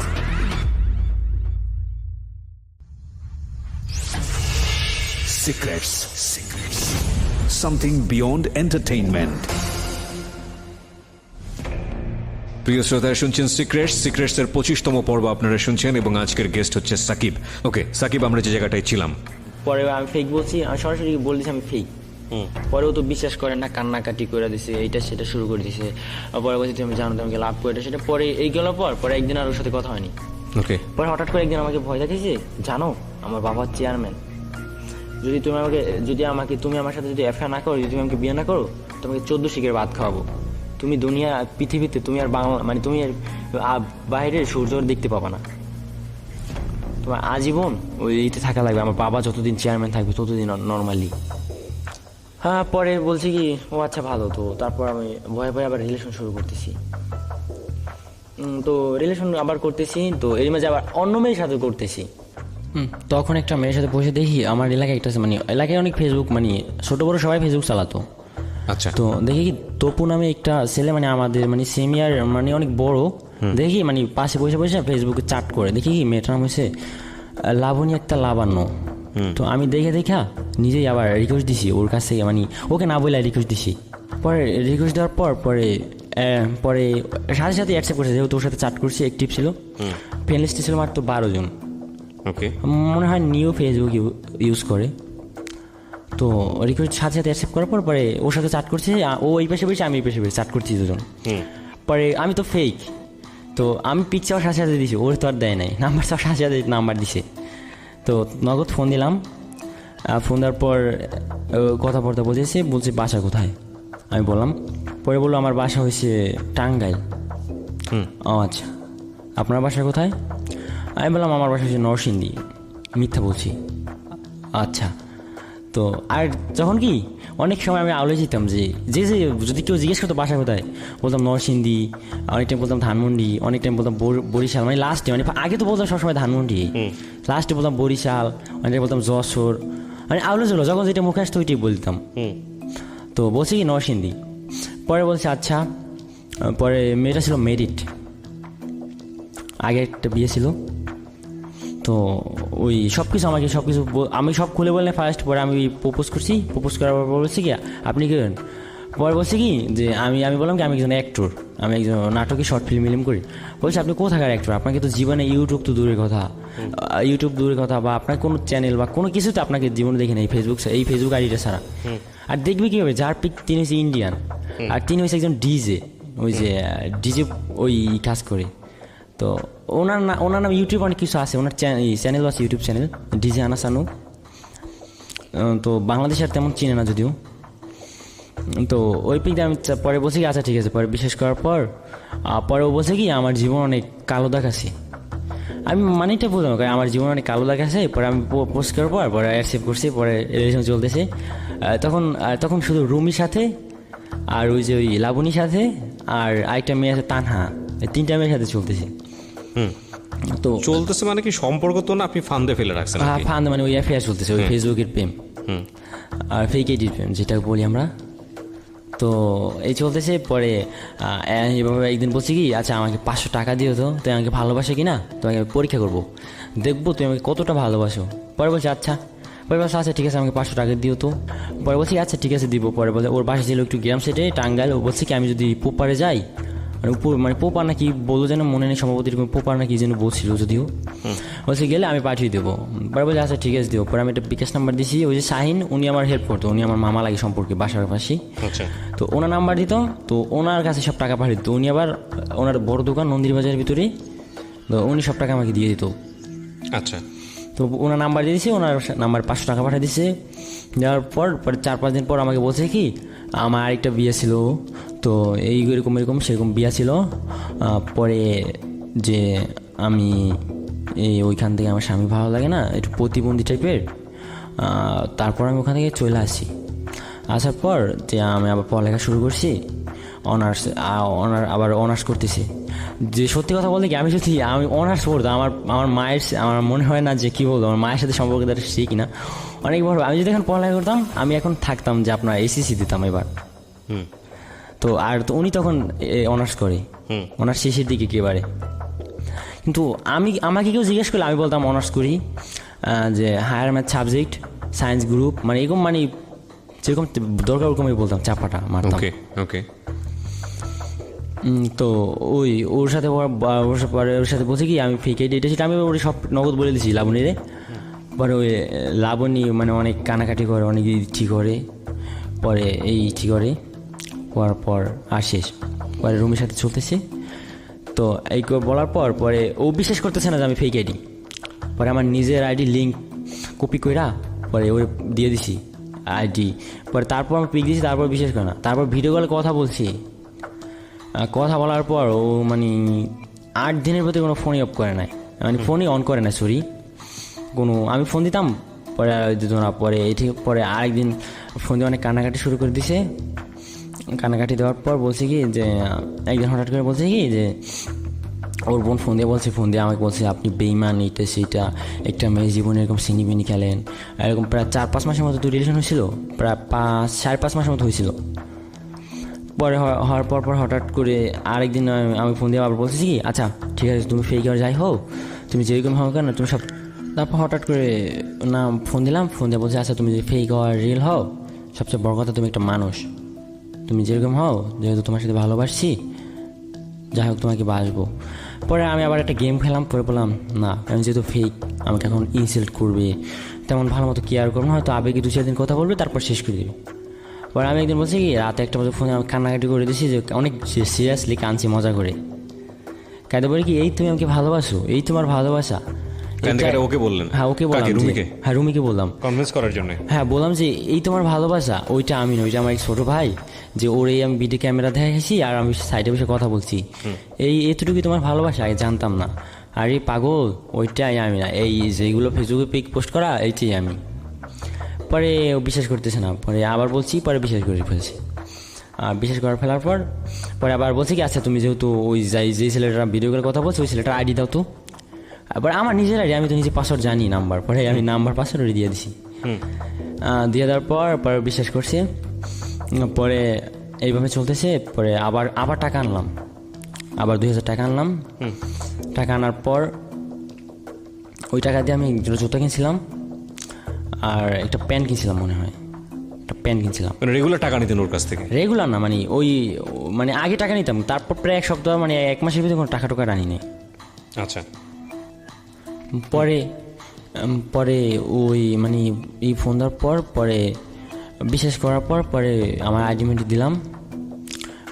Speaker 2: Secrets, something beyond entertainment.
Speaker 4: প্রিয় শ্রোতা, শুনছেন secrets এর 25তম পর্ব আপনারা শুনছেন এবং আজকের guest হচ্ছে সাকিব। ওকে সাকিব, আমরা যে জায়গাটায় ছিলাম,
Speaker 3: পরে আমি ফেক বলছি, আমি সরাসরি বলছি আমি ফেক। পরেও তো বিশ্বাস করে না, কান্নাকাটি করে দিছে, এইটা সেটা শুরু করে দিছে। পরে বলছি তুমি জানো তোমাকে লাভ করে সেটা। পরে এই গেল পরে একদিন আর ওর সাথে কথা হয়নি।
Speaker 4: ওকে,
Speaker 3: পরে হঠাৎ করে একদিন আমাকে ভয় দেখাইছে, জানো আমার বাবার চেয়ারম্যান, যদি তুমি আমার সাথে যদি এফআইআর না করো, যদি তুমি আমাকে বিয়ে না করো, তোমাকে 14 শিখের ভাত খাওয়াবো। তুমি দুনিয়া পৃথিবীতে তুমি আর বাংলা মানে তুমি আর বাইরের সূর্য দেখতে পাবা না, তোমার আজীবন ওই ইতে থাকা লাগবে। আমার বাবা যতদিন চেয়ারম্যান থাকবে ততদিন নর্মালি। হ্যাঁ, পরে বলছি কি ও আচ্ছা ভালো। তো তারপর আমি ভয়ে আবার রিলেশন শুরু করতেছি। তো রিলেশন আবার করতেছি, তো এর মাঝে আবার অন্য মেয়ের সাথে করতেছি। তখন একটা মেয়ের সাথে বসে দেখি আমার এলাকায় একটা মানে এলাকায় অনেক ফেসবুক মানে ছোট বড় সবাই ফেসবুক চালাতো।
Speaker 4: আচ্ছা,
Speaker 3: তো দেখি কি তপু নামে একটা ছেলে মানে আমাদের মানে সিনিয়র মানে অনেক বড়, দেখি মানে পাশে বসে ফেসবুকে চাট করে। দেখি কি মেয়েটার নাম হচ্ছে লাবণী একটা লাবান্য। তো আমি দেখা নিজেই আবার রিকোয়েস্ট দিছি ওর কাছ থেকে, মানে ওকে না বলে রিকোয়েস্ট দিছি। পরে রিকোয়েস্ট দেওয়ার পরে সাথে অ্যাকসেপ্ট করেছে, যেহেতু ওর সাথে চাট করছি, অ্যাক্টিভ ছিল। ফ্রেন্ড লিস্টে ছিল মাত্র 12 জন।
Speaker 4: ওকে,
Speaker 3: মনে হয় নিউ ফেসবুক ইউজ করে। তো রিকোয়েস্ট সাথে অ্যাকসেপ্ট করার পরে ওর সাথে চাট করছে, ও এই পাশে বসে আমি এই পাশে বসে চাট করছি দুজন। পরে আমি তো ফেক, তো আমি পিকচার সাথে দিছি, ওর তো আর দেয় নাই নাম্বার, সব সাথে নাম্বার দিছে। তো নগদ ফোন দিলাম, ফোন দেওয়ার পর কথাবার্তা বলছে বাসা কোথায়, আমি বললাম। পরে বললো আমার বাসা হয়েছে টাঙ্গাইল। ও আচ্ছা, আপনার বাসা কোথায়? আমি বললাম আমার বাসা হচ্ছে নরসিংদী। মিথ্যা বলছি। আচ্ছা, তো আর যখন কি অনেক সময় আমি আলো যেতাম যে যদি কেউ জিজ্ঞেস করতো বাসা কোথায়, বলতাম নরসিংদী, অনেক টাইম বলতাম ধানমন্ডি, অনেক টাইম বলতাম বরিশাল, মানে লাস্টে মানে আগে তো বলতাম সবসময় ধানমন্ডি, লাস্টে বলতাম বরিশাল, অনেক টাইম বলতাম যশোর, মানে আলো ছিল যখন যেটা মুখে আসতো ওইটাই বলতাম। তো বলছি কি নরসিংদী। পরে বলছে আচ্ছা। পরে মেয়েটা ছিল মেরিট, আগে একটা বিয়ে ছিল। তো ওই সব কিছু আমি সব খুলে বললে ফার্স্ট। পরে আমি প্রপোজ করছি, প্রপোজ করার পর বলছি কি আপনি কি করেন? পরে বলছি কি যে আমি বললাম কি আমি একজন অ্যাক্টর, আমি একজন নাটকে শর্ট ফিল্ম করি। বলছি আপনি কোথাকার অ্যাক্টর? আপনাকে তো জীবনে ইউটিউব দূরের কথা বা আপনার কোনো চ্যানেল বা কোনো কিছুতে আপনাকে জীবনে দেখে নেই এই ফেসবুক আইডিটা ছাড়া। আর দেখবি কী হবে, যার পিক তিনি হচ্ছে ইন্ডিয়ান, আর তিনি হচ্ছে একজন ডিজে, ওই যে ডিজে ওই কাজ করে। তো ওনার নাম ইউটিউব অনেক কিছু আছে, ওনার চ্যানেল আছে, ইউটিউব চ্যানেল ডিজে আনাসানু। তো বাংলাদেশে আর তেমন চিনে না যদিও। তো ওই পিকটা আমি পরে বলছি কি আচ্ছা ঠিক আছে। পরে বিশ্বাস করার পরে ও বলছে কি আমার জীবন অনেক কালো দাগ আছে। আমি মানেটা বললাম আমার জীবন অনেক কালো দাগ আছে। পরে আমি পোস্ট করার পরে অ্যাকসেপ্ট করছি, পরে রিলেশন চলতেছে। তখন শুধু রুমির সাথে আর ওই যে ওই লাবণীর সাথে আর আরেকটা মেয়ে আছে তানহা, 3টা মেয়ের সাথে চলতেছে। তো
Speaker 5: চলতেছে মানে কি সম্পর্ক তো না, আপনি ফান্দে ফেলে রাখছেন?
Speaker 3: হ্যাঁ, ফান্দে মানে ওই অ্যাফেয়ার চলতেছে, ওই ফেসবুকের প্রেম আর ফেক আইডির প্রেম যেটা বলি আমরা। তো এই চলতেছে। পরে এভাবে একদিন বলছি কি আচ্ছা আমাকে 500 টাকা দিও, তো তুই আমাকে ভালোবাসে কি না, তোমাকে পরীক্ষা করবো, দেখবো তুমি আমাকে কতটা ভালোবাসো। পরে বলছি আচ্ছা। পরে বলছে আচ্ছা ঠিক আছে আমাকে 500 টাকা দিও তো। পরে বলছি আচ্ছা ঠিক আছে দিব। পরে বলছে ওর বাসা ছিল একটু গ্রাম সাইডে টাঙ্গাইল। ও বলছে কি আমি যদি পোপারে যাই মানে পোপা নাকি বললো যেন মনে নেই, সম্ভবত এরকম পোপা নাকি যেন বলছিল, যদিও বলছে গেলে আমি পাঠিয়ে দেবো। পরে বলছে আচ্ছা ঠিক আছে দেবো। পরে আমি একটা বিকাশ নাম্বার দিয়েছি, ওই যে শাহিন উনি আমার হেল্প করতো, উনি আমার মামা লাগে সম্পর্কে বাসার পাশে।
Speaker 4: আচ্ছা
Speaker 3: তো ওনার নাম্বার দিত, তো ওনার কাছে সব টাকা পাঠিয়ে দিত। উনি আবার ওনার বড় দোকান নন্দীর বাজারের ভিতরে, তো উনি সব টাকা আমাকে দিয়ে দিত।
Speaker 4: আচ্ছা
Speaker 3: তো ওনার নাম্বার দিয়ে দিয়েছে, ওনার নাম্বার 500 টাকা পাঠিয়ে দিচ্ছে। দেওয়ার পর পরে 4-5 দিন পর আমাকে বলছে কি আমার আরেকটা বিয়ে ছিল, তো এই এরকম এরকম সেরকম বিয়ে ছিল। পরে যে আমি ওইখান থেকে আমার স্বামী ভালো লাগে না, একটু প্রতিবন্ধী টাইপের। তারপর আমি ওখান থেকে চলে আসি। আসার পর যে আমি আবার পড়ালেখা শুরু করছি, আবার অনার্স করতেছি। যে সত্যি কথা বলতে কি আমি অনার্স পড়তাম, আমার মনে হয় না যে কী বলবো, আমার মায়ের সাথে সম্পর্ক তার সে কিনা অনেক বড়। আমি যদি এখন পড়ালেখা করতাম আমি এখন থাকতাম যে আপনার এসএসসি দিতাম এবার। তো আর তো উনি তখন অনার্স করে, অনার্স শেষের দিকে একেবারে। কিন্তু আমাকে কেউ জিজ্ঞেস করলে আমি বলতাম অনার্স করি, যে higher math subject, science group, মানে এরকম মানে যেরকম দরকার ওরকমই বলতাম, চাপাটা মারতাম।
Speaker 4: ওকে ওকে।
Speaker 3: তো ওর সাথে বলছে কি আমি ফেক আইডি, এটা সেটা আমি ওর সব নগদ বলে দিয়েছি লাবণীরে। পরে ওই লাবণী মানে অনেক কানাকাটি করে, অনেক ঠিক করে, পরে ঠিক করে হওয়ার পর আর শেষ। পরে রুমের সাথে চলতেছে, তো এই বলার পর পরে ও বিশ্বাস করতেছে না যে আমি ফেক আইডি। পরে আমার নিজের আইডি লিঙ্ক কপি কইরা পরে ওর দিয়ে দিছি আইডি। পরে তারপর আমি পিক দিয়েছি, তারপর বিশ্বাস করে না। তারপর ভিডিও কলে কথা বলছি, কথা বলার পর ও মানে 8 দিনের প্রতি কোনো ফোনই অফ করে নাই, মানে ফোনই অন করে না, সরি কোনো। আমি ফোন দিতাম, পরে দিত না। পরে পরে আরেকদিন ফোন দিয়ে অনেক কান্নাকাটি শুরু করে দিছে। কান্নাকাটি দেওয়ার পর বলছে কি যে একদিন হঠাৎ করে বলছে কি যে ওর বোন ফোন দিয়ে আমাকে বলছে আপনি বেইমান, এইটা সেইটা, একটা মেয়ের জীবনে এরকম সিনিবিনি খেলেন। এরকম প্রায় 4-5 মাসের মতো তো রিলেশন হয়েছিল, প্রায় 5-5.5 মাসের মতো হয়েছিল। পরে হওয়ার পর হঠাৎ করে আরেকদিন আমি ফোন দিয়ে আবার বলছি কি আচ্ছা ঠিক আছে তুমি ফেক আর যাই হোক, তুমি যেরকম হও কেন তুমি সব। তারপর হঠাৎ করে ফোন দিয়ে বলছে আচ্ছা তুমি যদি ফেক আর রিয়েল হও, সবচেয়ে বড় কথা তুমি একটা মানুষ, তুমি যেরকম হও, যেহেতু তোমার সাথে ভালোবাসছি, যাই হোক তোমাকে বাসবো। পরে আমি আবার একটা গেম খেলাম, পরে বললাম না আমি যেহেতু ফেক আমাকে এখন ইনসাল্ট করবে, তেমন ভালো মতো কেয়ার করবো না, হয়তো আবেগে 2-4 দিন কথা বলবে, তারপর শেষ করে দেবে। পরে আমি একদিন বলছি কি রাতে 1টা বাজে ফোনে আমি কান্নাকাটি করে দিয়েছি, যে অনেক সিরিয়াসলি কাঁদছি মজা করে। কাঁদে বলি কি এই তুমি আমাকে ভালোবাসো, এই তোমার ভালোবাসা।
Speaker 4: ওকে বললেন?
Speaker 3: হ্যাঁ ওকে বললাম, হ্যাঁ রুমিকে বললাম
Speaker 4: কনভিন্স করার জন্য।
Speaker 3: হ্যাঁ বললাম যে এই তোমার ভালোবাসা, ওইটা আমি না, ওইটা আমার এক ছোটো ভাই, যে ওর আমি ভিডিও ক্যামেরা দেখেছি আর আমি সাইডে বসে কথা বলছি, এতটুকুই তোমার ভালোবাসা, আগে জানতাম না। আর এই পাগল ওইটাই আমি না, এই যেগুলো ফেসবুকে পিক পোস্ট করা এইটাই আমি। পরে ও বিশ্বাস করতেছে না, পরে আবার বলছি, পরে বিশ্বাস করে ফেলছি। আর বিশ্বাস করে ফেলার পর পরে আবার বলছি কি আচ্ছা তুমি যেহেতু ওই যে ছেলেটার ভিডিও করে কথা বলছো ওই ছেলেটার আইডি দাও তো। আবার আমার নিজের আইডি, আমি তো নিজে পাসওয়ার্ড জানি নাম্বার, পরে আমি নাম্বার পাসওয়ার্ড দিয়ে দিছি। দিয়ে দেওয়ার পর বিশ্বাস করছে। পরে এইভাবে চলতেছে। পরে আবার টাকা আনলাম, আবার 2000 টাকা আনলাম। টাকা আনার পর ওই টাকা দিয়ে আমি জুতো কিনছিলাম আর একটা প্যান্ট কিনছিলাম, মনে হয় একটা প্যান্ট কিনছিলাম।
Speaker 4: রেগুলার টাকা নিতেন ওর কাছ থেকে?
Speaker 3: রেগুলার না, মানে আগে টাকা নিতাম, তারপর প্রায় 1 সপ্তাহ মানে 1 মাসের ভিতরে কোনো টাকা টোকা আনি নেই।
Speaker 4: আচ্ছা।
Speaker 3: পরে ওই মানে এই ফোন দেওয়ার পরে বিশ্বাস করার পরে আমার আইডি মেন্টি দিলাম।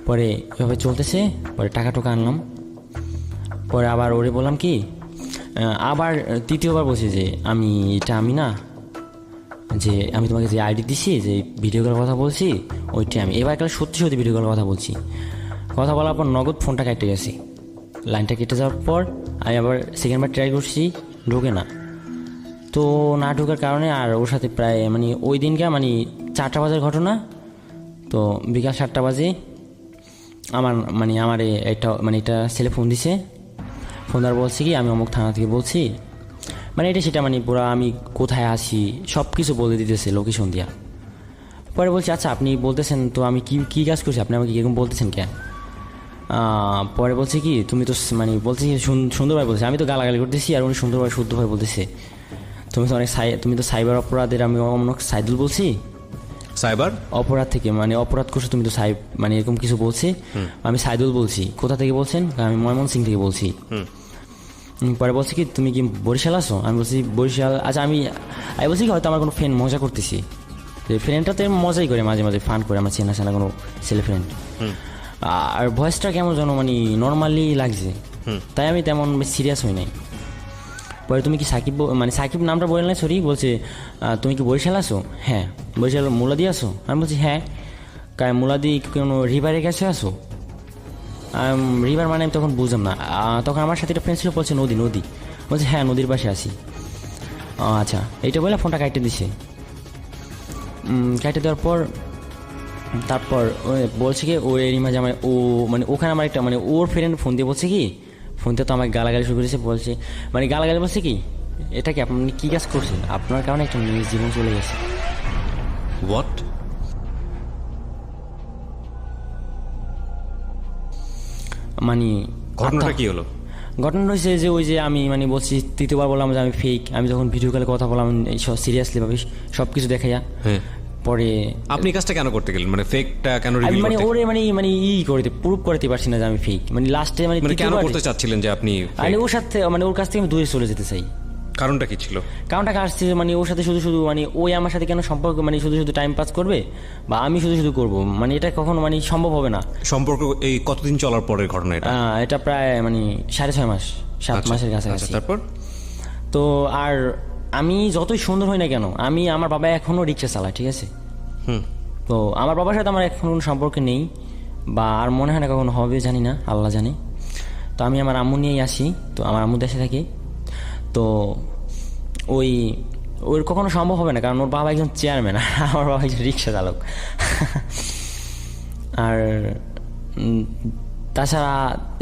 Speaker 3: পরে এভাবে চলতেছে। পরে টাকা টোকা আনলাম। পরে আবার ওরে বললাম কি আবার 3য়বার বলছি যে আমি না, যে আমি তোমাকে যে আইডি দিছি, যে ভিডিও কলের কথা বলছি ওইটাই আমি। এবার কালে সত্যি ভিডিও কলের কথা বলছি। কথা বলার পর নগদ ফোনটা কেটে গেছে। লাইনটা কেটে যাওয়ার পর আমি আবার সেকেন্ডবার ট্রাই করছি, ঢোকে না। তো না ঢোকার কারণে আর ওর সাথে প্রায় মানে ওই দিনকে মানে 4টা বাজার ঘটনা। তো বিকাল 7টা বাজে আমার একটা ছেলে ফোন দিছে। ফোন দেওয়ার বলছে কি আমি অমুক থানা থেকে বলছি, মানে এটা সেটা মানে পুরো আমি কোথায় আছি সব কিছু বলে দিতেছে লোকেশন দিয়া। পরে বলছি আচ্ছা আপনি বলতেছেন তো আমি কী কাজ করছি, আপনি আমাকে এরকম বলতেছেন কেন? পরে বলছে কি তুমি তো মানে বলছি সুন্দরভাবে বলছে, আমি তো গালাগালি করতেছি আর উনি সুন্দরভাবে শুদ্ধভাবে বলতেছে তুমি তো সাইবার অপরাধের আমি অমুক সাইদুল বলছি।
Speaker 4: সাইবার
Speaker 3: অপরাধ থেকে, মানে অপরাধ করছো তুমি তো সাইব, মানে এরকম কিছু বলছে। আমি সাইদুল বলছি। কোথা থেকে বলছেন? আমি ময়মনসিং থেকে বলছি। পরে বলছে কি তুমি কি বরিশাল আসো? আমি বলছি বরিশাল। আচ্ছা আমি বলছি কি হয়তো আমার কোনো ফ্রেন্ড মজা করতেছি, ফ্রেন্ডটা তো মজাই করে মাঝে মাঝে ফান করে, আমার চেনা চেনা কোনো ছেলে ফ্রেন্ড। আর ভয়েসটা কেমন যেন মানে নর্মালি লাগছে, তাই আমি তেমন সিরিয়াস হই নাই। পরে তুমি কি সাকিব, মানে সাকিব নামটা বলে না, সরি, বলছে তুমি কি বরিশাল আসো? হ্যাঁ। বরিশাল মুলাদি আসো? আমি বলছি হ্যাঁ। মুলাদি কোনো রিভারের কাছে আসো? রিভার মানে আমি তখন বুঝলাম না। তখন আমার সাথে একটা ফ্রেন্ড ছিল, বলছে নদী। বলছে হ্যাঁ নদীর পাশে আসি। আচ্ছা এইটা বলে ফোনটা কাটতে দিছে। কাটে দেওয়ার পর তারপর বলছে কি ওর এরই মাঝে আমার মানে ওখানে আমার একটা মানে ওর ফ্রেন্ড ফোন দিয়ে বলছে কি, ফোন দিয়ে তো আমাকে গালাগালি শুরু করেছে। বলছে মানে গালাগালি বলছে কি, এটা কি আপনি কী কাজ করছেন? আপনার কারণে একটা মেয়ের জীবন চলে গেছে।
Speaker 4: হোয়াট?
Speaker 3: মানে
Speaker 4: ঘটনাটা কি হলো?
Speaker 3: ঘটনা হয়েছে যে ওই যে আমি মানে বলছি তৃতীয়বার বললাম যে আমি ফেক। আমি যখন ভিডিও কলে কথা বললাম সব সিরিয়াসলি ভাবে সব কিছু দেখাইয়া, পরে
Speaker 4: আপনি কাজটা কেন করতে গেলেন, মানে ফেকটা কেন
Speaker 3: আমি
Speaker 4: রিভিল
Speaker 3: মানে
Speaker 4: করতে?
Speaker 3: ওরে মানে করতে প্রুভ করতে পারছি না যে আমি ফেক। মানে লাস্টে মানে
Speaker 4: কেন করতে চাচ্ছিলেন যে আপনি
Speaker 3: মানে ওর সাথে মানে ওর কাছ থেকে আমি দূরে চলে যেতে চাই।
Speaker 4: কারণটা কি ছিল?
Speaker 3: কারণটা আসছে মানে ওর সাথে শুধু মানে ওই আমার সাথে কেন সম্পর্ক মানে শুধু টাইম পাস করবে বা আমি শুধু করব, মানে এটা কখনো মানে সম্ভব হবে না।
Speaker 4: সম্পর্ক এই কতদিন চলার পরের ঘটনা এটা?
Speaker 3: এটা প্রায় মানে 6.5 মাস 7 মাসের কাছাকাছি।
Speaker 4: তারপর
Speaker 3: তো আর আমি যতই সুন্দর হই না কেন, আমি আমার বাবা এখনো রিক্সা চালায়, ঠিক আছে। তো আমার বাবার সাথে আমার এখন কোনো সম্পর্ক নেই, বা আর মনে হয় না কখনো হবে, জানি না, আল্লাহ জানে। তো আমি আমার আম্মু নিয়েই আসি, তো আমার আম্মু দেশে থাকি। তো ওর কখনো সম্ভব হবে না, কারণ ওর বাবা একজন চেয়ারম্যান আর আমার বাবা একজন রিক্সা চালক। আর তাছাড়া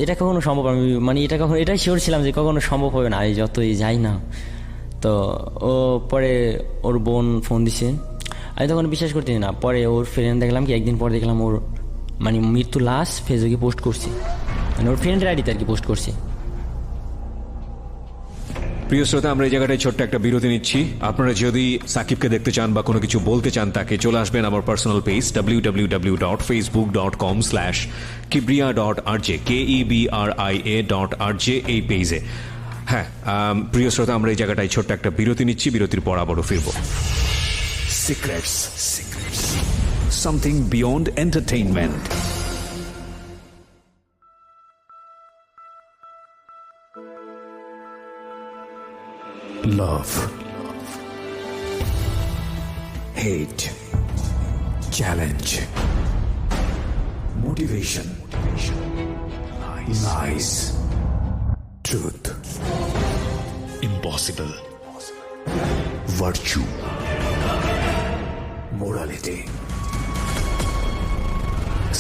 Speaker 3: এটা কখনো সম্ভব, আমি মানে এটাই শিওর ছিলাম যে কখনো সম্ভব হবে না, আমি যতই যাই না। তো ও পরে ওর বোন ফোন দিছে, আমি তখন বিশ্বাস করতে না। পরে ওর ফ্রেন্ড দেখলাম কি একদিন পর দেখলাম ওর মানে মৃত্যু লাশ ফেসবুকে পোস্ট করছে, মানে ওর ফ্রেন্ডের আইডিতে আর কি পোস্ট করছে।
Speaker 4: প্রিয় শ্রোতা, আমরা এই জায়গাটায় ছোট্ট একটা বিরতি নিচ্ছি। আপনারা যদি সাকিবকে দেখতে চান বা কোনো কিছু বলতে চান, তাকে চলে আসবেন আমার পার্সোনাল পেজ www.facebook.com/kibria.rj KEBRIA.RJ এই পেজে। হ্যাঁ প্রিয় শ্রোতা, আমরা এই জায়গাটায় ছোট্ট একটা বিরতি নিচ্ছি। বিরতির পর আবারও ফিরবো।
Speaker 2: Secrets. Something beyond entertainment. Love. Hate. Challenge. Motivation. Lies. Truth. Impossible. Virtue. Morality.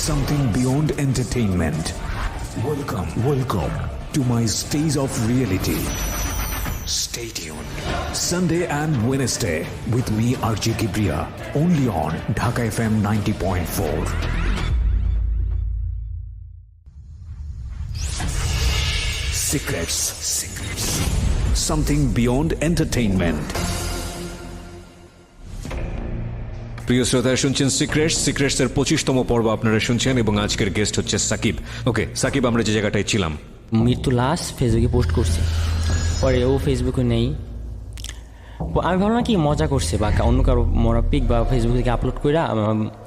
Speaker 2: Something beyond entertainment. Welcome to my stage of reality. Stay tuned. Sunday and Wednesday with me RJ Kibria, only on Dhaka FM 90.4. Secrets. Something beyond entertainment.
Speaker 4: প্রিয় শ্রোতা, শুনছেন secrets এর 25তম পর্ব আপনারা শুনছেন, এবং আজকের guest হচ্ছে সাকিব। ওকে সাকিব, আমরা যে জায়গাটায় ছিলাম,
Speaker 3: মৃত্যু লাশ ফেসবুকে পোস্ট করছে। পরে ও ফেসবুকে নেই, আমি ভাবলাম কি মজা করছে বা অন্য কারো মরা পিক বা ফেসবুক থেকে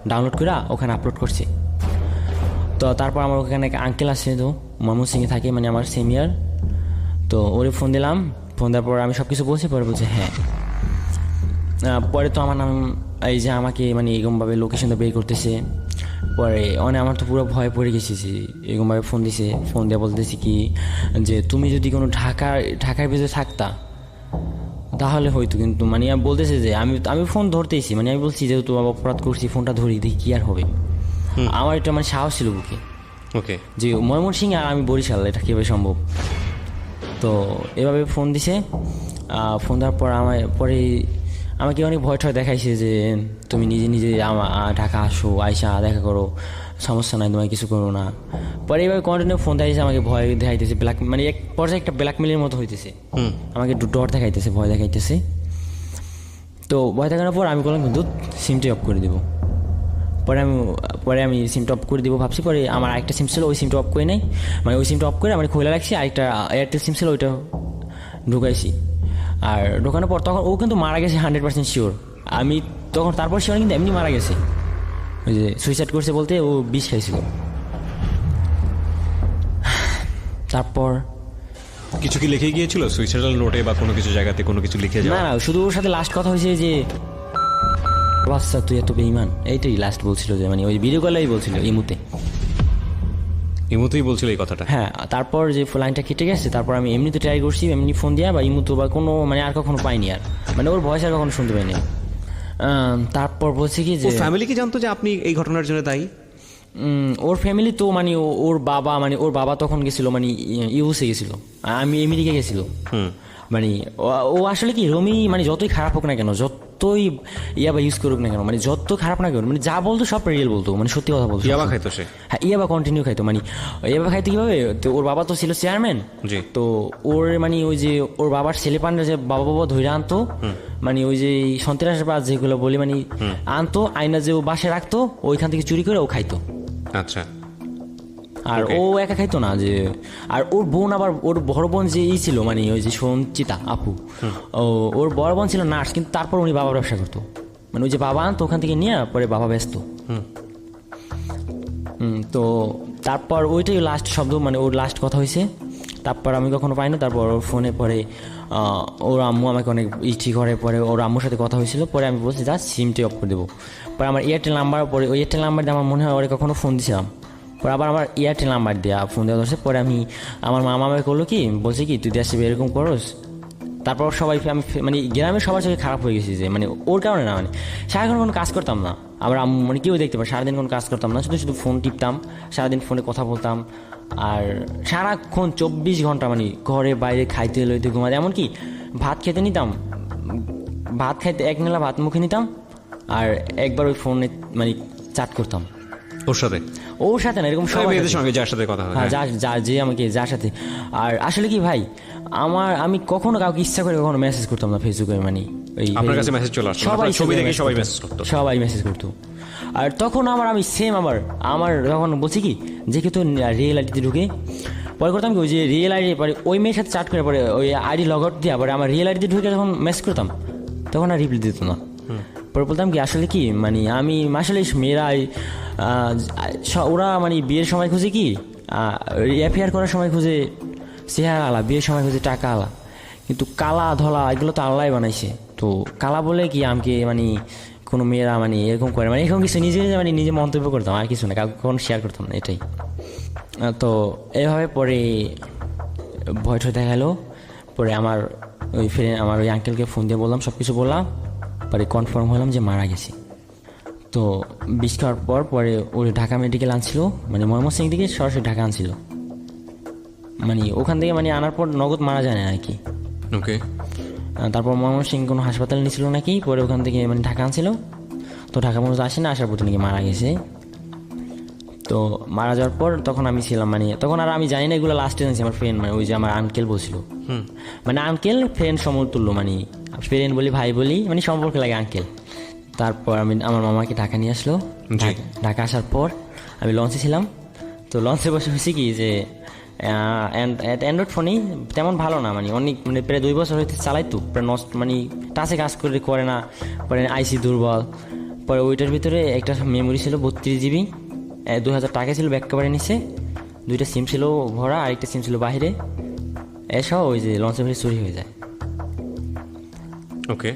Speaker 3: ডাউনলোড করে ওখানে আপলোড করছে। তো তারপর আমার ওখানে এক আঙ্কেল আসছে, তো ময়মনসিংহে থাকে, মানে আমার সিনিয়র। তো ওরে ফোন দিলাম, ফোন দেওয়ার পর আমি সব কিছু বলছি। পরে বলছে হ্যাঁ। পরে তো আমার নাম এই যে আমাকে মানে এরকমভাবে লোকেশনটা বের করতেছে। পরে আমার তো পুরো ভয় পড়ে গেছি, এরকমভাবে ফোন দিছে। ফোন দিয়ে বলতেছি কি যে তুমি যদি কোনো ঢাকার ভিতরে থাকতা তাহলে হয়তো, কিন্তু মানে আমি বলতেছে যে আমি ফোন ধরতেছি, মানে আমি বলছি যেহেতু অপরাধ করছি ফোনটা ধরি, দেখি কি আর হবে। আমার এটা মানে সাহস ছিল বুকে,
Speaker 4: ওকে,
Speaker 3: যে ময়মনসিংহ আর আমি বরিশাল, এটা কীভাবে সম্ভব। তো এভাবে ফোন দিছে। ফোন দেওয়ার পর আমাকে অনেক ভয় ঠয় দেখাইছে যে তুমি নিজে ঢাকা আসো, আইসা দেখা করো, সমস্যা নাই, তোমায় কিছু করো না। পরে এইভাবে কন্টিনিউ ফোন দেখাইছে, আমাকে ভয় দেখাইতেছে, মানে এক পর্যায়ে একটা ব্ল্যাকমেলের মতো হইতেছে, আমাকে ডর দেখাইতেছে, ভয় দেখাইতেছে। তো ভয় দেখানোর পর আমি বললাম কিন্তু সিমটি অফ করে দেবো, পরে আমি সিমটা অফ করে দিব ভাবছি, পরে আমার আরেকটা সিম ছিল ওই সিমটা অফ করে নেই, মানে ওই সিমটা অফ করে আমি খোলা রাখছি, আরেকটা এয়ারটেল সিম ছিল ওইটা ঢুকাইছি। আর ঢোকানোর পর তখন ও কিন্তু মারা গেছে 100% শিওর। আমি তখন তারপর শিওর কিন্তু এমনি মারা গেছে, ওই যে সুইসাইড করছে বলতে ও বিষ খাইছিল। তারপর
Speaker 4: কিছু কি লিখে গিয়েছিল সুইসাইডাল নোটে বা কোনো কিছু জায়গাতে কোনো কিছু লিখে
Speaker 3: না
Speaker 4: যাওয়া?
Speaker 3: না, শুধু ওর সাথে লাস্ট কথা হয়েছে যে বাচ্চা তুই এত বেঈমান, এইটাই লাস্ট বলছিল, যে মানে ওই ভিডিও কলেই বলছিল ইমুতে।
Speaker 4: ইমুতেই বলছিল এই কথাটা?
Speaker 3: হ্যাঁ, তারপর যে লাইনটা কেটে গেছে, তারপর আমি এমনিতে ট্রাই করছি, এমনি ফোন দিয়া বা ইমুতো বা কোনো মানে আর কখনো পাইনি, আর মানে ওর ভয়েস আর কখনো শুনতে পাইনি। তারপর বলছে কি যে
Speaker 4: ও ফ্যামিলি কি জানতো যে আপনি এই ঘটনার জন্য দায়ী?
Speaker 3: ওর ফ্যামিলি তো মানে ওর বাবা তখন গেছিল মানে ইউএসএ গেছিল, আমি আমেরিকা গেছিল। মানে ও আসলে কি রমি মানে যতই খারাপ হোক না কেন, যতই ইয়াবা ইউজ করুক না কেন, মানে যত খারাপ না কেন, মানে যা বলতো সব রিয়েল বলতো, মানে সত্যি কথা বলতো।
Speaker 4: ইয়াবা খাইতো সে?
Speaker 3: হ্যাঁ, ইয়াবা কন্টিনিউ খাইতো। মানে ইয়াবা খাইতো কিভাবে, তো ওর বাবা তো ছিল চেয়ারম্যান,
Speaker 4: জি।
Speaker 3: তো ওর মানে ওই যে ওর বাবার ছেলে পান্ডা যে বাবা ধরে আনতো, মানে ওই যে সন্ত্রাসবাদ যেগুলো বলি মানে আনতো, আয়না যে ও বাসে রাখতো ওইখান থেকে চুরি করে ও খাইতো।
Speaker 4: আচ্ছা।
Speaker 3: আর ও একা খাইতো না, যে আর ওর বোন, আবার ওর বড় বোন যে ছিল মানে ওই যে সঞ্চিতা আপু, ওর বড় বোন ছিল নার্স, কিন্তু তারপর উনি বাবার ব্যবসা করতো, মানে ওই যে বাবা আনতো ওখান থেকে নিয়ে পরে বাবা ব্যস্ত। তো তারপর ওইটাই লাস্ট শব্দ, মানে ওর লাস্ট কথা হয়েছে। তারপর আমি কখনো পাই না। তারপর ওর ফোনে পরে ওর আম্মু আমাকে অনেক ঠিক করে, পরে ওর আম্মুর সাথে কথা হয়েছিল, পরে আমি বলছি যা সিমটি অফ করে দেবো। পরে আমার এয়ারটেল নাম্বার, পরে ওই এয়ারটেল নাম্বার দিয়ে আমার মনে হয় ওরে কখনো ফোন দিয়েছিলাম, পরে আবার আমার এয়ারটেল নাম্বার দেওয়া ফোন দেওয়া ধরছে। পরে আমি আমার মামা আমাকে করলো কি, বলছে কি তুই দেশে এরকম করস। তারপর সবাই আমি মানে গ্রামের সবার চোখে খারাপ হয়ে গেছি, যে মানে ওর কারণে না, মানে সারাক্ষণ কোনো কাজ করতাম না, আবার মানে কেউ দেখতে পারে সারাদিন কোনো কাজ করতাম না, শুধু শুধু ফোন টিপতাম, সারাদিন ফোনে কথা বলতাম, আর সারাক্ষণ 24 ঘন্টা মানে ঘরে বাইরে খাইতে লইতে ঘুমাতে, এমনকি ভাত খেতে নিতাম, ভাত খাইতে এক নেলা ভাত মুখে নিতাম, আর একবার ওই ফোনে মানে চাট করতাম
Speaker 4: ওর সাথে?
Speaker 3: ওর সাথে না, এরকম সবাই
Speaker 4: মেয়েদের সঙ্গে যার সাথে কথা হয়।
Speaker 3: হ্যাঁ, যে আমাকে যার সাথে। আর আসলে কি ভাই, আমি কখনো কাউকে ইচ্ছা করে কখনো মেসেজ করতাম না ফেসবুকে, মানে
Speaker 4: আপনার কাছে মেসেজ চলে আসতো?
Speaker 3: সবাই
Speaker 4: ছবি দেখে সবাই মেসেজ করতো?
Speaker 3: সবাই মেসেজ করতো। আর তখন আমি সেম আমার তখন বলছি কি যে কেউ তো রিয়েল আইডিতে ঢুকে, পরে করতাম কি ওই যে রিয়েল আইডি, পরে ওই মেয়ের সাথে চাট করে পরে ওই আইডি লগ আউট দিয়ে পরে আমার রিয়েল আইডিতে ঢুকে যখন মেসেজ করতাম তখন আর রিপ্লাই দিত না। পরে বলতাম কি আসলে কি মানে আমি আসলে মেয়েরা ওরা মানে বিয়ের সময় খুঁজে কি অ্যাফেয়ার করার সময় খুঁজে চেহারা আলা, বিয়ের সময় খুঁজে টাকা আলা, কিন্তু কালা ধলা এগুলো তো আল্লাহ বানাইছে। তো কালা বলে কি আমাকে মানে কোনো মেয়েরা মানে এরকম করে, মানে এরকম কিছু নিজে মন্তব্য করতাম, আর কিছু না, কাউকে কখনো শেয়ার করতাম না, এটাই। তো এভাবে পরে ভয় টয় দেখা গেলো। পরে আমার ওই আঙ্কেলকে ফোন দিয়ে বললাম, সব কিছু বললাম, পরে কনফার্ম হলাম যে মারা গেছে। তো বিষ খাওয়ার পরে ওর ঢাকা মেডিকেল আনছিল, মানে ময়মনসিংহ থেকে সরাসরি ঢাকা আনছিল, মানে ওখান থেকে মানে আনার পর নগদ মারা যায় না আর কি।
Speaker 4: ওকে।
Speaker 3: তারপর ময়মনসিংহ কোনো হাসপাতালে নিয়েছিল নাকি, পরে ওখান থেকে মানে ঢাকা আনছিল, তো ঢাকা পর্যন্ত আসে না, আসার পর নাকি মারা গেছে। তো মারা যাওয়ার পর তখন আমি ছিলাম, মানে তখন আর আমি জানি না এগুলো, লাস্টে জানছি আমার ফ্রেন্ড, মানে ওই যে আমার আঙ্কেল বলছিল, মানে আঙ্কেল ফ্রেন্ড সমতুল্য, মানে ফ্রেন্ড বলি ভাই বলি, মানে সম্পর্কে লাগে আঙ্কেল। তারপর আমার মামাকে ঢাকা নিয়ে আসলো। ঢাকা আসার পর আমি লঞ্চে ছিলাম, তো লঞ্চে বসে হয়েছে কি যে অ্যান্ড্রয়েড ফোনই তেমন ভালো না, মানে অনেক মানে প্রায় 2 বছর হইতে চালাইতো, প্রায় নষ্ট, মানে টাচে কাজ করে না, পরে আইসি দুর্বল। পরে ওইটার ভিতরে একটা মেমোরি ছিল 32 GB, 2000 টাকা ছিল, ব্যাক কভারে নিচে 2টা সিম ছিল ভরা, আরেকটা সিম ছিল বাইরে, এসব ওই যে লঞ্চের ভিতরে চুরি হয়ে যায়।
Speaker 4: ওকে।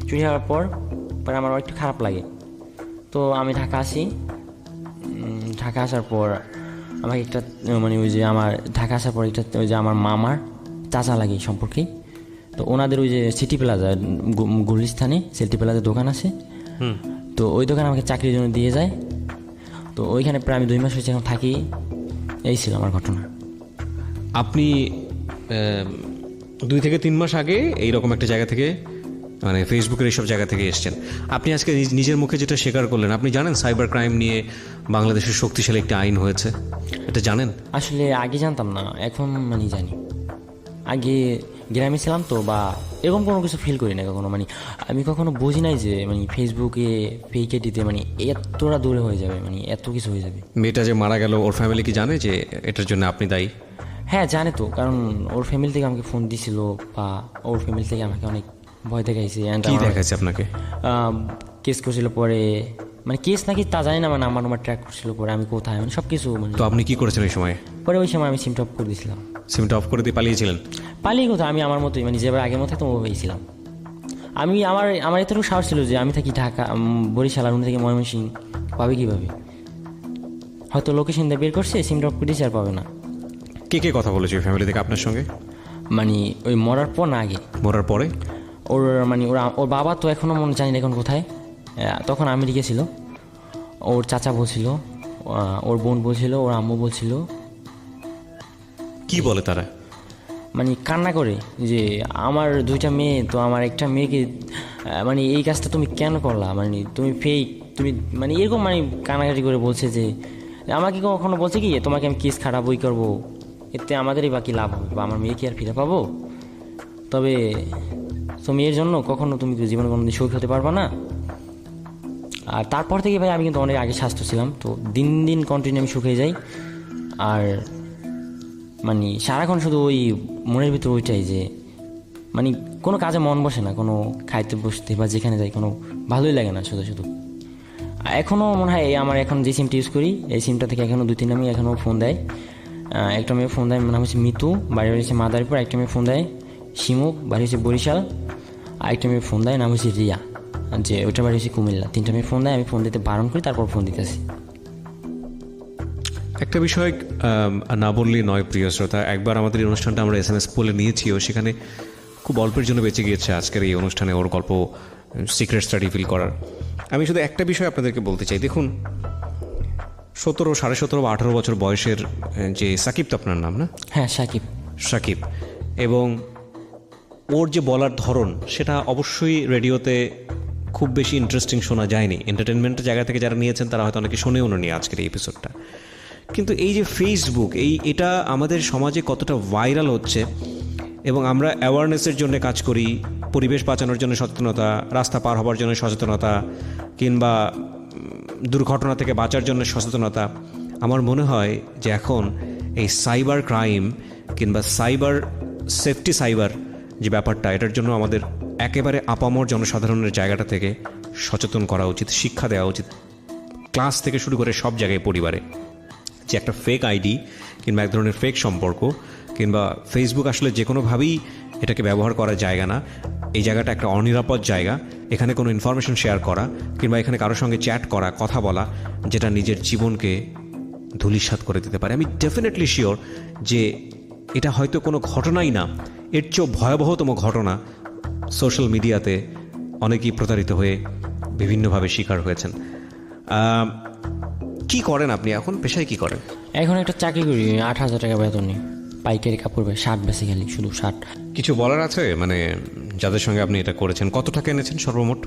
Speaker 3: চুরি হওয়ার পর আমার একটু খারাপ লাগে, তো আমি ঢাকা আসি। ঢাকা আসার পর আমাকে একটা মানে ওই যে আমার ঢাকা আসার পর একটা ওই যে আমার মামার চাচা লাগে সম্পর্কে, তো ওনাদের ওই যে সিটি প্লাজা গুলিস্তানে সিটি প্লাজা দোকান আছে, তো ওই দোকানে আমাকে চাকরির জন্য দিয়ে যায়। তো ওইখানে প্রায় আমি 2 মাস হয়েছে এখন থাকি। এই ছিল আমার ঘটনা।
Speaker 4: আপনি 2 থেকে 3 মাস আগে এইরকম একটা জায়গা থেকে, মানে ফেসবুকের এইসব জায়গা থেকে এসছেন। আপনি আজকে নিজের মুখে যেটা স্বীকার করলেন, আপনি জানেন সাইবার ক্রাইম নিয়ে বাংলাদেশের শক্তিশালী একটা আইন হয়েছে, এটা জানেন?
Speaker 3: আসলে আগে জানতাম না, এখন মানে জানি। আগে গ্রামে ছিলাম তো, বা এরকম কোনো কিছু ফিল করি না কখনো। মানে আমি কখনো বুঝি নাই যে মানে ফেসবুকে ফেক আইডিতে মানে এতটা দূরে হয়ে যাবে, মানে এত কিছু হয়ে যাবে।
Speaker 4: মেয়েটা যে মারা গেল ওর ফ্যামিলি কি জানে যে এটার জন্য আপনি দায়ী?
Speaker 3: হ্যাঁ জানে তো, কারণ ওর ফ্যামিলি থেকে আমাকে ফোন দিছিল, বা ওর ফ্যামিলি থেকে আমাকে অনেক ভয় দেখাইছে।
Speaker 4: কি দেখাচ্ছে আপনাকে?
Speaker 3: কেস করছিল পরে, মানে কেস নাকি তা জানি না, মানে আমার ট্র্যাক করছিল পরে আমি কোথায়, মানে সব কিছু। মানে
Speaker 4: তো আপনি কি করেছেন ওই সময়?
Speaker 3: পরে ওই সময় আমি সিমটা অফ করে দিয়েছিলাম।
Speaker 4: সিমটা অফ করে দিয়ে পালিয়েছিলেন?
Speaker 3: পালিয়ে কোথায়, আমি আমার মতোই, মানে যেবার আগের মতো তো হয়েছিলাম। আমি আমার এতটুকু সাহস ছিল যে আমি থাকি ঢাকা, বরিশাল, আর উনি থেকে ময়মনসিংহ, পাবে কীভাবে? হয়তো লোকেশন দিয়ে বের করছে, সিমটা অফ করে দিয়েছে, আর পাবে না।
Speaker 4: কে কে কথা বলেছে ফ্যামিলি থেকে আপনার সঙ্গে?
Speaker 3: মানে ওই মরার পর না আগে?
Speaker 4: মরার পরে?
Speaker 3: ওর মানে ওর বাবা তো এখনও মনে জানি না এখন কোথায়, তখন আমেরিকা ছিল। ওর চাচা বলছিল, ওর বোন বলছিল, ওর আম্মু বলছিল।
Speaker 4: কি বলে তারা?
Speaker 3: মানে কান্না করে যে আমার 2টা মেয়ে, তো আমার একটা মেয়েকে মানে এই কাজটা তুমি কেন করলা, মানে তুমি ফেক, তুমি মানে এরকম মানে কান্নাকাটি করে বলছে যে আমাকে কখনো বলছে কি তোমাকে আমি কেস খারাপ বই করবো, এতে আমাদেরই বাকি লাভ হবে, বা আমার মেয়ে কি আর ফিরে পাবো? তবে তুমি এর জন্য কখনো তুমি জীবনে কোনো দিন সুখী হতে পারবা না। আর তারপর থেকে ভাই আমি কিন্তু অনেক আগে স্বাস্থ্য ছিলাম, তো দিন দিন কন্টিনিউ আমি শুকিয়ে যাই। আর মানে সারাক্ষণ শুধু ওই মনের ভিতর ওইটাই যে মানে কোনো কাজে মন বসে না, কোনো খাইতে বসতে বা যেখানে যাই কোনো ভালোই লাগে না শুধু শুধু। এখনও মনে হয় আমার এখন যে সিমটা ইউজ করি, এই সিমটা থেকে এখনও 2-3 মেয়ে এখনও ফোন দেয়। একটা মেয়ে ফোন দেয়, নাম হচ্ছে মিতু, বাড়ি হচ্ছে মাদারীপুর। একটা মেয়ে ফোন দেয় শিমুক, বাড়ি হচ্ছে বরিশাল। আরেকটা মেয়ে ফোন দেয়, নাম হচ্ছে রিয়া, যে ওইটা বাড়ি হচ্ছে কুমিল্লা। 3টা মেয়ে ফোন দেয়, আমি ফোন দিতে বারণ করি, তারপর ফোন দিতেছি।
Speaker 4: একটা বিষয় না বললেই নয় প্রিয় শ্রোতা, একবার আমাদের এই অনুষ্ঠানটা আমরা SMS পোলে নিয়েছিও, সেখানে খুব অল্পের জন্য বেঁচে গিয়েছে আজকের এই অনুষ্ঠানে ওর গল্প সিক্রেট স্টাডি ফিল করার। আমি শুধু একটা বিষয় আপনাদেরকে বলতে চাই, দেখুন 17, 17.5 বা 18 বছর বয়সের যে সাকিব, তো আপনার নাম না?
Speaker 3: হ্যাঁ সাকিব।
Speaker 4: সাকিব, এবং ওর যে বলার ধরন সেটা অবশ্যই রেডিওতে খুব বেশি ইন্টারেস্টিং শোনা যায়নি। এন্টারটেনমেন্টের জায়গা থেকে যারা নিয়েছেন তারা হয়তো অনেকে শুনেও নি আজকের এই এপিসোডটা। কিন্তু এই যে ফেসবুক, এটা আমাদের সমাজে কতটা ভাইরাল হচ্ছে, এবং আমরা অ্যাওয়ারনেসের জন্য কাজ করি, পরিবেশ বাঁচানোর জন্য সচেতনতা, রাস্তা পার হবার জন্য সচেতনতা, কিংবা দুর্ঘটনা থেকে বাঁচার জন্য সচেতনতা। আমার মনে হয় যে এখন এই সাইবার ক্রাইম কিংবা সাইবার সেফটি, সাইবার যে ব্যাপারটা, এটার জন্য আমাদের একেবারে আপামর জনসাধারণের জায়গাটা থেকে সচেতন করা উচিত, শিক্ষা দেওয়া উচিত, ক্লাস থেকে শুরু করে সব জায়গায়, পরিবারে, যে একটা ফেক আইডি কিংবা এক ধরনের ফেক সম্পর্ক কিংবা ফেসবুক আসলে যে কোনোভাবেই এটাকে ব্যবহার করার জায়গা না। এই জায়গাটা একটা অনিরাপদ জায়গা। এখানে কোনো ইনফরমেশন শেয়ার করা কিংবা এখানে কারোর সঙ্গে চ্যাট করা, কথা বলা, যেটা নিজের জীবনকে ধূলিসাৎ করে দিতে পারে। আমি ডেফিনেটলি শিওর যে এটা হয়তো কোনো ঘটনাই না, এর চেয়েও ভয়াবহতম ঘটনা সোশ্যাল মিডিয়াতে অনেকেই প্রতারিত হয়ে বিভিন্নভাবে শিকার হয়েছেন। কি করেন আপনি এখন, পেশায় কি করেন?
Speaker 3: এখন একটা চাকরি করি, 8,000 টাকা বেতন নিই, পাইকারি কাপড়, শার্ট বেসিক্যালি, শুধু শার্ট।
Speaker 4: কিছু বলার আছে মানে যাদের সঙ্গে আপনি এটা করেছেন, কত টাকা এনেছেন সর্বমোট?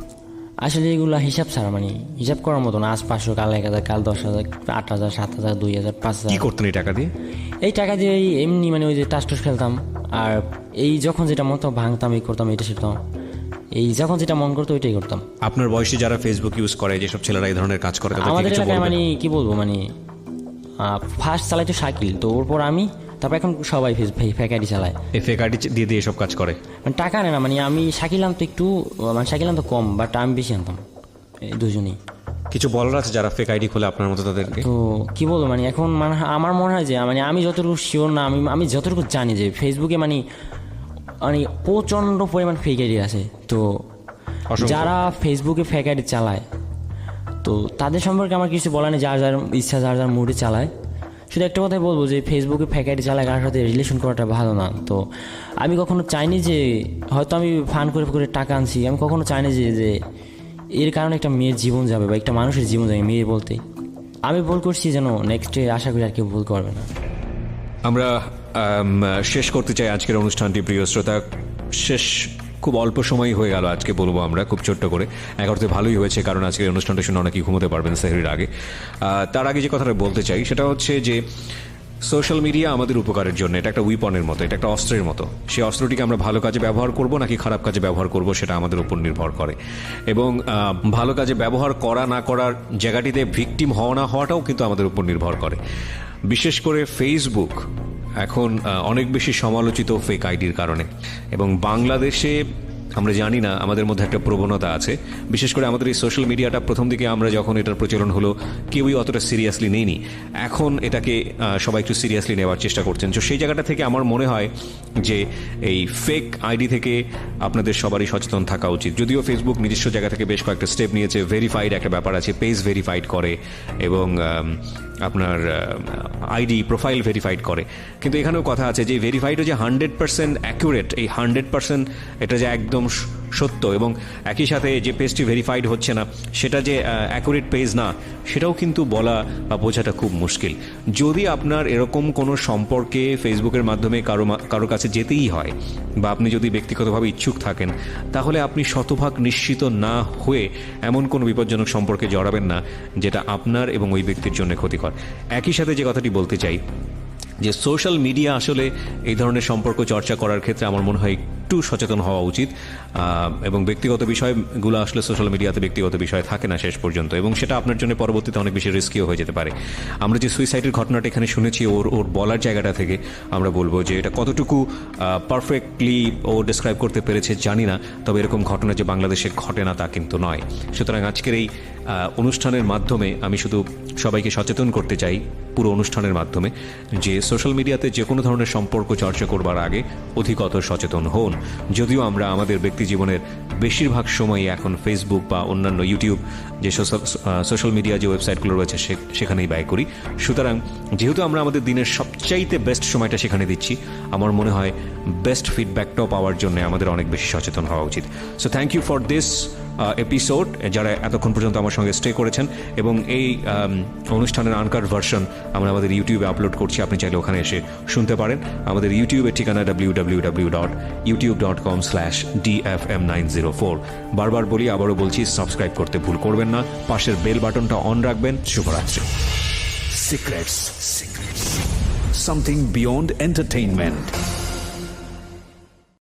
Speaker 3: আসলে এগুলো হিসাব ছাড়া, মানে হিসাব করার মতো না। আজ 500, কাল 1,000, কাল 10,000, 8,000, 7,000, 2,000, 5,000।
Speaker 4: কি করতেন এই টাকা দিয়ে?
Speaker 3: এই টাকা দিয়ে এমনি মানে ওই যে টাস্টস খেলতাম, আর এই যখন যেটা মন তো ভাঙতাম, এই করতাম, এটা শিখতাম, এই যখন যেটা মন করতো ওইটাই করতাম।
Speaker 4: আপনার বয়সী যারা ফেসবুক ইউজ করে, যেসব ছেলেরা এই ধরনের কাজ করে,
Speaker 3: আমাদের এলাকায় মানে কি বলবো, মানে ফার্স্ট চালাইতো শাকিল, তো ওরপর আমি, তারপর এখন সবাই ফেক আইডি চালায়।
Speaker 4: এই ফেক আইডি দিয়ে দিয়ে এসব কাজ করে,
Speaker 3: মানে টাকা নেয় না। মানে আমি শাকিল আনতো একটু, মানে শাকিল আনতো কম, বাট আমি বেশি আনতাম, এই দুজনেই।
Speaker 4: কিছু বলার আছে যারা ফেক আইডি খোলে আপনার মতো তাদেরকে?
Speaker 3: তো কি বলবো, মানে এখন মানে আমার মনে হয় যে মানে আমি যতটুকু শিওর না, আমি যতটুকু জানি যে ফেসবুকে মানে মানে প্রচণ্ড পরিমাণ ফেক আইডি আছে। তো যারা ফেসবুকে ফেক আইডি চালায়, তো তাদের সম্পর্কে আমার কিছু বলা নেই, যার যার ইচ্ছা, যার যার মুডে চালায়। শুধু একটা কথাই বলবো যে ফেসবুকে ফেক আইডি চালায় কারোর সাথে রিলেশন করাটা ভালো না। তো আমি কখনো চাইনি যে, হয়তো আমি ফান করে করে টাকা আনছি, আমি কখনো চাইনি যে এর কারণে একটা মেয়ের জীবন যাবে বা একটা মানুষের জীবন যাবে। মেয়ে বলতে আমি ভুল করছি, যেন নেক্সটে আশা করি আর কেউ ভুল করবে না।
Speaker 4: আমরা শেষ করতে চাই আজকের অনুষ্ঠানটি প্রিয় শ্রোতা। শেষ খুব অল্প সময় হয়ে গেল আজকে, বলবো আমরা খুব ছোট্ট করে। 11তে ভালোই হয়েছে, কারণ আজকের অনুষ্ঠানটা শুনে অনেকেই ঘুমোতে পারবেন সেহরির আগে। তার আগে যে কথাটা বলতে চাই সেটা হচ্ছে যে সোশ্যাল মিডিয়া আমাদের উপকারের জন্য এটা একটা উইপনের মতো, এটা একটা অস্ত্রের মতো। সেই অস্ত্রটিকে আমরা ভালো কাজে ব্যবহার করব নাকি খারাপ কাজে ব্যবহার করব সেটা আমাদের উপর নির্ভর করে। এবং ভালো কাজে ব্যবহার করা না করার জায়গাটিতে ভিকটিম হওয়া না হওয়াটাও কিন্তু আমাদের উপর নির্ভর করে। বিশেষ করে ফেসবুক এখন অনেক বেশি সমালোচিত ফেক আইডির কারণে। এবং বাংলাদেশে আমরা জানি না, আমাদের মধ্যে একটা প্রবণতা আছে, বিশেষ করে আমাদের এই সোশ্যাল মিডিয়াটা প্রথম দিকে আমরা যখন এটার প্রচলন হলো কেউই অতটা সিরিয়াসলি নেইনি। এখন এটাকে সবাই একটু সিরিয়াসলি নেওয়ার চেষ্টা করছেন। তো সেই জায়গাটা থেকে আমার মনে হয় যে এই ফেক আইডি থেকে আপনাদের সবারই সচেতন থাকা উচিত। যদিও ফেসবুক নিজস্ব জায়গা থেকে বেশ কয়েকটা স্টেপ নিয়েছে, ভেরিফাইড একটা ব্যাপার আছে, পেজ ভেরিফাইড করে এবং আপনার আইডি প্রোফাইল ভেরিফাইড করে, কিন্তু এখানেও কথা আছে যে ভেরিফাইডও যে 100% অ্যাকুরেট, এই 100% এটা যে একদম সত্য এবং একই সাথে যে পেজটি ভেরিফাইড হচ্ছে না সেটা যে অ্যাকুরেট পেজ না, সেটাও কিন্তু বলা বা বোঝাটা খুব মুশকিল। যদি আপনার এরকম কোনো সম্পর্কে ফেসবুকের মাধ্যমে কারো কাছে যেতেই হয় বা আপনি যদি ব্যক্তিগতভাবে ইচ্ছুক থাকেন, তাহলে আপনি শতভাগ নিশ্চিত না হয়ে এমন কোনো বিপজ্জনক সম্পর্কে জড়াবেন না যেটা আপনার এবং ওই ব্যক্তির জন্য ক্ষতিকর। একই সাথে যে কথাটি বলতে চাই যে সোশ্যাল মিডিয়া আসলে এই ধরনের সম্পর্ক চর্চা করার ক্ষেত্রে আমার মনে হয় একটু সচেতন হওয়া উচিত। এবং ব্যক্তিগত বিষয়গুলো আসলে সোশ্যাল মিডিয়াতে ব্যক্তিগত বিষয় থাকে না শেষ পর্যন্ত, এবং সেটা আপনার জন্য পরবর্তীতে অনেক বেশি রিস্কিও হয়ে যেতে পারে। আমরা যে সুইসাইডের ঘটনাটা এখানে শুনেছি ওর বলার জায়গাটা থেকে আমরা বলবো যে এটা কতটুকু পারফেক্টলি ও ডিসক্রাইব করতে পেরেছে জানি না, তবে এরকম ঘটনা যে বাংলাদেশে ঘটে না তা কিন্তু নয়। সুতরাং আজকের এই অনুষ্ঠানের মাধ্যমে আমি শুধু সবাইকে সচেতন করতে চাই পুরো অনুষ্ঠানের মাধ্যমে যে সোশ্যাল মিডিয়াতে যে কোনো ধরনের সম্পর্ক চর্চা করবার আগে অধিকতর সচেতন হন। যদিও আমরা আমাদের ব্যক্তি জীবনের বেশিরভাগ সময়ই এখন ফেসবুক বা অন্যান্য ইউটিউব যে সোশ্যাল মিডিয়া যে ওয়েবসাইটগুলো রয়েছে সেখানেই ব্যয় করি, সুতরাং যেহেতু আমরা আমাদের দিনের সবচাইতে বেস্ট সময়টা সেখানে দিচ্ছি, আমার মনে হয় বেস্ট ফিডব্যাকটাও পাওয়ার জন্য আমাদের অনেক বেশি সচেতন হওয়া উচিত। So thank you for this episode, যারা এতক্ষণ পর্যন্ত আমার সঙ্গে স্টে করেছেন। এবং এই অনুষ্ঠানের আনকাট ভার্সন আমরা আমাদের ইউটিউবে আপলোড করছি, আপনি চাইলে ওখানে এসে শুনতে পারেন। আমাদের ইউটিউবের ঠিকানা www.youtube.com/dfm904। বারবার বলি, আবারও বলছি, সাবস্ক্রাইব করতে ভুল করবেন না, পাশের বেল বাটনটা অন রাখবেন। শুভরাত্রি।
Speaker 2: Secrets. Something beyond entertainment.